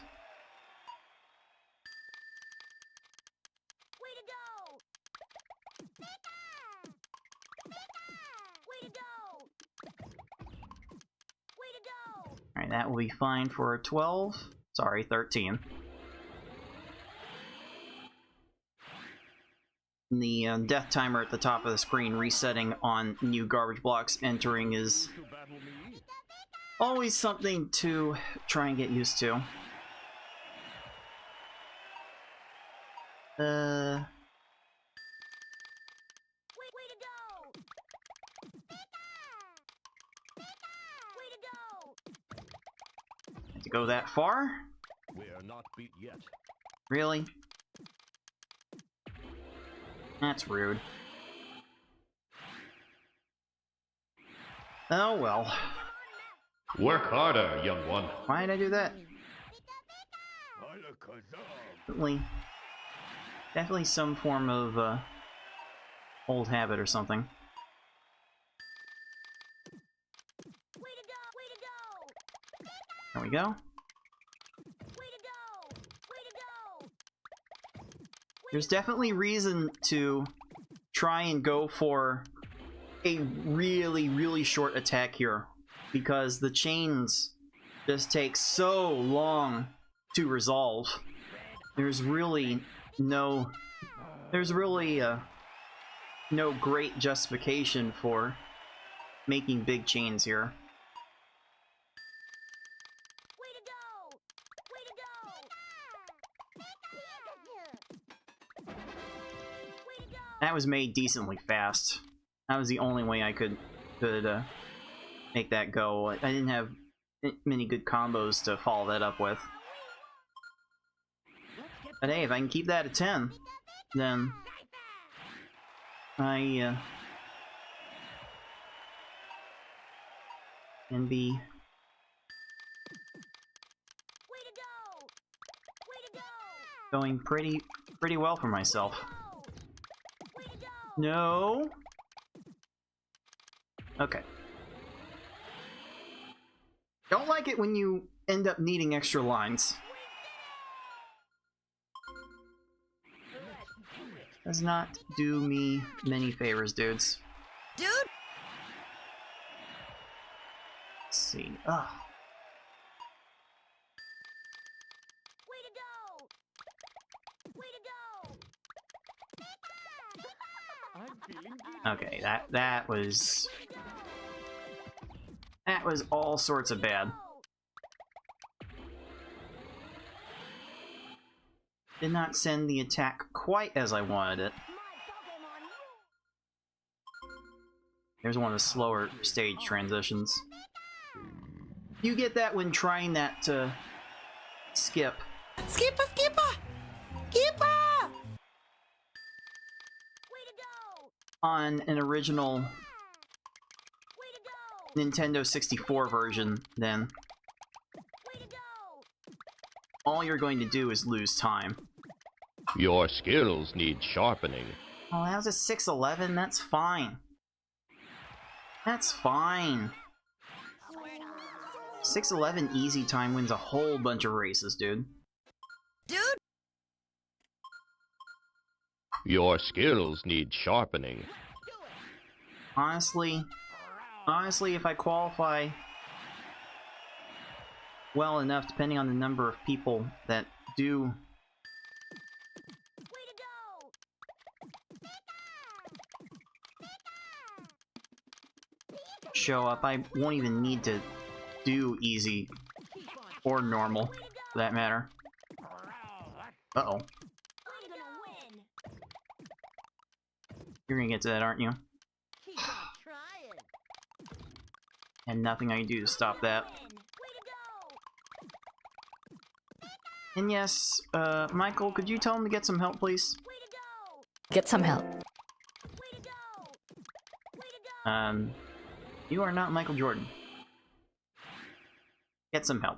Way to go! Way to go! Way to go! Alright, that will be fine for 12. Sorry, 13. The death timer at the top of the screen resetting on new garbage blocks entering is always something to try and get used to. Way to go! Way to go! Had to go that far? We are not beat yet. Really? That's rude. Oh well. Work harder, young one. Why did I do that? Definitely some form of old habit or something. Way to go! Way to go! There we go. Way to go! Way to go! There's definitely reason to try and go for a really, really short attack here, because the chains just take so long to resolve. There's really no great justification for making big chains here. Way to go! Way to go! Way to go! That was made decently fast. That was the only way I could make that go. I didn't have many good combos to follow that up with. But hey, if I can keep that at 10, then I can be Way to go! Way to go! going pretty well for myself. Way to go! No. Okay. Don't like it when you end up needing extra lines. Does not do me many favors, dudes. Dude! Let's see. Ugh. Way to go! Way to go! Okay, that was all sorts of bad. Did not send the attack quite as I wanted it. There's one of the slower stage transitions. You get that when trying that skip. Skipper, skipper! Skipper! Way to go! On an original Way to go! Nintendo 64 version, then Way to go! all you're going to do is lose time. Your skills need sharpening. Oh, that was a 611? That's fine. That's fine. 611 easy time wins a whole bunch of races, dude. Dude! Your skills need sharpening. Honestly, if I qualify well enough, depending on the number of people that do Way to go! show up, I won't even need to do easy or normal, for that matter. Uh-oh. I'm gonna win! You're gonna get to that, aren't you? Keep on trying! And nothing I can do to stop that. Way to go! And yes, Michael, could you tell him to get some help, please? Way to go! Get some help. Way to go! Way to go! You are not Michael Jordan. Get some help.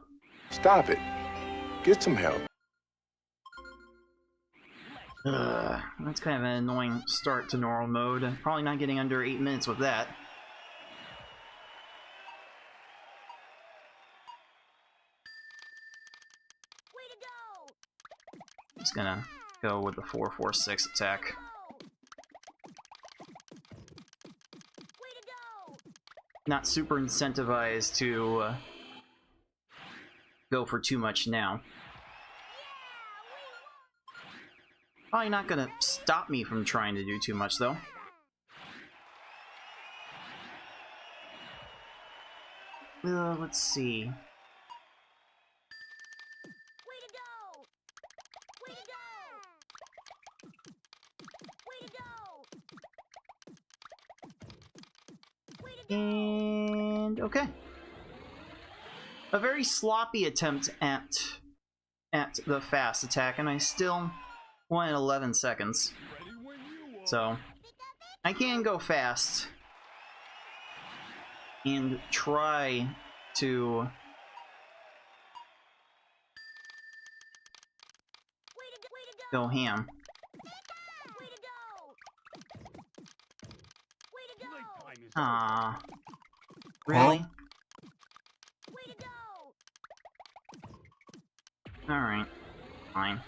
Stop it. Get some help. That's kind of an annoying start to normal mode. Probably not getting under 8 minutes with that. Way to go! Just gonna go with the 4-4-6 attack. Way to go! Not super incentivized to go for too much now. Probably not gonna stop me from trying to do too much, though. Let's see. Way to go! Way to go! Way to go! Way to go! And okay. A very sloppy attempt at the fast attack, and I still won in 11 seconds. So I can go fast and try to Way to go! go ham. Way to go! Way to go! Playtime is Ah, really? Way to go! All right, fine.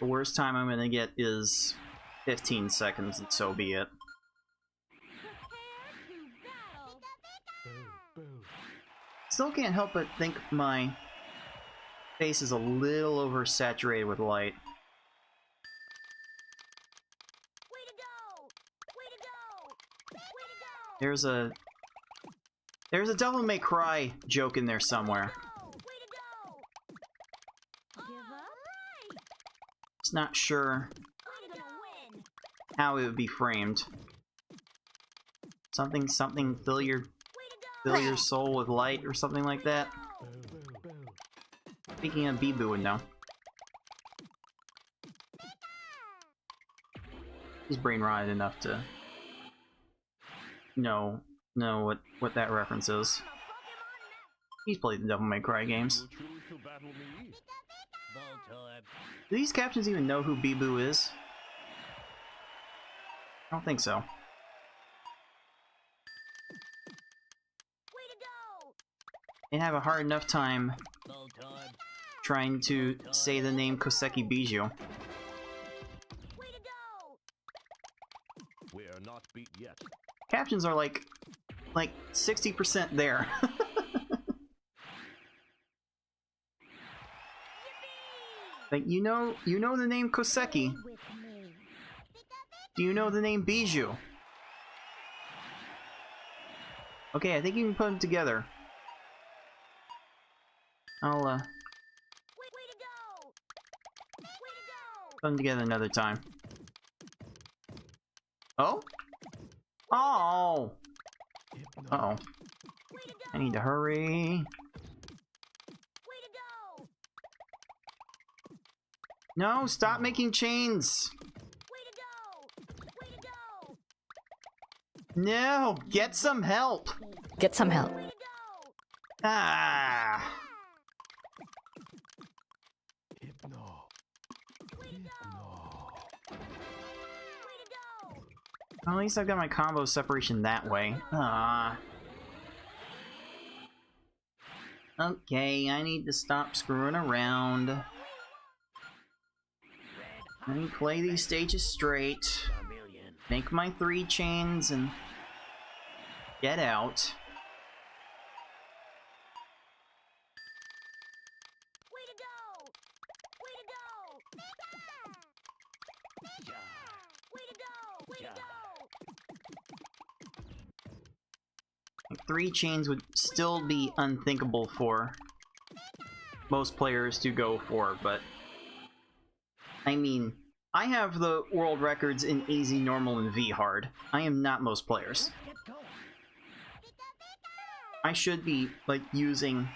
The worst time I'm gonna get is 15 seconds, and so be it. Still can't help but think my face is a little oversaturated with light. Way to go! Way to go! Way to go! There's a Devil May Cry joke in there somewhere. Way to go! Give up? Just not sure I'm gonna win! how it would be framed. Something, fill your Way to go! soul with light or something like that. Speaking of Bee-Boo would know. He's brain rotted enough to know what that reference is. He's played the Devil May Cry games. You choose to battle me? Do these captains even know who Bee-Boo is? I don't think so. Way to go! They have a hard enough time trying to say the name Koseki Bijou. Way to go! We are not beat yet. Captions are like 60% there. Like you know the name Koseki. With me. Do you know the name Bijou? Okay, I think you can put them together. I'll Way to go! Way to go! put them together another time. Oh? Oh! Uh-oh. Way to go! I need to hurry. Way to go! No, stop making chains! Way to go! Way to go! No! Get some help! Get some help. Way to go! Ah! Hypno. Way to go! Way to go! Well, at least I've got my combo separation that way. Ah. Okay, I need to stop screwing around. Let me play these stages straight. Make my 3 chains and get out. Way to go! Way to go! Way to go! Way to go! Like, 3 chains would still be unthinkable for most players to go for, but I mean, I have the world records in easy, normal, and V hard. I am not most players. I should be like using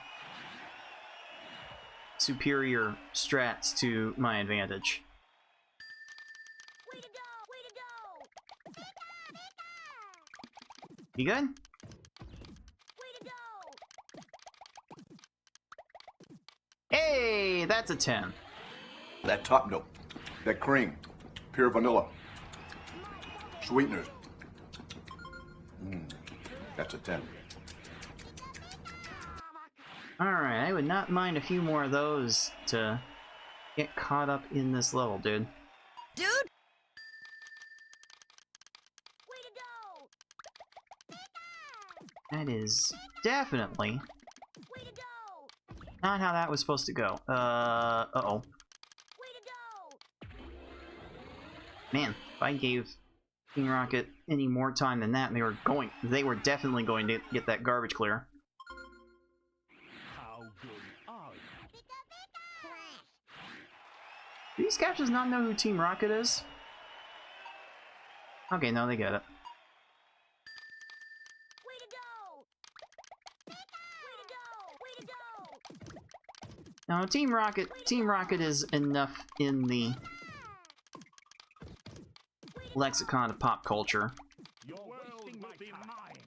superior strats to my advantage. Way to go! Way to go! You good? Way to go! Hey, that's a 10. That top note, that cream, pure vanilla, sweeteners. That's a 10. Alright, I would not mind a few more of those to get caught up in this level, dude. Dude, Way to go! That is definitely Way to go! not how that was supposed to go. Uh-oh. Way to go! Man, if I gave King Rocket any more time than that, they were definitely going to get that garbage clear. How good are you? Do these captions not know who Team Rocket is? Okay, no, they get it. Way to go! Way to go! Way to go! Now, Team Rocket is enough in the lexicon of pop culture. Your world will be mine.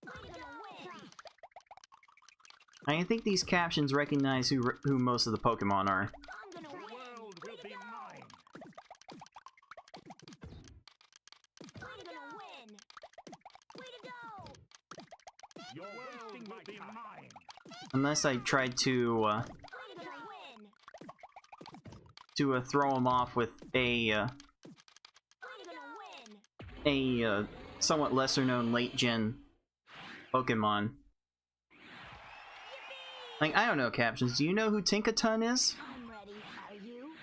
I'm gonna win! I think these captions recognize who most of the Pokemon are. I'm gonna The win! world will be mine. I'm gonna win! Way to go! Your world will be mine. Unless I tried to I'm gonna win! throw him off with a I'm gonna win! somewhat lesser known late gen Pokemon. Like, I don't know, captions. Do you know who Tinkaton is? I'm ready. Are you?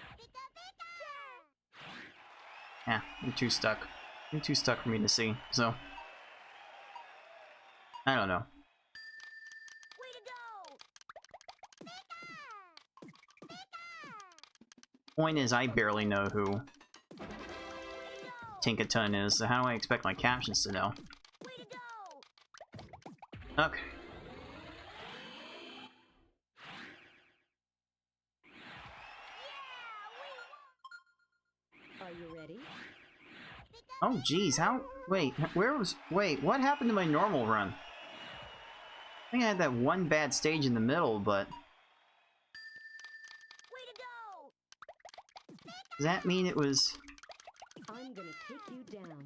Yeah, you're too stuck. You're too stuck for me to see, so I don't know. Way to go! Point is, I barely know who Tinkaton is, so how do I expect my captions to know? Way to go! Okay. Are you ready? Oh, geez, how? Wait, wait, what happened to my normal run? I think I had that one bad stage in the middle, but Way to go! does that mean it was I'm gonna take you down.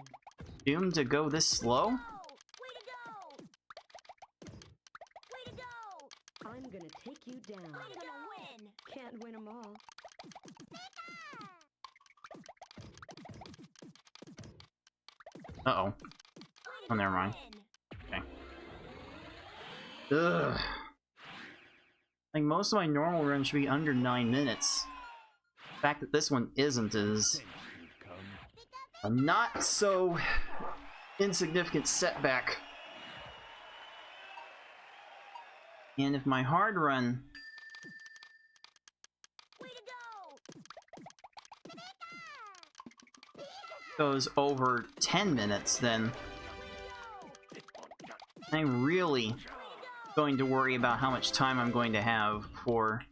doomed to go this slow? Way to go! Way to go! I'm gonna take you down. I'm gonna win! Can't win them all. Uh-oh. I'm Oh, never mind. win. Ugh. Like, most of my normal runs should be under 9 minutes. The fact that this one isn't is a not so insignificant setback. And if my hard run Way to go! goes over 10 minutes, then I'm really going to worry about how much time I'm going to have for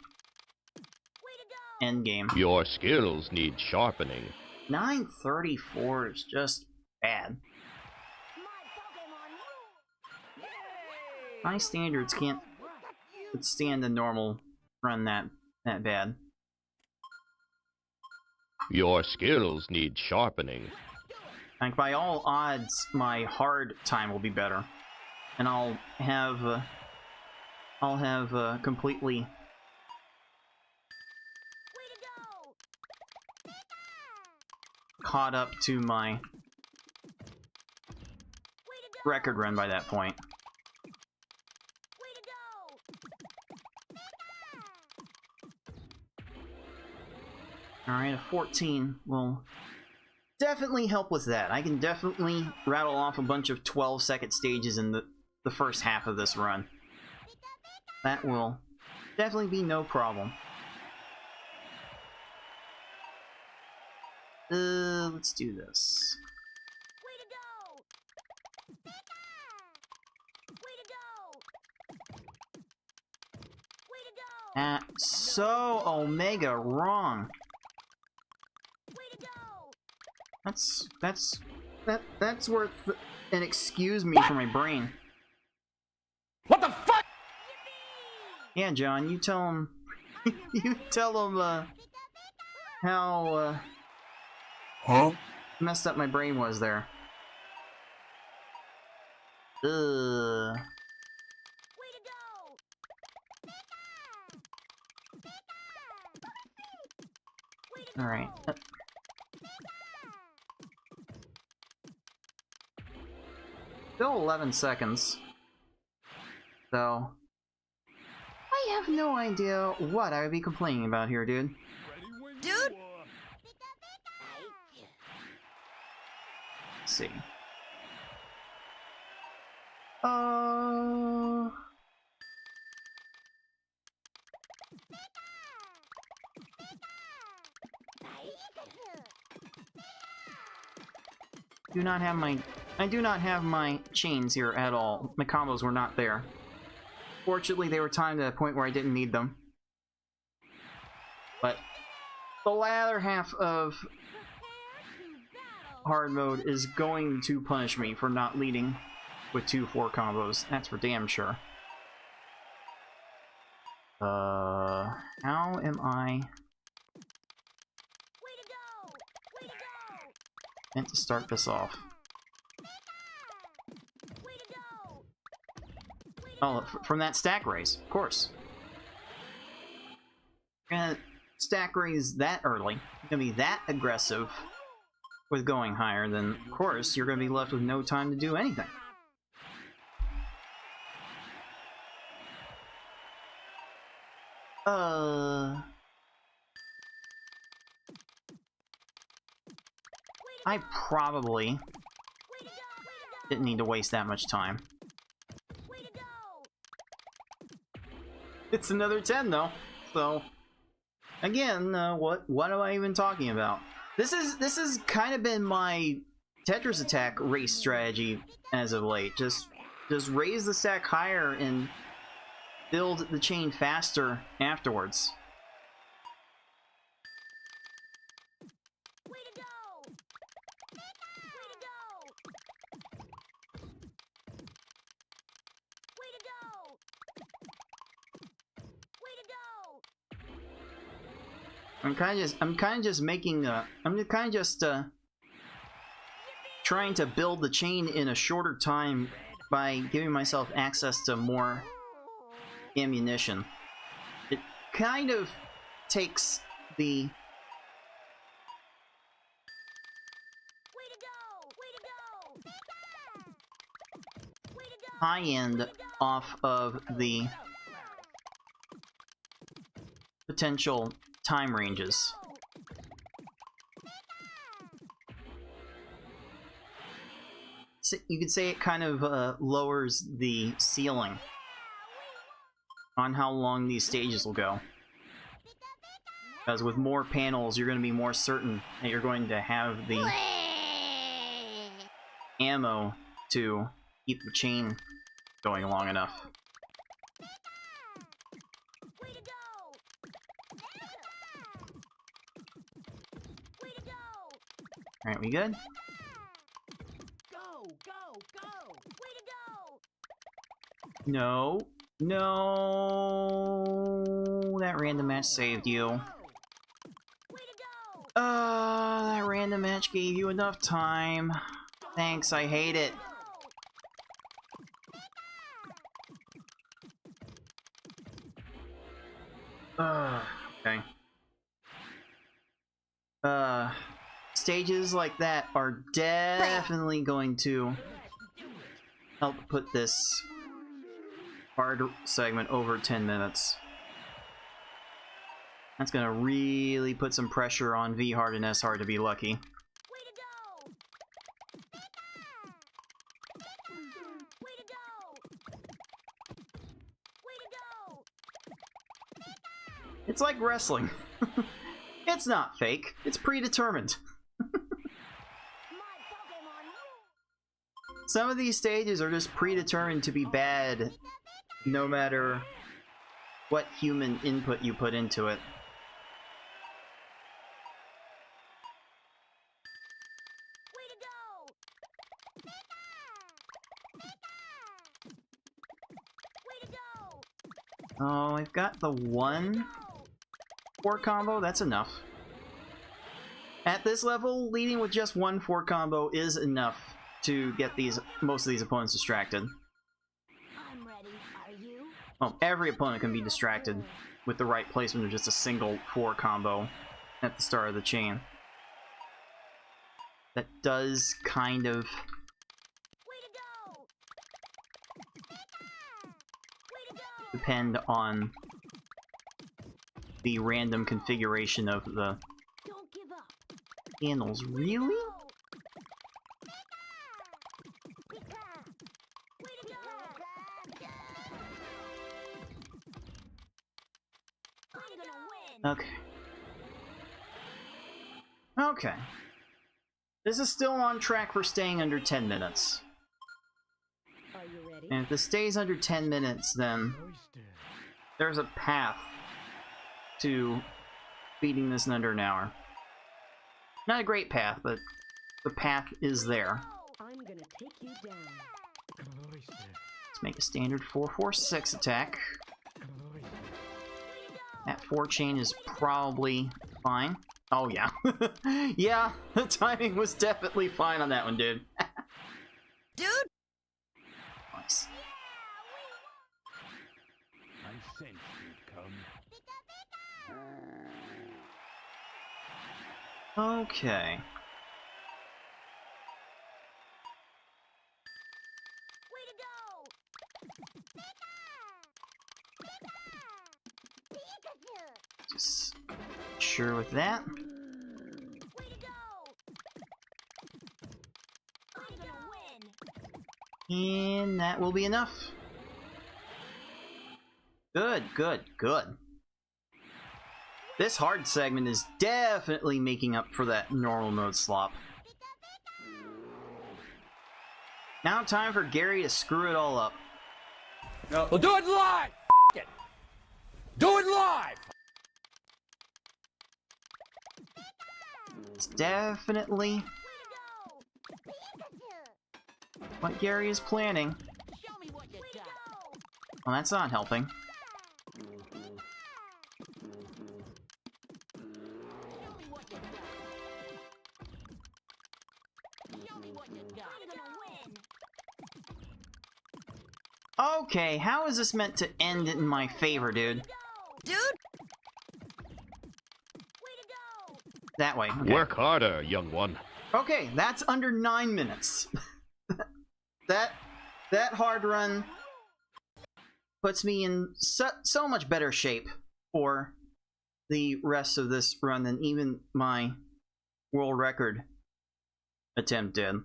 endgame. Your skills need sharpening. 9:34 is just bad. My Pokemon rule! My standards can't withstand a normal run that bad. Your skills need sharpening. Like, by all odds, my hard time will be better, and I'll have completely Way to go! caught up to my Way to go! record run by that point. Way to go! Alright, a 14 will definitely help with that. I can definitely rattle off a bunch of 12-second stages in the first half of this run. That will definitely be no problem. Let's do this. Way to go! So Omega wrong. Way to go! That's worth an excuse me for my brain. What the fuck? Yeah, John, you tell him. You tell him how messed up my brain was there. Way to go! Way to All right. go! Still 11 seconds. So I have no idea what I would be complaining about here, dude. Dude, Let's see. I do not have my chains here at all. My combos were not there. Fortunately, they were timed at a point where I didn't need them. But the latter half of hard mode is going to punish me for not leading with 2-4 combos. That's for damn sure. How am I Way to go! Way to go! meant to start this off? Way to go! Oh, from that stack raise, of course. Gonna stack raise that early, gonna be that aggressive with going higher, then of course you're gonna be left with no time to do anything. I probably Way to go! Way to go! didn't need to waste that much time. Way to go! It's another 10 though, so again, what am I even talking about? This has kind of been my Tetris attack race strategy as of late. Just raise the stack higher and build the chain faster afterwards. Way to go! Way to go! Way to go! Way to go! I'm kind of just making I'm kind of just trying to build the chain in a shorter time by giving myself access to more ammunition. It kind of takes the Way to go! Way to go! Way to go! high end off of the potential time ranges. So you could say it kind of lowers the ceiling on how long these stages will go. Because with more panels, you're going to be more certain that you're going to have the ammo to keep the chain going long enough. Way to go! Way to go! Alright, we good? Go! Go! Go! Way to go! No. No. That random match saved you. Way to go! That random match gave you enough time. Thanks, I hate it. Okay. Stages like that are definitely going to help put this hard segment over 10 minutes. That's gonna really put some pressure on V hard and S hard to be lucky. Way to go! Way to go! Way to go! It's like wrestling. It's not fake, it's predetermined. My Pokémon rule! Some of these stages are just predetermined to be bad, no matter what human input you put into it. Way to go! Way to go! Oh, I've got the one 4 combo, that's enough. At this level, leading with just one 4 combo is enough to get most of these opponents distracted. I'm ready. Are you? Well, every opponent can be distracted with the right placement of just a single 4 combo at the start of the chain. That does kind of Way to go! Way to go! depend on the random configuration of the Don't give up. handles. Really? Way to go! I'm gonna win. Okay. Okay. This is still on track for staying under 10 minutes. Are you ready? And if this stays under 10 minutes, then there's a path to beating this in under an hour. Not a great path, but the path is there. I'm gonna take you down. Let's make a standard 4-4-6 attack. That 4 chain is probably fine. Oh yeah. Yeah, the timing was definitely fine on that one, dude. Dude, Nice. I sensed you'd come. Okay. Way to go! Pikachu! Just sure with that. Way to go! I'm gonna win. And that will be enough. Good, good, good. This hard segment is definitely making up for that normal mode slop. Now time for Gary to screw it all up. Well, do it live! F it! Do it live! It's definitely Way to go! Pikachu! what Gary is planning. Show me what you got. Well, that's not helping. Show me what you got. Show me what you got. I'm gonna win. Okay, how is this meant to end in my favor, dude? Go! dude, Way to go! That way. Okay. Work harder, young one. Okay, that's under 9 minutes. that hard run puts me in so much better shape for the rest of this run than even my world record attempt did.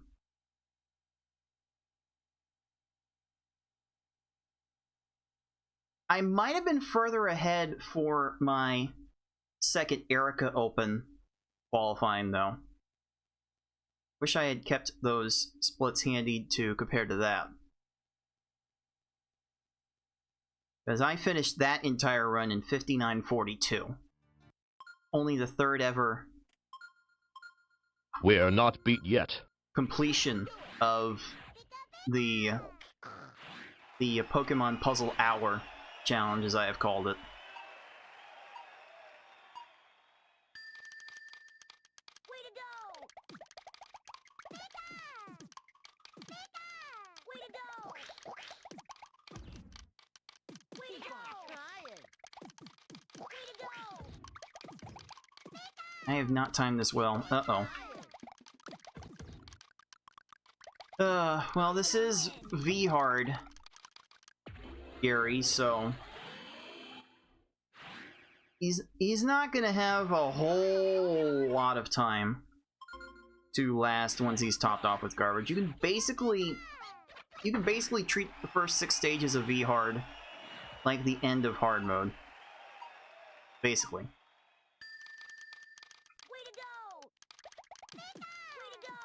I might have been further ahead for my second Erica Open qualifying, though. Wish I had kept those splits handy to compare to that. Because I finished that entire run in 59:42. Only the third ever We are not beat yet. completion of the Pokemon Puzzle Hour challenge, as I have called it. Way to go! Way to go! Way to go! Way to go! I have not timed this well. Uh-oh. Well, this is V-Hard, Gary, so he's not gonna have a whole lot of time to last once he's topped off with garbage. You can basically treat the first 6 stages of V-Hard like the end of hard mode. Basically. Way to go! Way to go!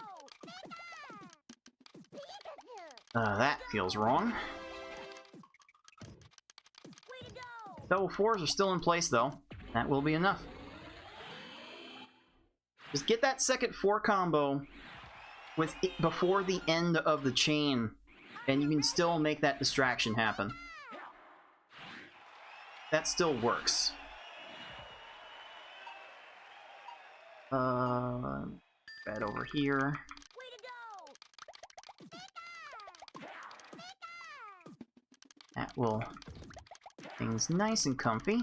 Pikachu! That feels wrong. Way to go! Double fours are still in place though. That will be enough. Just get that second 4 combo with it before the end of the chain, and you can still make that distraction happen. That still works. Bed over here. That will make things nice and comfy.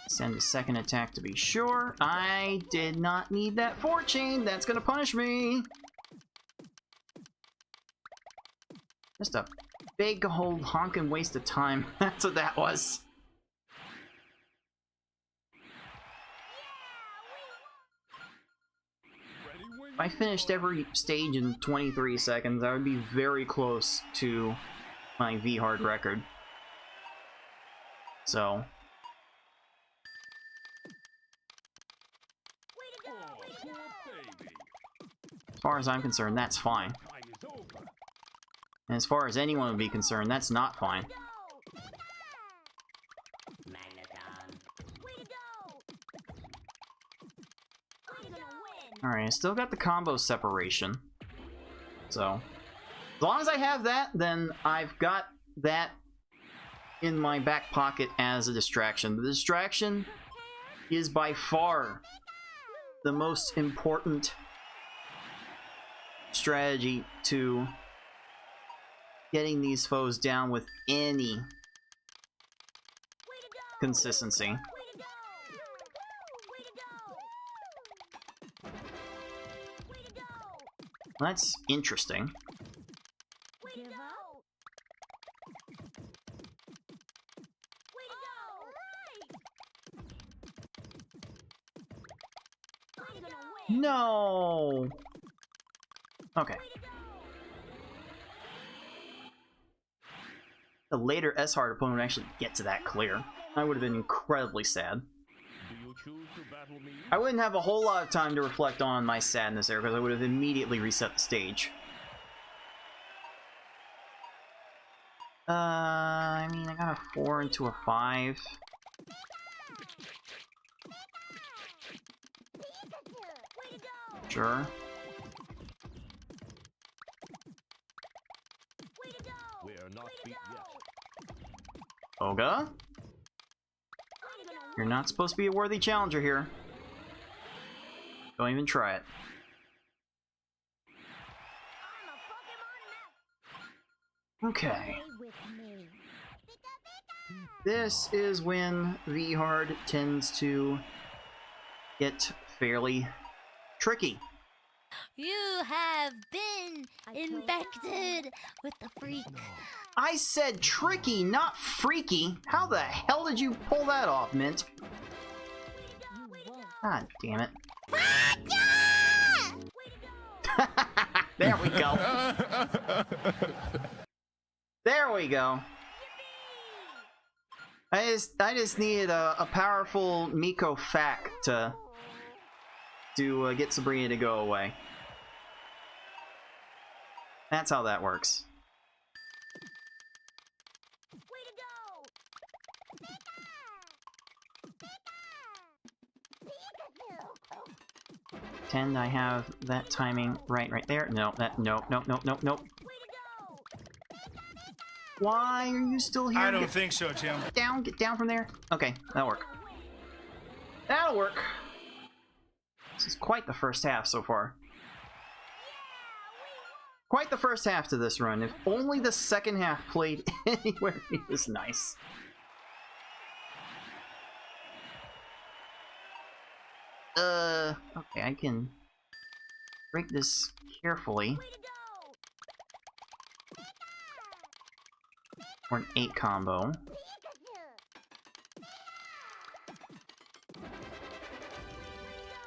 Send a second attack to be sure. I did not need that 4 chain. That's gonna punish me. Just a big old honkin' waste of time. That's what that was. If I finished every stage in 23 seconds, I would be very close to my V-Hard record. So... as far as I'm concerned, that's fine. And as far as anyone would be concerned, that's not fine. Alright, I still got the combo separation. So, as long as I have that, then I've got that in my back pocket as a distraction. The distraction is by far the most important strategy to getting these foes down with any consistency. That's interesting. No! Okay. The later S-Hard opponent would actually get to that clear. I would have been incredibly sad. I wouldn't have a whole lot of time to reflect on my sadness there, because I would have immediately reset the stage. I mean, I got a 4 into a 5. Sure. We are not beat yet. Koga? You're not supposed to be a worthy challenger here. Don't even try it. Okay. This is when V-Hard tends to get fairly tricky. You have been infected with the freak. I said tricky, not freaky. How the hell did you pull that off, Mint? God damn it. There we go. There we go. I just needed a powerful Miko Fac to get Sabrina to go away. That's how that works. Pretend I have that timing right there. No, nope. Why are you still here? I don't think so, Tim. Get down from there. Okay, that'll work. That'll work. This is quite the first half so far. Quite the first half to this run. If only the second half played anywhere near as nice. Okay, I can break this carefully. Or an 8 combo.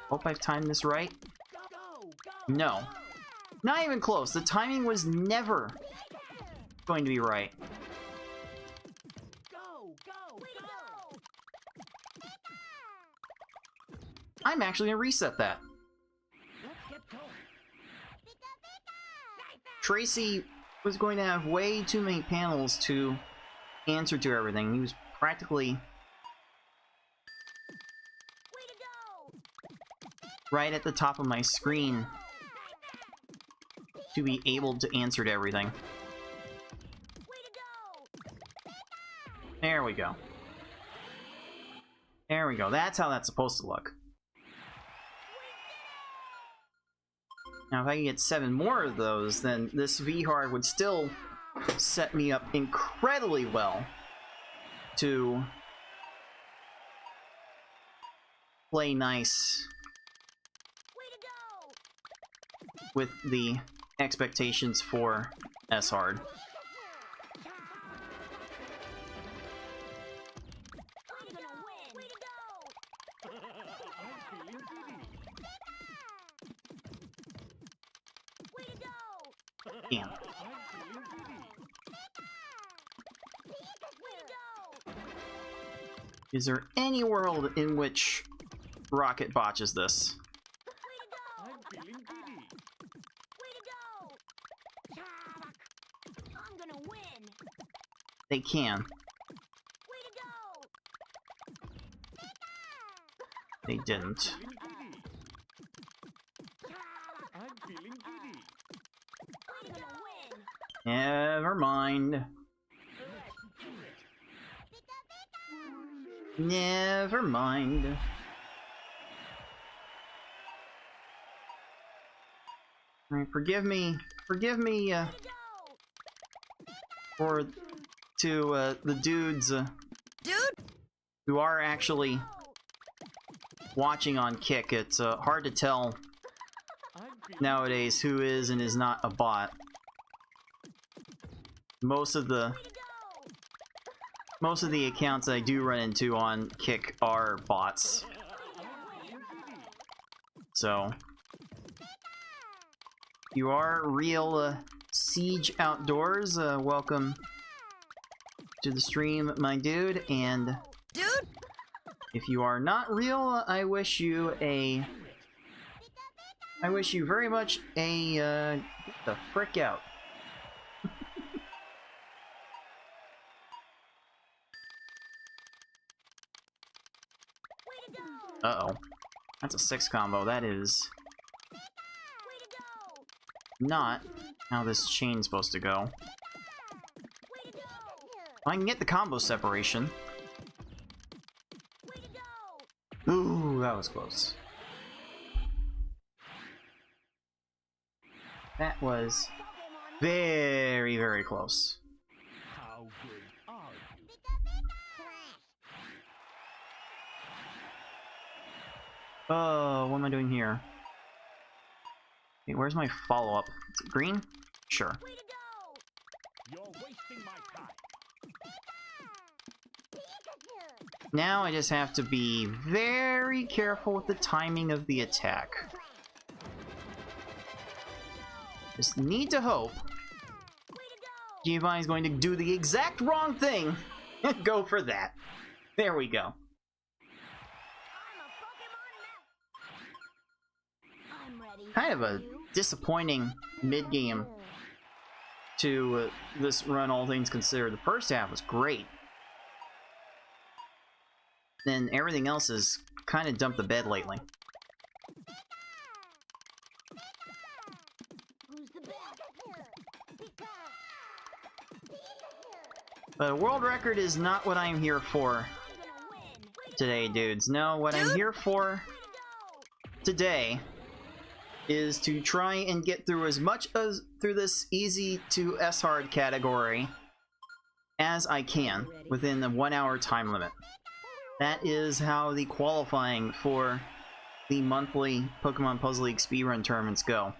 Hope I've timed this right. No. Not even close. The timing was never going to be right. I'm actually gonna reset that. Tracy was going to have way too many panels to answer to everything. He was practically Way to go! right at the top of my screen to be able to answer to everything. Way to go! There we go. There we go. That's how that's supposed to look. Now, if I can get 7 more of those, then this V-Hard would still set me up incredibly well to play nice Way to go! with the expectations for S-Hard. I'm gonna win! Way to go! I'm feeling giddy. Way to go! Damn. I'm feeling giddy. Way to go! Is there any world in which Rocket botches this? Way to go! I'm feeling giddy. Way to go! I'm gonna win! They can. Way to go! They didn't. Feeling giddy. I'm feeling giddy. I'm gonna win! Never mind. Never mind. Alright, forgive me, Go! for the dudes Dude, who are actually watching on Kick. It's hard to tell I'm feeling nowadays who is and is not a bot. Most of the accounts I do run into on Kick are bots. So you are real Siege Outdoors. Welcome to the stream, my dude. And dude, if you are not real, I wish you very much a get the frick out. Way to go! Uh-oh. That's a 6 combo. That is Way to go! not how this chain's supposed to go. Way to go! I can get the combo separation. Way to go! Ooh, that was close. That was very, very close. How good are you? Oh, what am I doing here? Hey, where's my follow-up? Is it green? Sure. Way to go! You're wasting my time. Now I just have to be very careful with the timing of the attack. Just need to hope Way to go! Giovanni's going to do the exact wrong thing and go for that. There we go. I'm a Pokémon now! I'm ready. Kind of a disappointing mid-game to this run, all things considered. The first half was great. Then everything else has kind of dumped the bed lately. Who's the best? But a world record is not what I'm here for I'm gonna win! today, dudes. No, what I'm here for Way to go! today is to try and get through as much as through this easy to S-hard category as I can within the 1 hour time limit. That is how the qualifying for the monthly Pokemon Puzzle League speedrun tournaments go.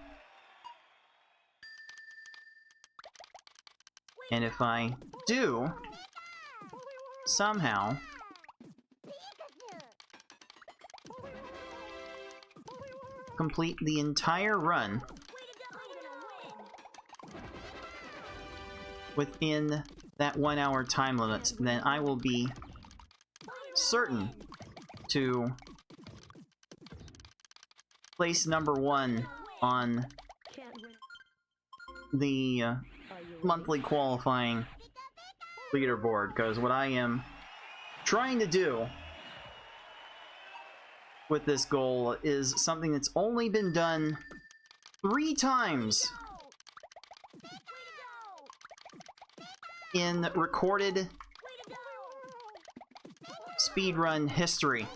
And if I do somehow complete the entire run within that 1 hour time limit, then I will be certain to place #1 on Can't win. the Are you monthly qualifying leaderboard, because what I am trying to do with this goal is something that's only been done 3 times in recorded speedrun history.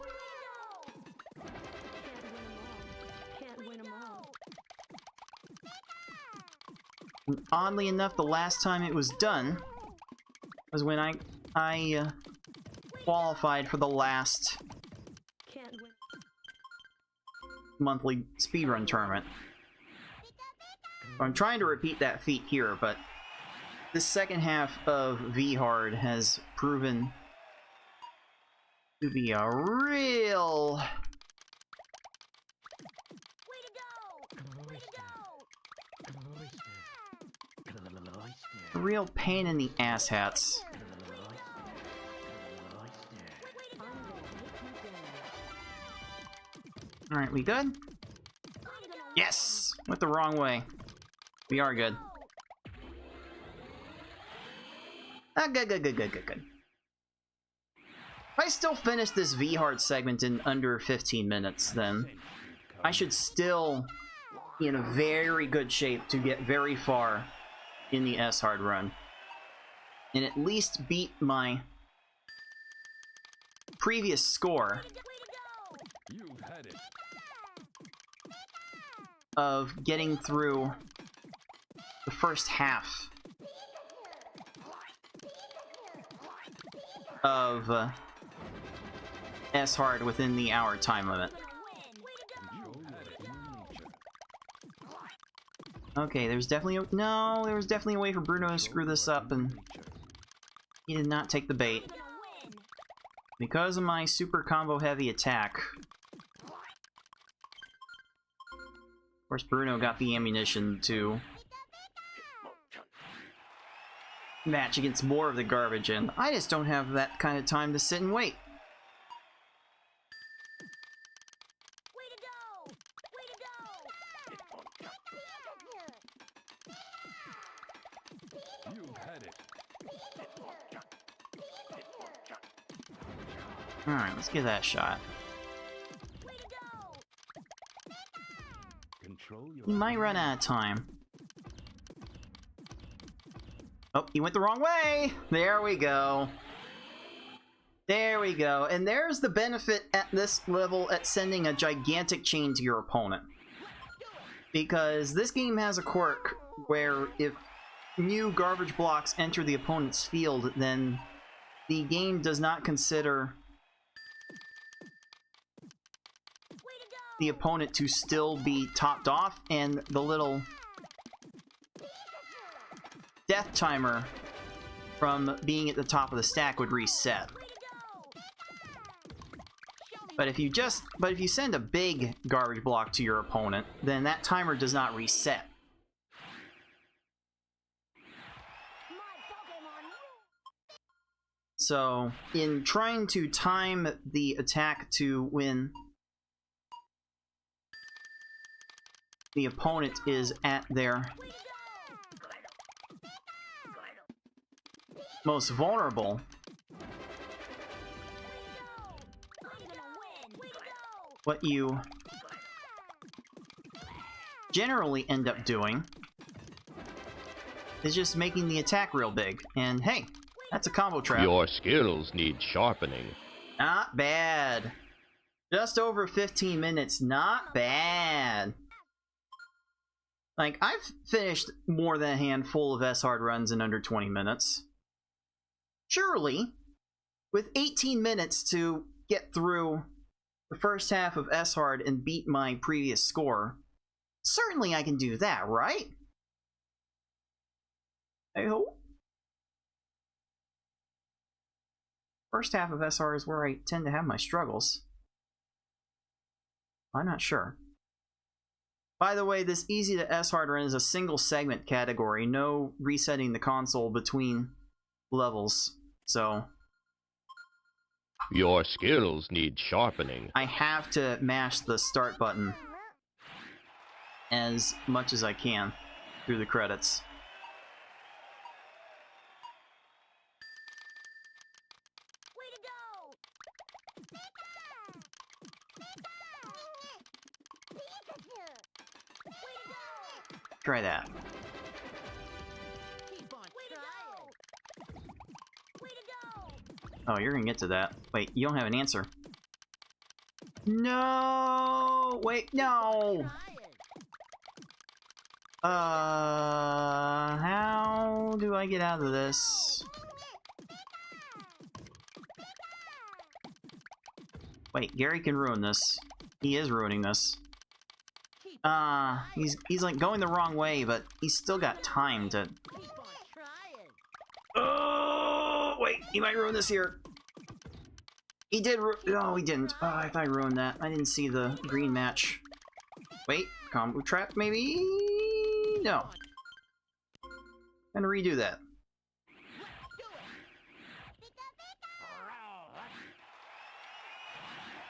Can't win 'em all. And oddly enough, the last time it was done was when I qualified for the last Can't win. monthly speedrun tournament. I'm trying to repeat that feat here, but this second half of V-Hard has proven to be a real pain in the asshats. Alright, we good? Yes! Went the wrong way. We are good. Good. If I still finish this V-Hard segment in under 15 minutes, then I should still be in a very good shape to get very far in the S-Hard run. And at least beat my previous score of getting through the first half of S-Hard within the hour time limit. Okay, there's definitely a... No, there was definitely a way for Bruno to screw this up, and he did not take the bait. Because of my super combo heavy attack. Of course, Bruno got the ammunition to match against more of the garbage, and I just don't have that kind of time to sit and wait. Alright, let's give that a shot. He might run out of time. Oh, he went the wrong way! There we go. There we go. And there's the benefit at this level at sending a gigantic chain to your opponent. Because this game has a quirk where if new garbage blocks enter the opponent's field, then the game does not consider the opponent to still be topped off, and the little death timer from being at the top of the stack would reset. But if you send a big garbage block to your opponent, then that timer does not reset. So, in trying to time the attack to when the opponent is at their most vulnerable, what you generally end up doing is just making the attack real big. And hey, that's a combo trap. Your skills need sharpening. Not bad. Just over 15 minutes, not bad. Like, I've finished more than a handful of S-Hard runs in under 20 minutes. Surely, with 18 minutes to get through the first half of S-Hard and beat my previous score, certainly I can do that, right? I hope. First half of S-Hard is where I tend to have my struggles. I'm not sure. By the way, this easy to S-Hard run is a single segment category, no resetting the console between levels, so Your skills need sharpening. I have to mash the start button as much as I can through the credits. try that. Keep on trying. Way to go! Oh, you're gonna get to that. Wait, you don't have an answer. No! Wait, no! How do I get out of this? Wait, Gary can ruin this. He is ruining this. He's like going the wrong way, but he's still got time to... Keep on trying. Oh, wait, he might ruin this here. He did no, he didn't. Oh, I thought I ruined that. I didn't see the green match. Wait, combo trap maybe? No. I'm gonna redo that.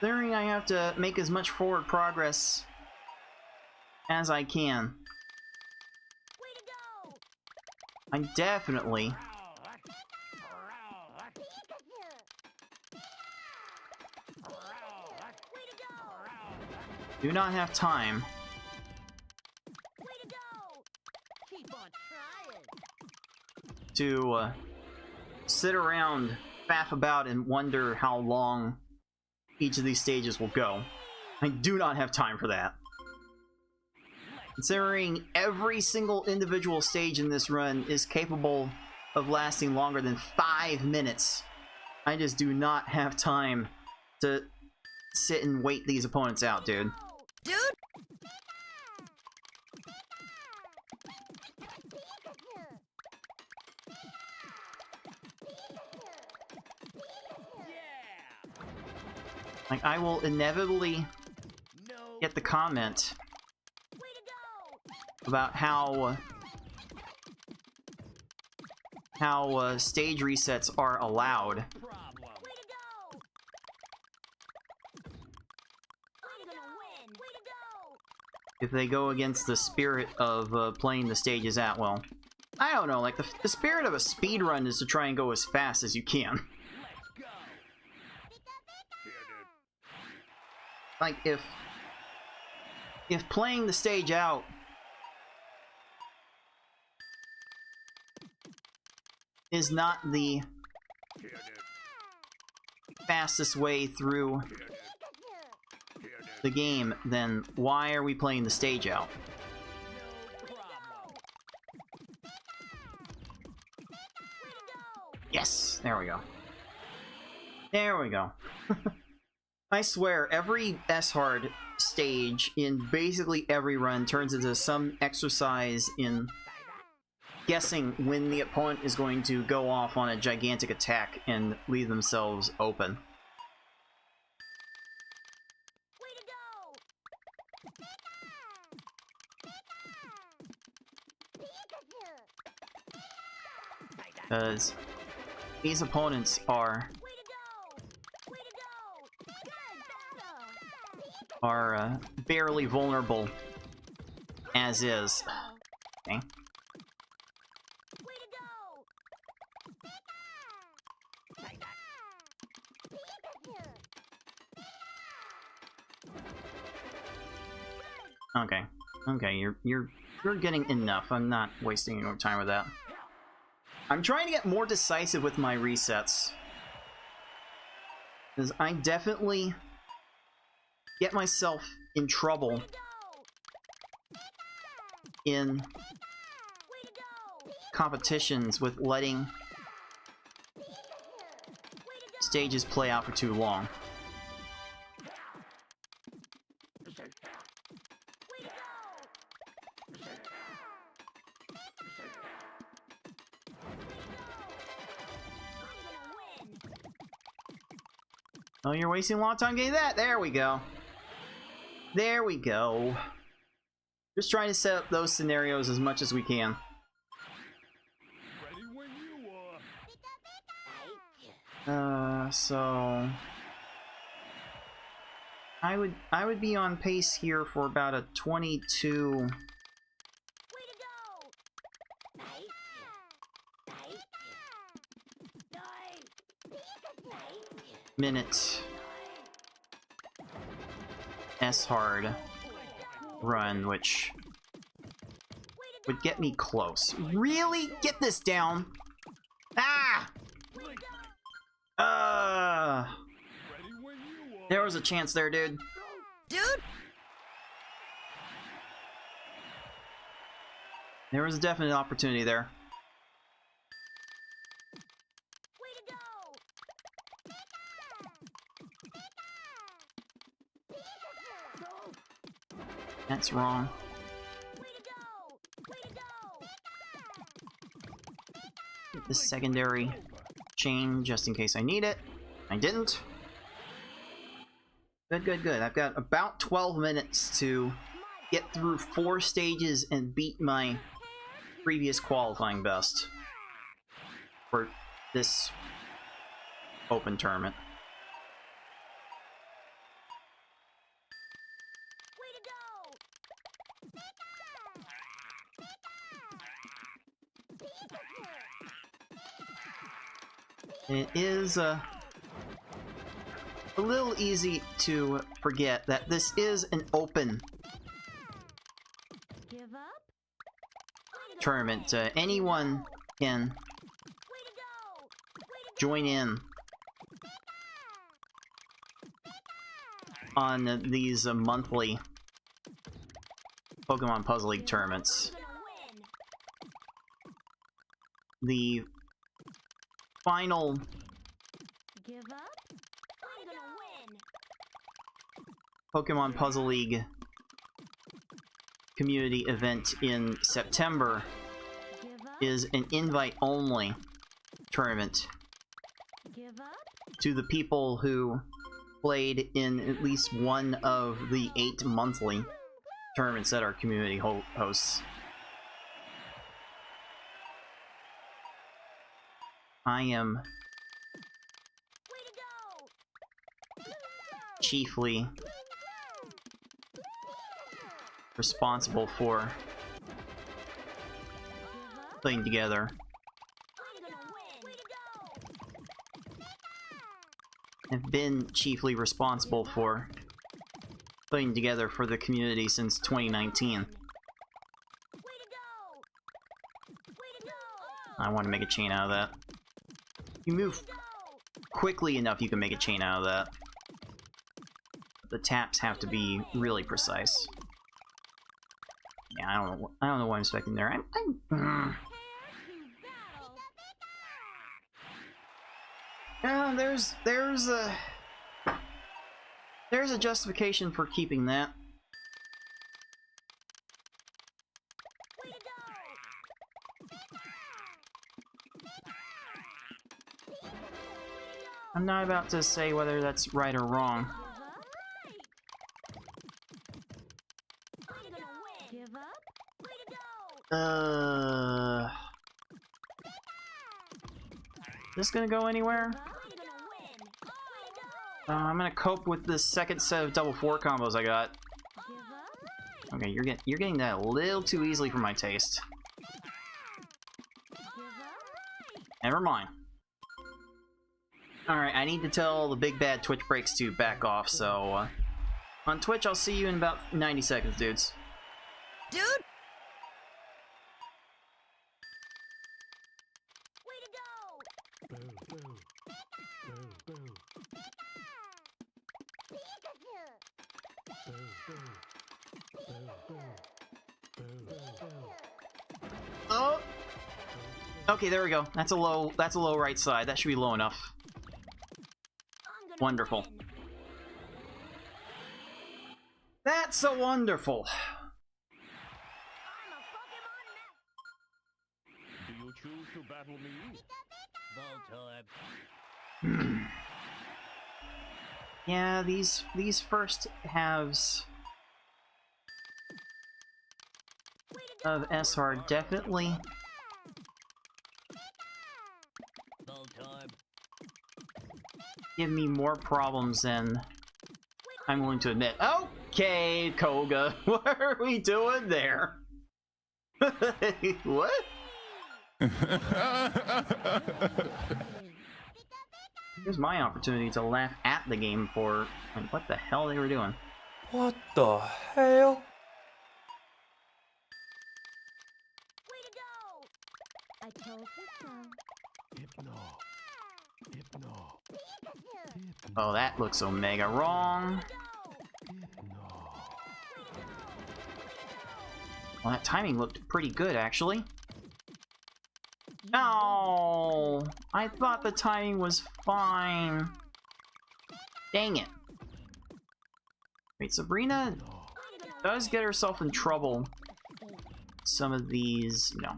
Considering I have to make as much forward progress as I can. Way to go! I'm definitely Way to go! do not have time Way to go! Keep on trying. to sit around, faff about, and wonder how long each of these stages will go. I do not have time for that. Considering every single individual stage in this run is capable of lasting longer than 5 minutes, I just do not have time to sit and wait these opponents out, dude. Dude, Like, I will inevitably get the comment Way to go! about how stage resets are allowed. Way to go! I'm gonna win! Way to go! If they go against the spirit of playing the stages at well. I don't know, like, the spirit of a speedrun is to try and go as fast as you can. Like, if playing the stage out is not the fastest way through the game, then why are we playing the stage out? Yes! There we go. There we go. I swear, every S-Hard stage in basically every run turns into some exercise in guessing when the opponent is going to go off on a gigantic attack and leave themselves open. Way to go! Because these opponents are Way to go! Way to go! Good battle! barely vulnerable as is. Okay. Way to go! Okay. Okay, you're getting enough. I'm not wasting any more time with that. I'm trying to get more decisive with my resets. Because I definitely get myself in trouble in Way to go! competitions with letting stages play out for too long. Way to go! I'm gonna win! Oh, you're wasting a lot of time getting that. There we go. There we go. Just trying to set up those scenarios as much as we can. Ready when you are. So I would be on pace here for about a 22 Way to go! minute S-Hard run, which Way would get me close. Really? Get this down. Ah! There was a chance there, dude. Dude! There was a definite opportunity there. Way to go! That's wrong. Way to go! Way to go! Get the secondary chain just in case I need it. I didn't. Good, good, good. I've got about 12 minutes to get through 4 stages and beat my previous qualifying best for this open tournament. Way to go! It is a little easy to forget that this is an open Give up? tournament. Anyone can Way to go! join in on these monthly Pokemon Puzzle League tournaments. I'm gonna win! The final Give up? I'm gonna win! Pokemon Puzzle League community event in September Give up? is an invite-only tournament Give up? to the people who played in at least one of the 8 monthly tournaments that our community hosts. I am Way to go! chiefly responsible for putting together I'm gonna win! Way to go! have been chiefly responsible for putting together for the community since 2019. Way to go! Way to go! I want to make a chain out of that. If you move quickly enough, you can make a chain out of that. The taps have to be really precise. Yeah, I don't know what I'm expecting there. There's a justification for keeping that. Way to go! I'm not about to say whether that's right or wrong. I'm gonna win! Give up? Way to go! Is this gonna go anywhere? I'm gonna win! Way to go! I'm gonna cope with this second set of double 4 combos I got. Give up? Okay, you're getting that a little too easily for my taste. Give up? Never mind. Alright, I need to tell the big bad Twitch breaks to back off, so on Twitch I'll see you in about 90 seconds, dudes. Dude! Way to go! Oh! Okay, there we go. That's a low right side. That should be low enough. I'm gonna Wonderful. win! That's so wonderful. I'm a Pokemon Do master! you choose to battle me? Yeah, these first halves of S are definitely give me more problems than I'm willing to admit. Okay, Koga, what are we doing there? What? Here's my opportunity to laugh at the game for like, what the hell they were doing. What the hell? I told you so. Oh, that looks omega wrong. Well, that timing looked pretty good, actually. No, I thought the timing was fine. Dang it. Wait, Sabrina does get herself in trouble. Some of these, no.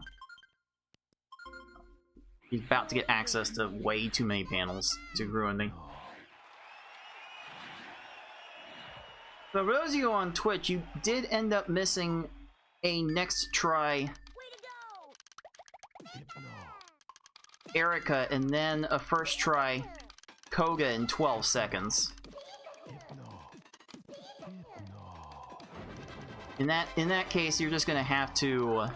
She's about to get access to way too many panels to ruin me. So for those of you on Twitch, you did end up missing a next try Erica and then a first try Koga in 12 seconds. In that case, you're just gonna have to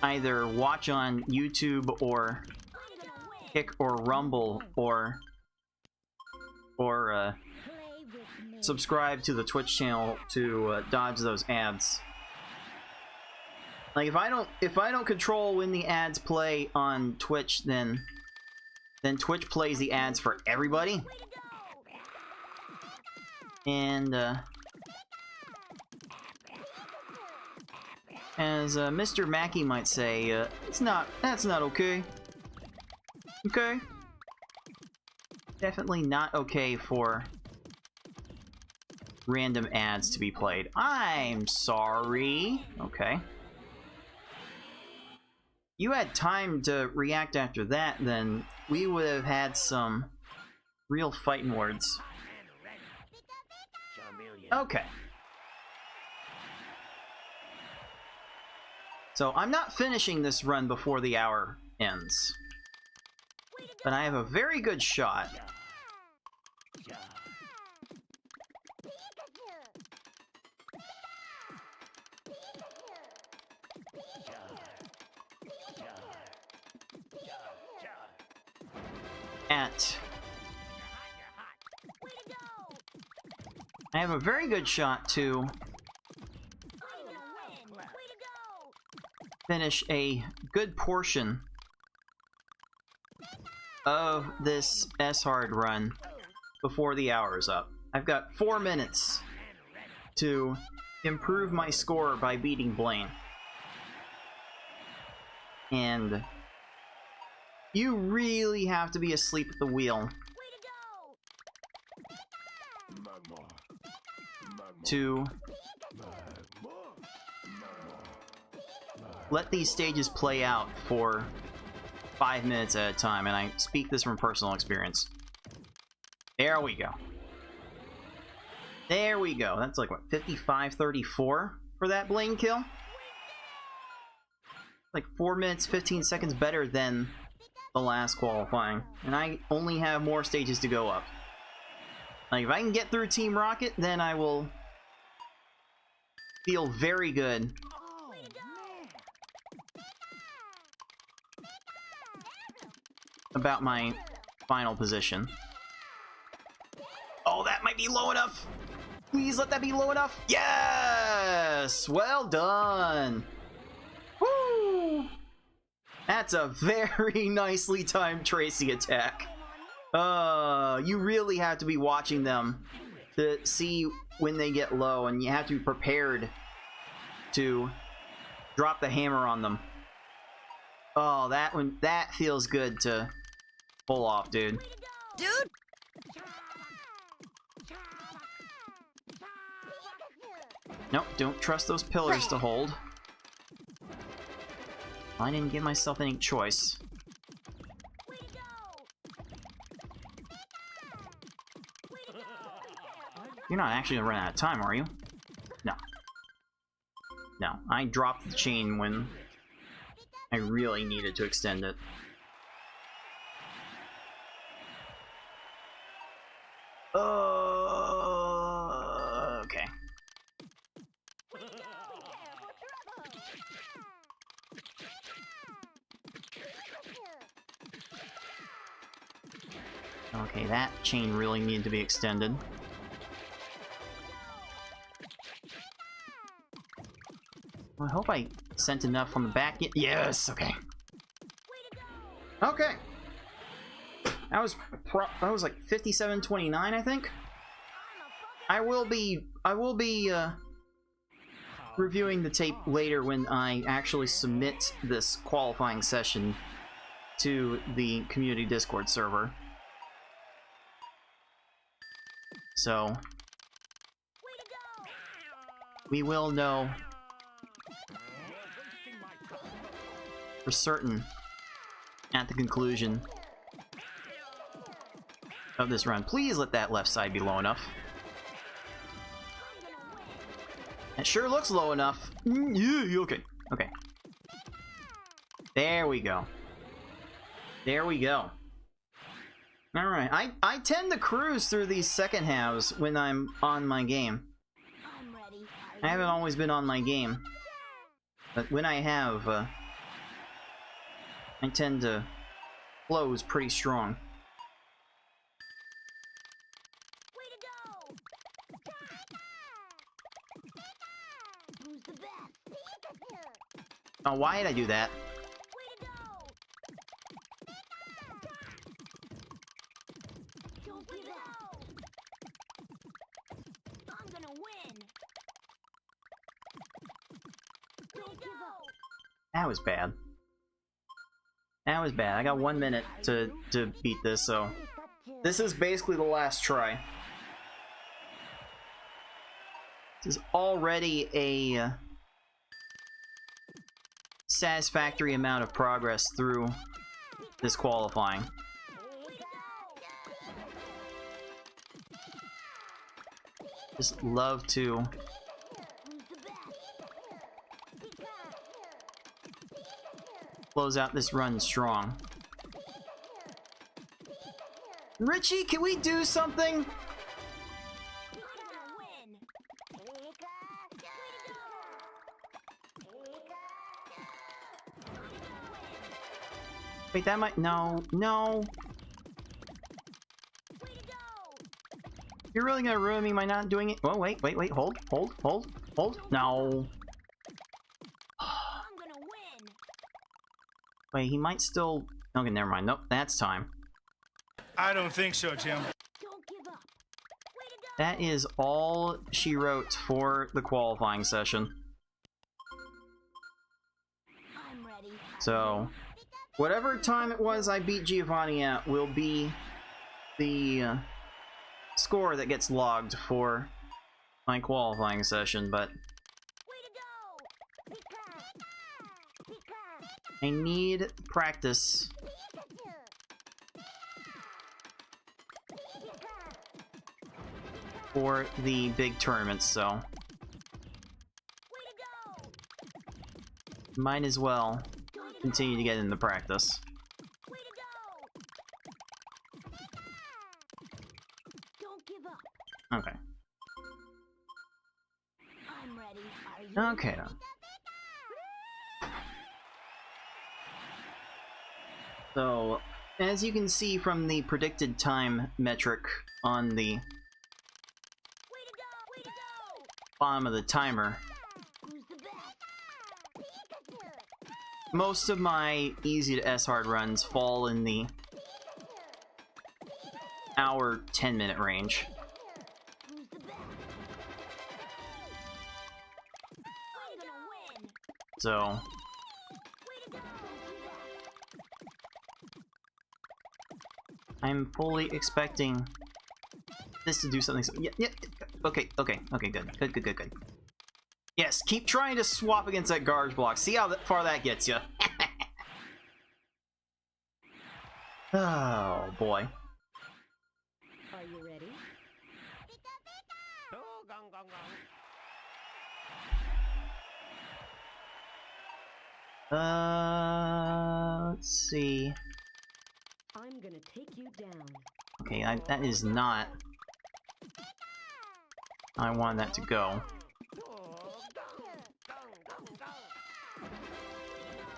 either watch on YouTube or Kick or Rumble or subscribe to the Twitch channel to dodge those ads. Like if I don't control when the ads play on Twitch, then Twitch plays the ads for everybody. And as Mr. Mackey might say, that's not okay. Okay. Definitely not okay for random ads to be played. I'm sorry. Okay. You had time to react after that, then we would have had some real fighting words. Okay. So I'm not finishing this run before the hour ends. But I have a very good shot. I have a very good shot to finish a good portion of this S-Hard run before the hour is up. I've got 4 minutes to improve my score by beating Blaine. And you really have to be asleep at the wheel to let these stages play out for 5 minutes at a time, and I speak this from personal experience. There we go. There we go. That's like, what, 55-34 for that Blaine kill? Like 4 minutes, 15 seconds better than the last qualifying. And I only have more stages to go up. Like, if I can get through Team Rocket, then I will feel very good about my final position. Oh, that might be low enough! Please let that be low enough! Yes! Well done! Woo! That's a very nicely timed Tracy attack. You really have to be watching them to see when they get low, and you have to be prepared to drop the hammer on them. Oh, that feels good to pull off, dude. Dude! Nope, don't trust those pillars to hold. I didn't give myself any choice. You're not actually gonna run out of time, are you? No. No, I dropped the chain when I really needed to extend it. Okay. Okay, that chain really needed to be extended. I hope I sent enough on the back. Yes, okay. Okay. That was like 57-29, I think. I will be reviewing the tape later when I actually submit this qualifying session to the community Discord server. So we will know for certain at the conclusion of this run. Please let that left side be low enough. It sure looks low enough. Yeah, okay. Okay. There we go. There we go. Alright, I tend to cruise through these second halves when I'm on my game. I haven't always been on my game. But when I have, I tend to close pretty strong. Oh, why did I do that? I'm gonna win. Don't give up. That was bad. That was bad. I got 1 minute to beat this, so this is basically the last try. This is already a satisfactory amount of progress through this qualifying. Just love to close out this run strong. Richie, can we do something? Wait, that might... No, no. You're really gonna ruin me by not doing it? Oh, wait, wait, wait. Hold, hold, hold, hold. No. Wait, he might still... Okay, never mind. Nope, that's time. I don't think so, Jim. That is all she wrote for the qualifying session. So, whatever time it was I beat Giovanni at will be the score that gets logged for my qualifying session, but I need practice for the big tournaments, so might as well continue to get into practice. Okay. Okay then. So, as you can see from the predicted time metric on the bottom of the timer, most of my easy to S hard runs fall in the hour 10-minute range. So I'm fully expecting this to do something. So, yeah, okay, good. Good. Yes, keep trying to swap against that garbage block. See how far that gets you. Oh boy. Are you ready? Let's see. I'm gonna take you down. Okay, that is not how I wanted that to go.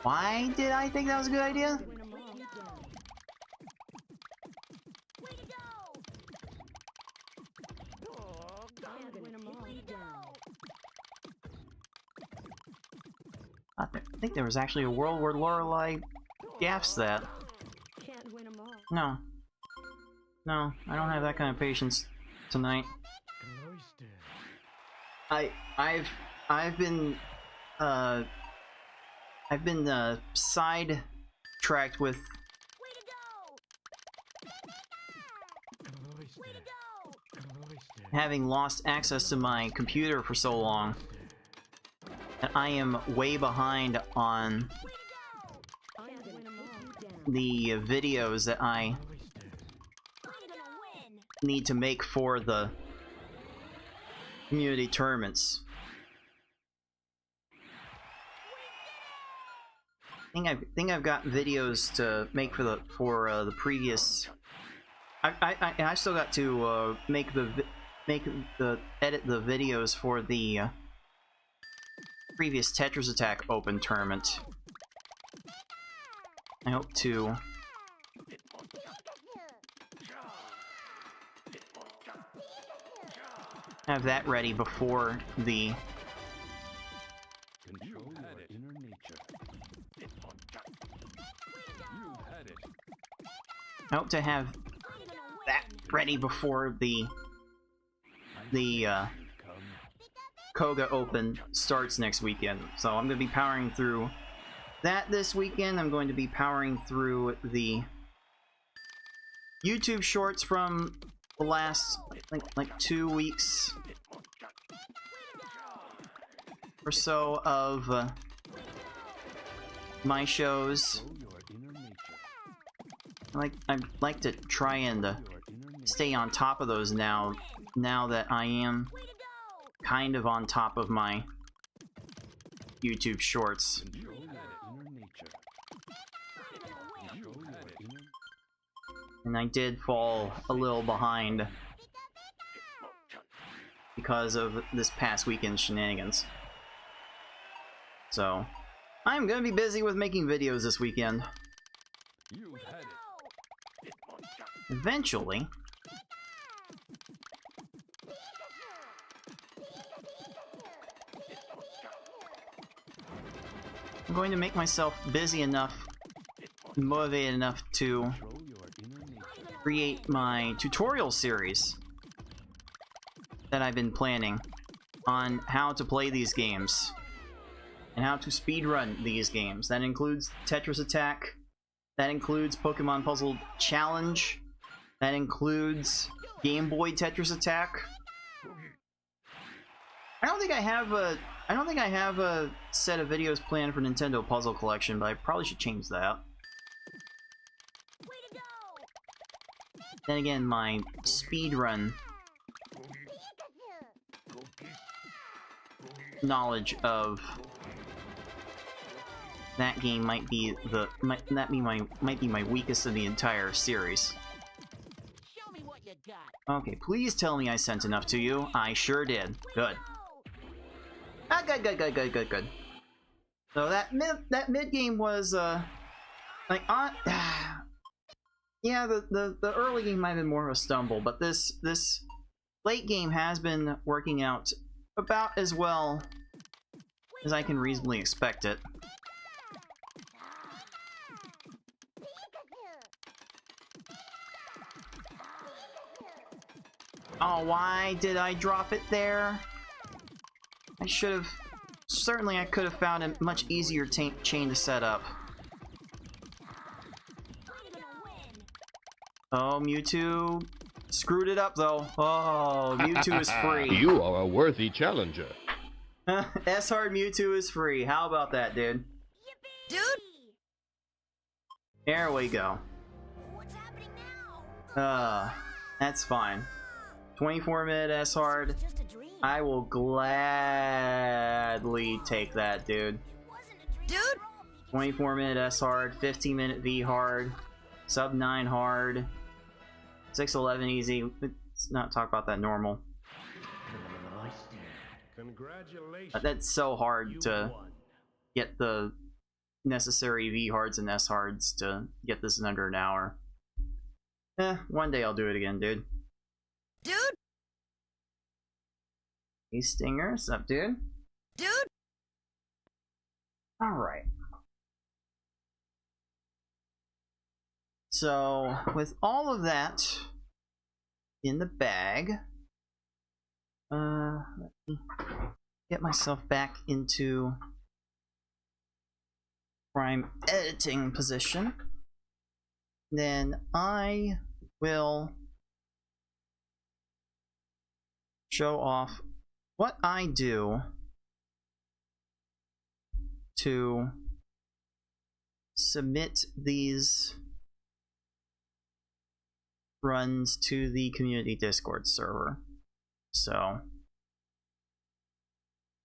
Why did I think that was a good idea? think there was actually a world where Lorelei gaffs that. Can't win 'em all. No. No, I don't have that kind of patience tonight. I've been sidetracked with having lost access to my computer for so long that I am way behind on the videos that I need to make for the community tournaments. I think I've got videos to make for the previous. I still got to edit the videos for the previous Tetris Attack Open tournament. I hope to have that ready before the I hope to have that ready before the Koga Open starts next weekend. So I'm going to be powering through that this weekend. I'm going to be powering through the YouTube shorts from the last like 2 weeks or so of my shows. I'd like to try and stay on top of those now that I am kind of on top of my YouTube shorts. And I did fall a little behind because of this past weekend's shenanigans. So, I'm gonna be busy with making videos this weekend. Eventually, I'm going to make myself busy enough, motivated enough to create my tutorial series that I've been planning on how to play these games and how to speedrun these games. That includes Tetris Attack, that includes Pokemon Puzzle Challenge, that includes Game Boy Tetris Attack. I don't think I have a set of videos planned for Nintendo Puzzle Collection, but I probably should change that. Then again, my speedrun knowledge of that game might be my weakest of the entire series. Okay, please tell me I sent enough to you. I sure did. Good. Ah, good. So that mid game was like yeah, the early game might have been more of a stumble, but this late game has been working out about as well as I can reasonably expect it. Oh, why did I drop it there? I should have... Certainly I could have found a much easier chain to set up. Oh, Mewtwo screwed it up, though. Oh, Mewtwo is free. You are a worthy challenger. S-Hard Mewtwo is free. How about that, dude? Dude! There we go. What's happening now? That's fine. 24-minute S-Hard. Just a dream. I will gladly take that, dude. Dude! 24-minute S-Hard, 15-minute V-Hard, sub-9 hard, 6-11 easy. Let's not talk about that normal. Congratulations. That's so hard to get the necessary V-Hards and S-Hards to get this in under an hour. One day I'll do it again, dude. Dude! Hey, Stinger, sup, dude? Dude! Alright. So, with all of that in the bag, let me get myself back into prime editing position. Then I will show off what I do to submit these runs to the community Discord server. So,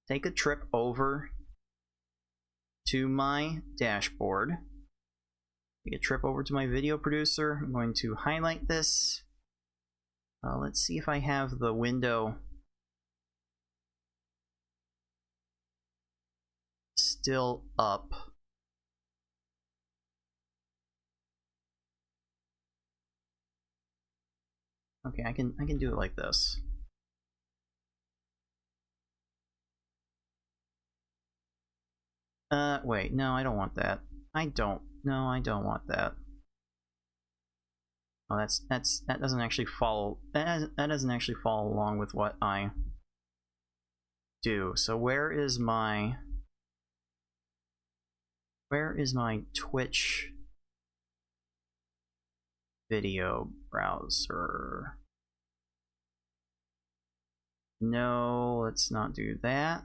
take a trip over to my dashboard. Take a trip over to my video producer. I'm going to highlight this. Let's see if I have the window still up. Okay, I can do it like this. Wait, no, I don't want that. I don't want that. Oh, that doesn't actually follow. That doesn't actually follow along with what I do. So where is my Twitch video browser? No, let's not do that. I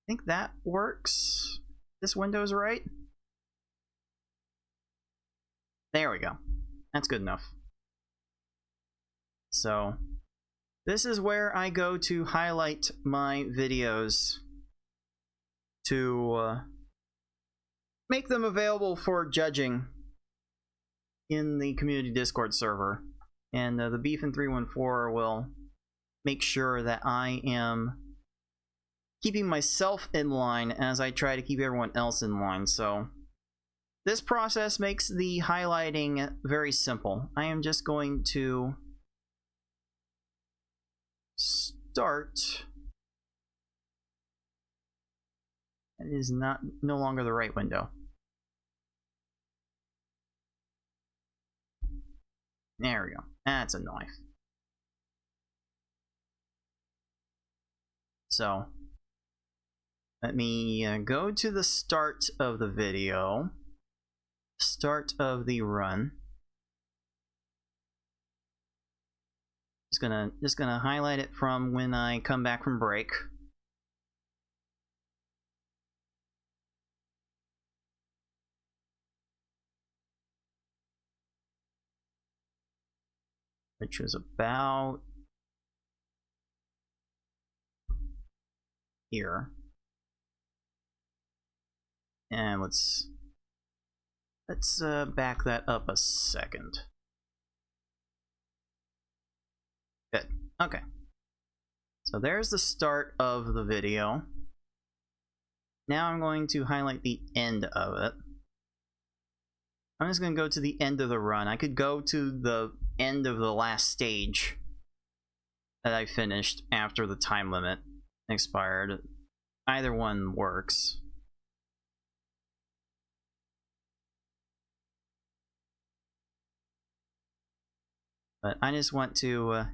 think that works. This window's right. There we go. That's good enough. So, this is where I go to highlight my videos to make them available for judging in the community Discord server. And the Beefin314 will make sure that I am keeping myself in line as I try to keep everyone else in line. So this process makes the highlighting very simple. I am just going to start. That is no longer the right window. There we go. That's a knife. So let me go to the start of the video, start of the run. Just gonna highlight it from when I come back from break. Which was about here. And let's back that up a second. Good. Okay. So there's the start of the video. Now I'm going to highlight the end of it. I'm just going to go to the end of the run. I could go to the end of the last stage that I finished after the time limit expired. Either one works. But I just want to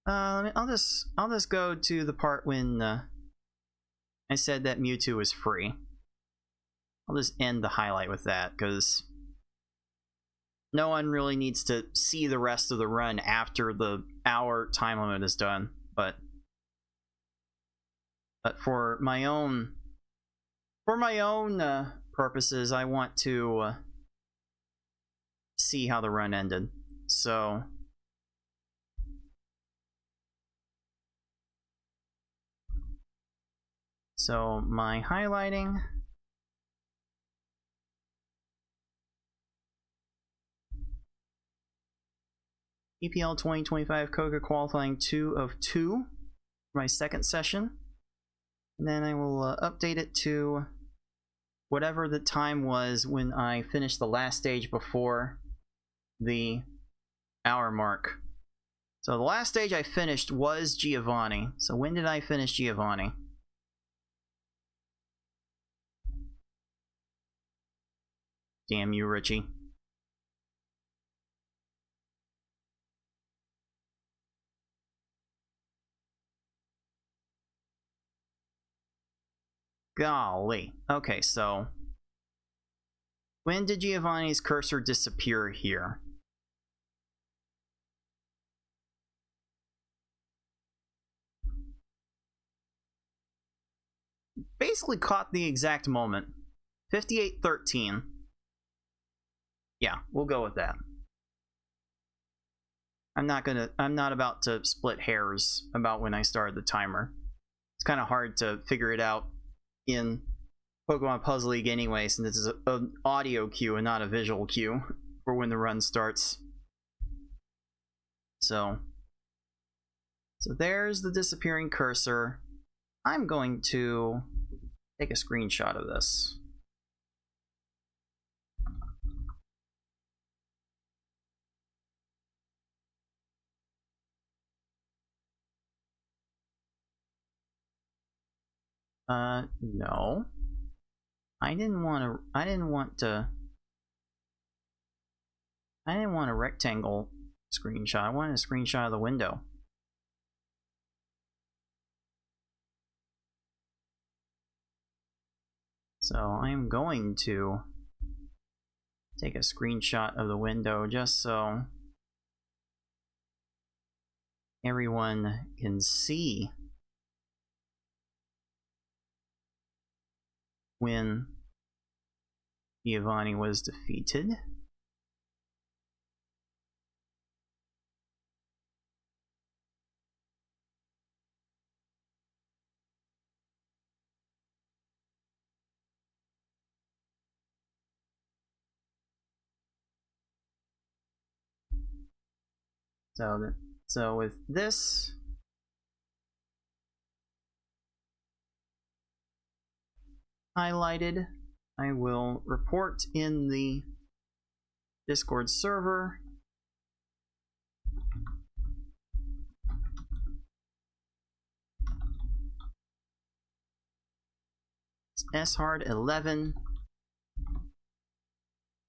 I'll just go to the part when I said that Mewtwo was free. I'll just end the highlight with that, because no one really needs to see the rest of the run after the hour time limit is done. But for my own purposes, I want to see how the run ended. So my highlighting. PPL2025 Koga qualifying 2 of 2 for my second session. And then I will update it to whatever the time was when I finished the last stage before the hour mark. So the last stage I finished was Giovanni. So when did I finish Giovanni? Damn you, Richie. Golly. Okay, so when did Giovanni's cursor disappear here? Basically caught the exact moment. 58:13. Yeah, we'll go with that. I'm not about to split hairs about when I started the timer. It's kind of hard to figure it out in Pokemon Puzzle League anyway, since this is an audio cue and not a visual cue for when the run starts. So there's the disappearing cursor. I'm going to take a screenshot of this. No. I didn't want a rectangle screenshot. I wanted a screenshot of the window. So I'm going to take a screenshot of the window just so everyone can see when Giovanni was defeated. So with this highlighted, I will report in the Discord server it's shard11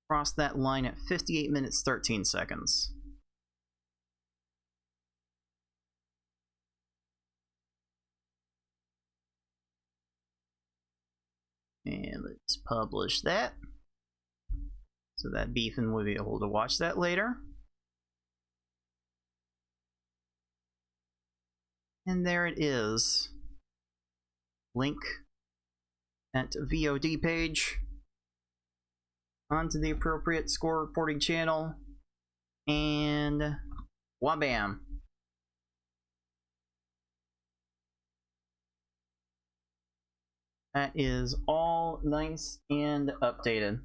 crossed that line at 58 minutes 13 seconds. And let's publish that so that Beefin will be able to watch that later. And there it is. Link at VOD page onto the appropriate score reporting channel, and wabam. That is all nice and updated.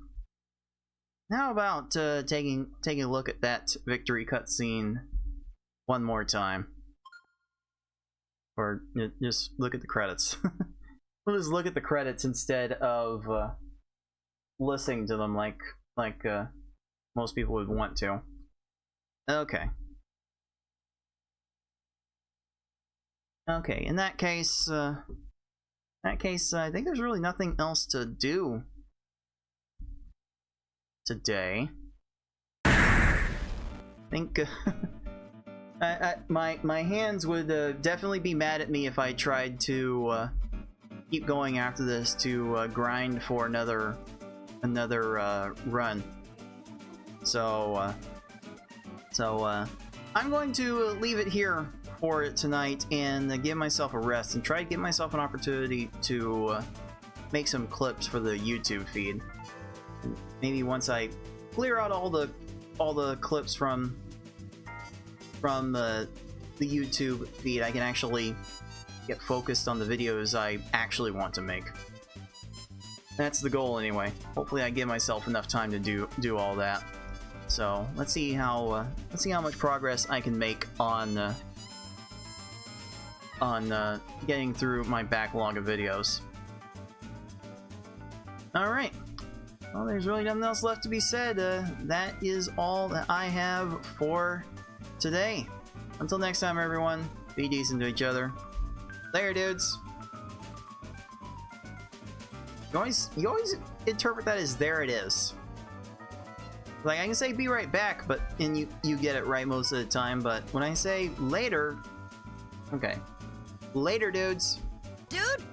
Now about taking a look at that victory cutscene one more time. Or just look at the credits. We'll just look at the credits instead of listening to them like most people would want to. Okay. Okay, in that case, I think there's really nothing else to do today. I think my hands would definitely be mad at me if I tried to keep going after this to grind for another run. So I'm going to leave it here for tonight and give myself a rest and try to give myself an opportunity to make some clips for the YouTube feed. And maybe once I clear out all the clips from the YouTube feed, I can actually get focused on the videos I actually want to make. That's the goal anyway. Hopefully I give myself enough time to do all that. So let's see how much progress I can make on getting through my backlog of videos. Alright. Well, there's really nothing else left to be said. That is all that I have for today. Until next time, everyone, be decent to each other. Later, dudes. You always interpret that as there it is. Like, I can say be right back, but and you get it right most of the time, but when I say later, okay. Later, dudes. Dude,